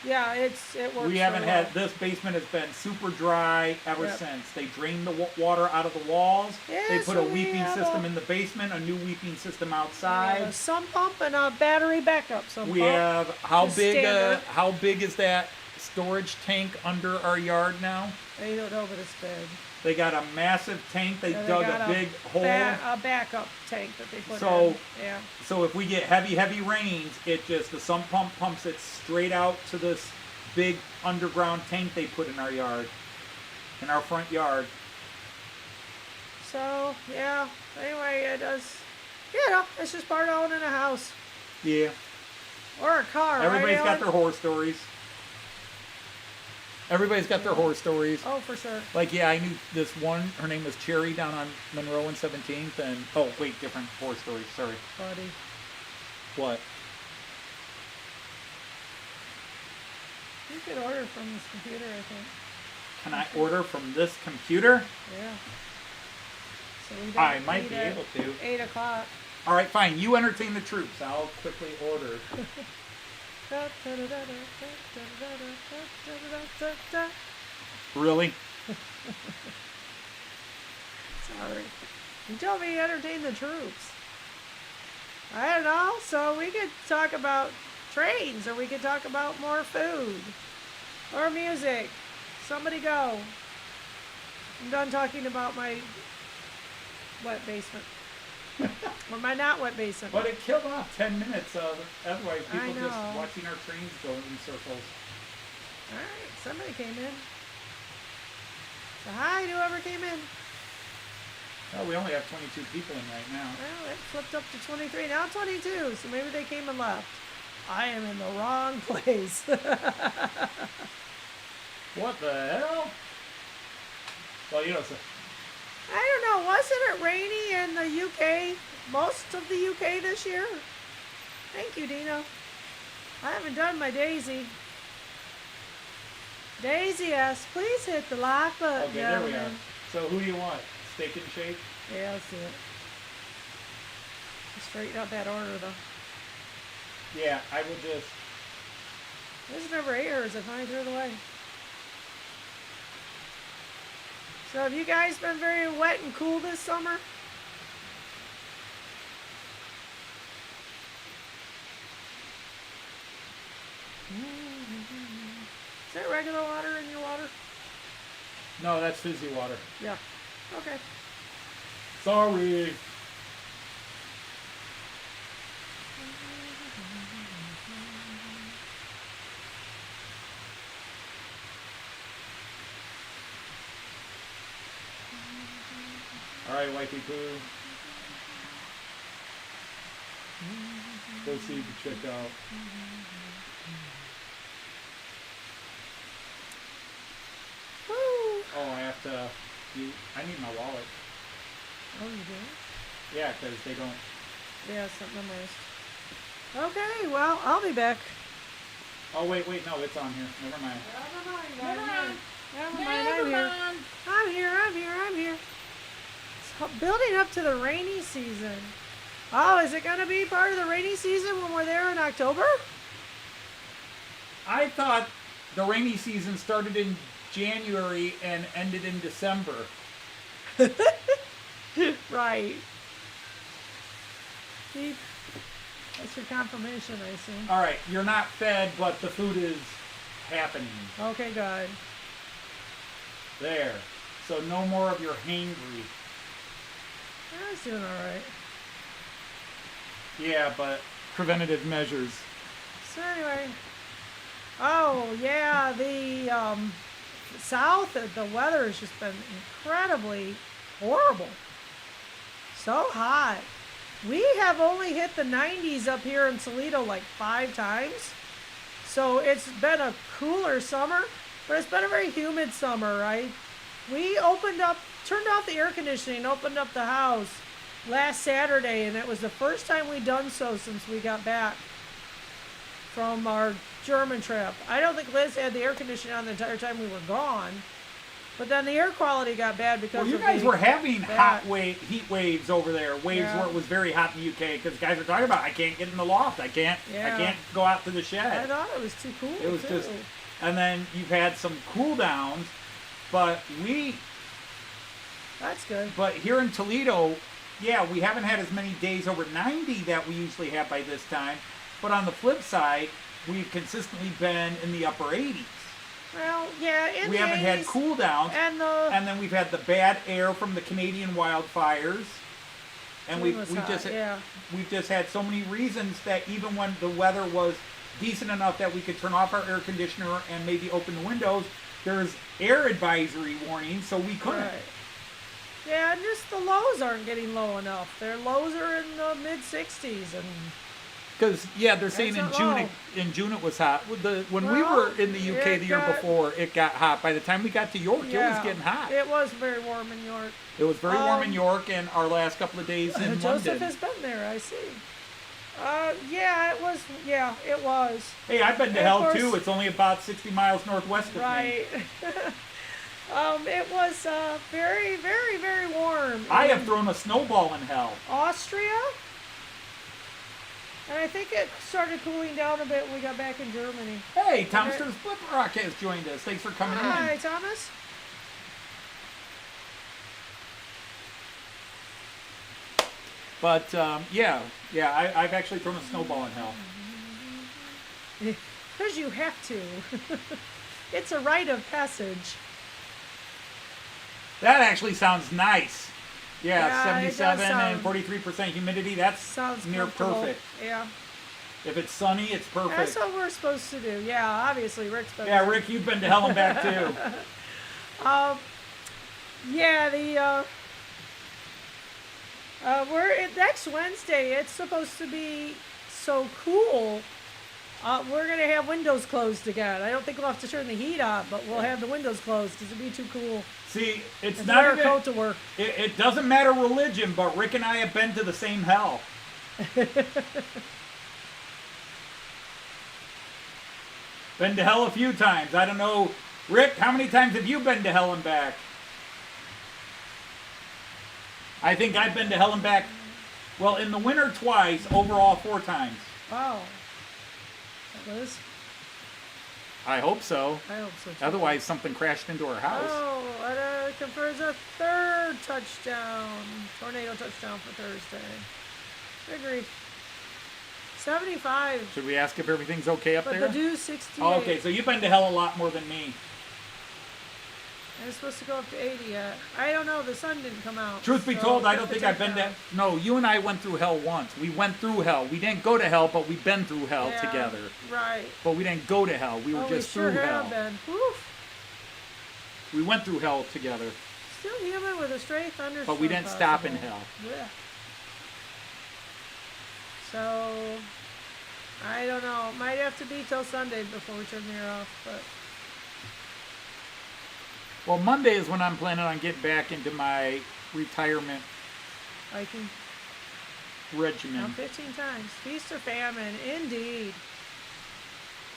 Yeah, it works. We haven't so had well. this basement has been super dry ever Yep. since. They drained the water out of the walls. Yeah, They put so a we weeping have system a- in the basement, a new weeping system We have outside. a sump pump and a battery backup sump We pump. have how Just big? standard. How big is that storage tank under our yard now? I don't know, but it's big. They got a massive tank. They Yeah, dug got a big hole. a backup tank that they put So- in. Yeah. So if we get heavy rains, the sump pump pumps it straight out to this big underground tank they put in our yard, in our front yard. So, yeah. Anyway, it does. It's just part of owning a house. Yeah. Or a car, Everybody's right, got Alan? their horror stories. Everybody's got their horror stories. Oh, for sure. Like, yeah, I knew this one. Her name was Cherry down on Monroe and 17th. And, oh, wait, different horror stories. Sorry. Buddy. What? You could order from this computer, I think. Can I order from this computer? Yeah. So we I don't might eat be at able to. 8 o'clock. All right, fine. You entertain the troops. I'll quickly order. Really? Sorry. You told me to entertain the troops. I don't know. So we could talk about trains, or we could talk about more food, or music. Somebody go. I'm done talking about my wet basement. Or my not wet basement. But it killed off 10 minutes. Otherwise, I people just know. watching our trains go in circles. Alright, somebody came in. So hi to whoever came in. Oh, we only have 22 people in right now. Well, it flipped up to 23, now 22, so maybe they came and left. I am in the wrong place. What the hell? Well, you know, so I don't know, wasn't it rainy in the UK, most of the UK this year? Thank you, Dino. I haven't done my Daisy. Daisy asks, please hit the like button. okay, there we are. gentlemen." So who do you want? Steak and shake? Yeah, let's do it. Straighten out that order, though. Yeah, I will just. This never airs if I throw it away. So have you guys been very wet and cool this summer? Is that regular water in your water? No, that's fizzy water. Yeah. Okay. Sorry. All right, wifey poo. Go see the chick out. Woo! Oh, I have to. I need my wallet. Oh, you do? Yeah, because they don't. Yeah, something memorized. Okay, well, I'll be back. Oh wait, no, it's on here. Never mind. Never mind. I'm here. So, building up to the rainy season. Oh, is it going to be part of the rainy season when we're there in October? I thought the rainy season started in January and ended in December. Right. See, that's your confirmation, I assume. All right, you're not fed, but the food is happening. Okay, good. There. So no more of your hangry. I was doing all right. Yeah, but preventative measures. So anyway, oh yeah, the south, the weather has just been incredibly horrible. So hot. We have only hit the 90s up here in Toledo like 5 times. So it's been a cooler summer, but it's been a very humid summer, right? We turned off the air conditioning, opened up the house last Saturday, and it was the first time we'd done so since we got back from our German trip. I don't think Liz had the air conditioning on the entire time we were gone, but then the air quality got bad because you of guys were having heat waves over there, waves where it was very hot in the UK, because guys were talking about, I can't get in the loft, I can't go out to the shed. I thought it was too cool. It was just, and then you've had some cool downs, but that's good. But here in Toledo, yeah, we haven't had as many days over 90 that we usually have by this time. But on the flip side, we've consistently been in the upper 80s. Well, yeah, we haven't had cool downs, and then we've had the bad air from the Canadian wildfires, and we've just had so many reasons that even when the weather was decent enough that we could turn off our air conditioner and maybe open the windows, there's air advisory warnings, so we couldn't. Right. Yeah, and just the lows aren't getting low enough. Their lows are in the mid-60s, and because they're saying in June it was hot. When we were in the UK the year before, it got hot. By the time we got to York, it was getting hot. It was very warm in York. It was very warm in York, and our last couple of days in London. Joseph has been there, I see. It was. Yeah, it was. Hey, I've been to hell too. It's only about 60 miles northwest of me. Right. It was very, very, very warm. I have thrown a snowball in hell. Austria? And I think it started cooling down a bit when we got back in Germany. Hey, Thomas Flip-Rock has joined us. Thanks for coming in. Hi, Thomas. But, I've actually thrown a snowball in hell. Because you have to. It's a rite of passage. That actually sounds nice. Yeah, 77 and 43% humidity. Sounds near perfect. Yeah. If it's sunny, it's perfect. That's what we're supposed to do. Yeah, obviously Rick's been there. Rick, you've been to hell and back too. Next Wednesday, it's supposed to be so cool. We're going to have windows closed again. I don't think we'll have to turn the heat on, but we'll have the windows closed because it'd be too cool. See, it's not wear a coat to work. It doesn't matter religion, but Rick and I have been to the same hell. Been to hell a few times. I don't know. Rick, how many times have you been to hell and back? I think I've been to hell and back, well, in the winter twice, overall 4 times. Wow. Liz? I hope so. I hope so too. Otherwise, something crashed into our house. Oh, it confers a 3rd touchdown. Tornado touchdown for Thursday. Good grief. 75. Should we ask if everything's okay up there? But the due 68. Oh, okay, so you've been to hell a lot more than me. It's supposed to go up to 80 yet. I don't know. The sun didn't come out. Truth be told, I don't think I've been to... No, you and I went through hell once. We went through hell. We didn't go to hell, but we've been through hell together. Right. But we didn't go to hell. We were just through hell. Have been. Oof. We went through hell together. Still human with a stray thunderstorm. But we didn't stop in hell. Yeah. So, I don't know. Might have to be till Sunday before we turn the air off, but... Well, Monday is when I'm planning on getting back into my retirement hiking regimen. Now 15 times. Feast or famine, indeed.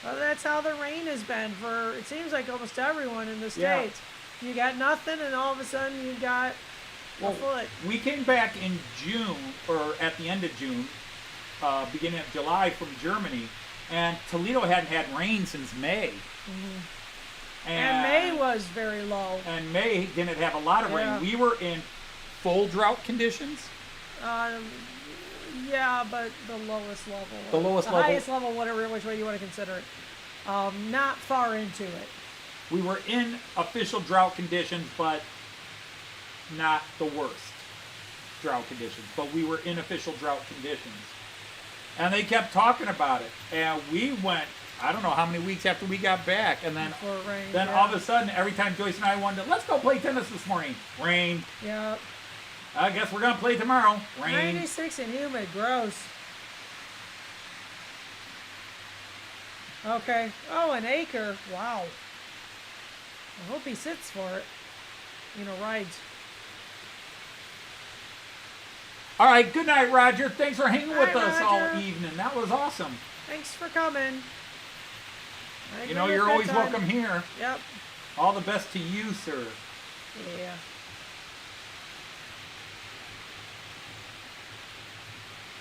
Well, that's how the rain has been for, it seems like almost everyone in the States. Yeah. You got nothing, and all of a sudden you got a foot. We came back in June, or at the end of June, beginning of July from Germany, and Toledo hadn't had rain since May. Mm-hmm. And May was very low. And May didn't have a lot of Yeah. rain. We were in full drought conditions. Yeah, but the lowest level. The lowest the level. highest level, whatever, which way you want to consider it. Not far into it. We were in official drought conditions, but not the worst drought conditions. But we were in official drought conditions. And they kept talking about it. And we went, I don't know how many weeks after we got back. And then, Before it rained, then yeah. all of a sudden, every time Joyce and I wanted to, let's go play tennis this morning. Rain. Yep. I guess we're going to play tomorrow. Rain. 96 and humid. Gross. Okay. Oh, an acre. Wow. I hope he sits for it. You know, rides. All right. Good night, Roger. Thanks for hanging with Hi, us all Roger. evening. That was awesome. Thanks for coming. I You know, agree you're with always bedtime. welcome here. Yep. All the best to you, sir. Yeah.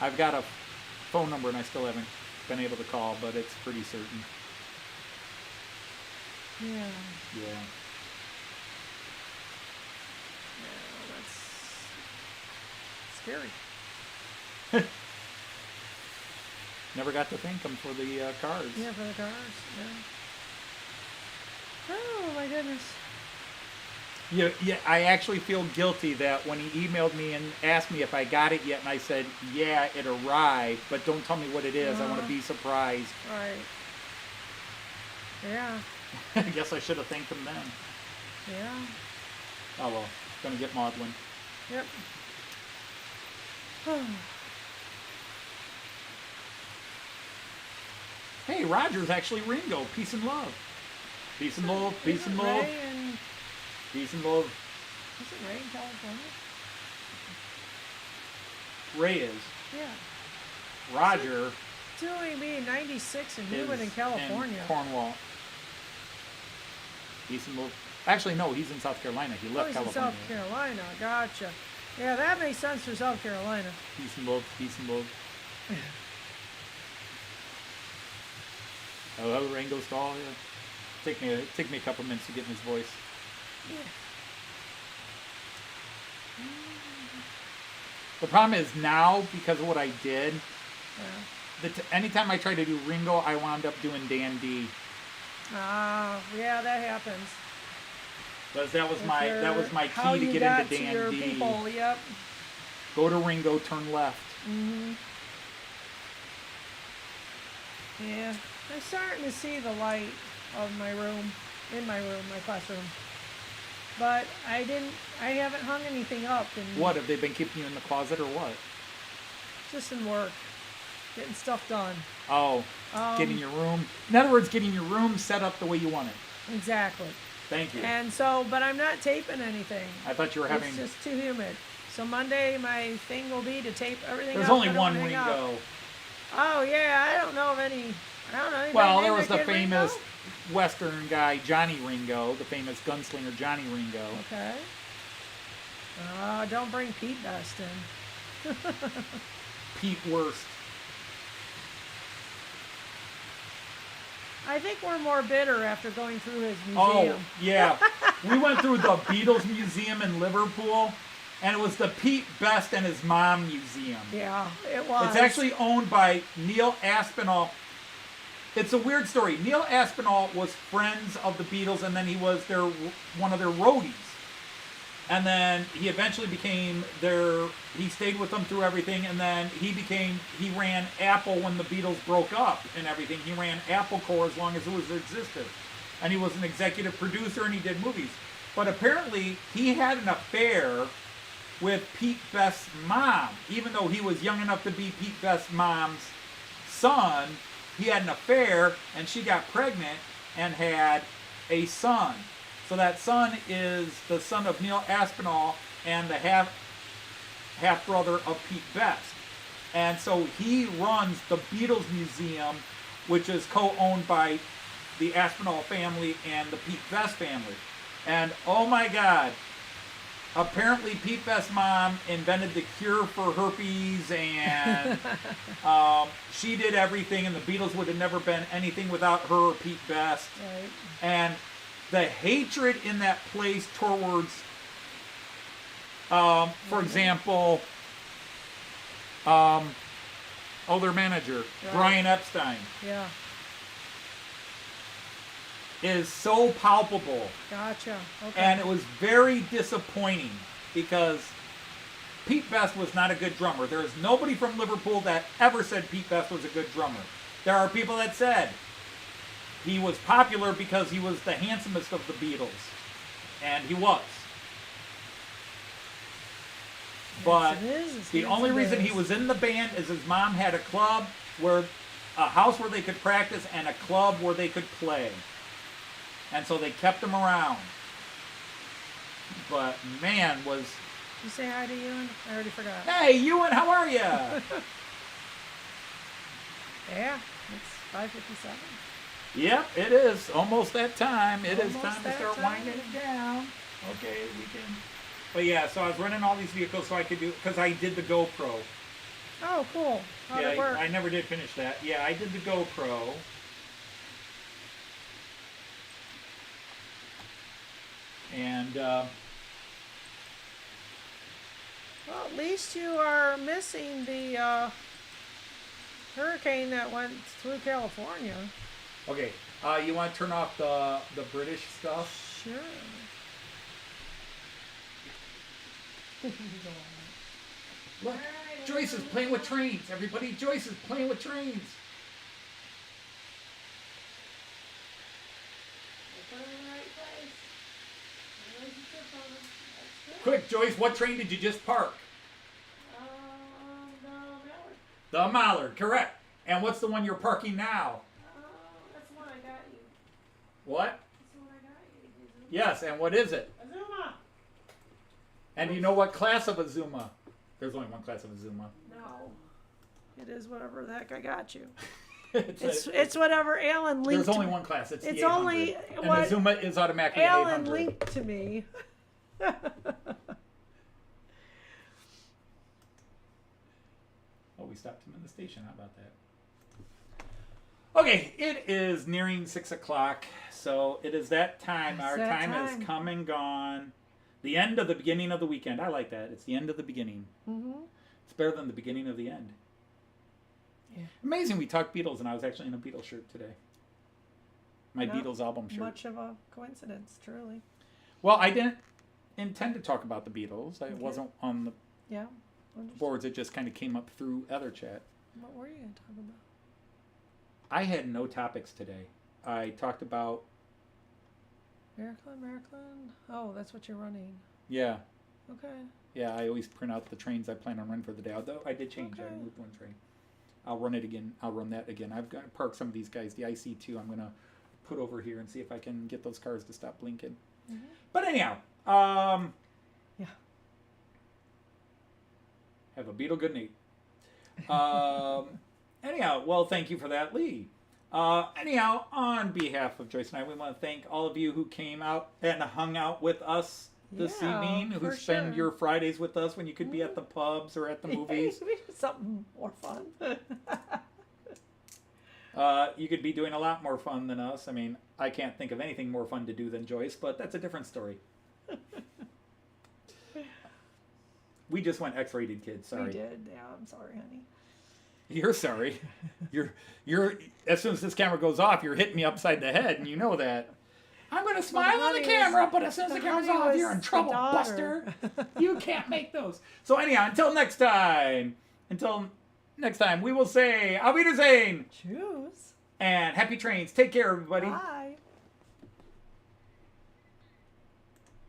I've got a phone number and I still haven't been able to call, but it's pretty certain. Yeah. Yeah. Yeah, that's scary. Never got to thank him for the cars. Yeah, for the cars. Yeah. Oh my goodness. Yeah, I actually feel guilty that when he emailed me and asked me if I got it yet, and I said, yeah, it arrived, but don't tell me what it is. I want to be surprised. Right. Yeah. I guess I should have thanked him then. Yeah. Oh well, gonna get maudlin. Yep. Hey, Roger's actually Ringo. Peace and love. Peace and love. Peace and love. Ray and, Peace and love. is it Ray in California? Ray is. Yeah. Roger Doing being 96 and humid is in California. in Cornwall. Peace and love. Actually, no, he's in South Carolina. He Oh, left he's in California. South Carolina. Gotcha. Yeah, that makes sense for South Carolina. Peace and love. Peace and love. Hello, Rango Stall. Yeah. Take me a couple minutes to get in his voice. Yeah. The problem is now, because of what I did, Yeah. anytime I try to do Ringo, I wound up doing Dan D. Yeah, that happens. Because that was If my you're- how key to you get got into to Dan your D. people, yep. Go to Ringo, turn left. Mm-hmm. Yeah, I'm starting to see the light of my room, my classroom. But I haven't hung anything up. And What, have they been keeping you in the closet or what? Just in work, getting stuff done. Oh, getting your room. In other words, getting your room set up the way you want it. Exactly. Thank you. And so, but I'm not taping anything. I thought you were having. It's just too humid. So Monday, my thing will be to tape everything There's up. only I don't one hang up. Ringo. Oh yeah, I don't know of any. I don't know. Anybody Well, named there was their the kid Ringo? famous Western guy, Johnny Ringo, the famous gunslinger Johnny Ringo. Okay. Don't bring Pete Best in. Pete Worst. I think we're more bitter after going through his museum. Oh, yeah. We went through the Beatles Museum in Liverpool, and it was the Pete Best and his mom museum. Yeah, it was. It's actually owned by Neil Aspinall. It's a weird story. Neil Aspinall was friends of the Beatles, and then he was one of their roadies. And then he eventually became he stayed with them through everything, and then he ran Apple when the Beatles broke up and everything. He ran Apple Corps as long as it was existed. And he was an executive producer, and he did movies. But apparently, he had an affair with Pete Best's mom. Even though he was young enough to be Pete Best's mom's son, he had an affair, and she got pregnant and had a son. So that son is the son of Neil Aspinall and the half brother of Pete Best. And so he runs the Beatles Museum, which is co-owned by the Aspinall family and the Pete Best family. And oh my God, apparently Pete Best's mom invented the cure for herpes, and she did everything, and the Beatles would have never been anything without her or Pete Best. Right. And the hatred in that place towards, for example, their manager, Right. Brian Epstein, Yeah. is so palpable. Gotcha. Okay. And it was very disappointing because Pete Best was not a good drummer. There is nobody from Liverpool that ever said Pete Best was a good drummer. There are people that said he was popular because he was the handsomest of the Beatles. And he was. But it is. As the handsome only reason as- he was in the band is his mom had a club where, a house where they could practice and a club where they could play. And so they kept him around. But man, was... You say hi to Ewan? I already forgot. Hey, Ewan, how are ya? Yeah, it's 5:57. Yep, it is. Almost that time. It is Almost time to that start time. winding it down. Okay, we can... But yeah, so I was running all these vehicles so I could do... Because I did the GoPro. Oh, cool. How'd it work? I never did finish that. Yeah, I did the GoPro. And, Well, at least you are missing the hurricane that went through California. okay, you want to turn off the British stuff? Sure. Look, Joyce is playing with trains. Everybody, Joyce is playing with trains. Quick, Joyce, what train did you just park? The Mallard, correct. And what's the one you're parking now? That's the one I got you. What? That's the one I got you. Yes, and what is it? Azuma. And do you know what class of Azuma? There's only one class of Azuma. No. It is whatever the heck I got you. It's It's whatever Alan linked. there's only one class. It's It's the 800. only and what Azuma is automatically Alan 800. linked to me. Oh, we stopped him in the station. How about that? Okay, it is nearing 6 o'clock, so it is that time. It's Our that time has time. come and gone. The end of the beginning of the weekend. I like that. It's the end of the beginning. Mm-hmm. It's better than the beginning of the end. Yeah. Amazing. We talked Beatles, and I was actually in a Beatles shirt today. My Not Beatles album shirt. Much of a coincidence, truly. Well, I didn't intend to talk about the Beatles. It Okay. wasn't on the Yeah. Understood. boards. It just kind of came up through other chat. What were you going to talk about? I had no topics today. I talked about, Märklin? Oh, that's what you're running. yeah. Okay. Yeah, I always print out the trains I plan on running for the day. Although I did change. I Okay. moved one train. I'll run it again. I'll run that again. I've got to park some of these guys. The IC2 I'm going to put over here and see if I can get those cars to stop blinking. Mm-hmm. But anyhow, Yeah. have a Beetle good night. Anyhow, well, thank you for that, Lee. Anyhow, on behalf of Joyce and I, we want to thank all of you who came out and hung out with us this Yeah, evening, who for spend sure. your Fridays with us when you could be at the pubs or at the movies. Something more fun. You could be doing a lot more fun than us. I mean, I can't think of anything more fun to do than Joyce, but that's a different story. We just went X-rated, kids. Sorry. We did. Yeah, I'm sorry, honey. You're sorry. You're. As soon as this camera goes off, you're hitting me upside the head, and you know that. I'm gonna smile on the honey camera, was- but as soon as the camera's honey off, was you're in the trouble, daughter. Buster. You can't make those. So anyhow, until next time, we will say Auf Wiedersehen Choose. and happy trains. Take care, everybody. Bye.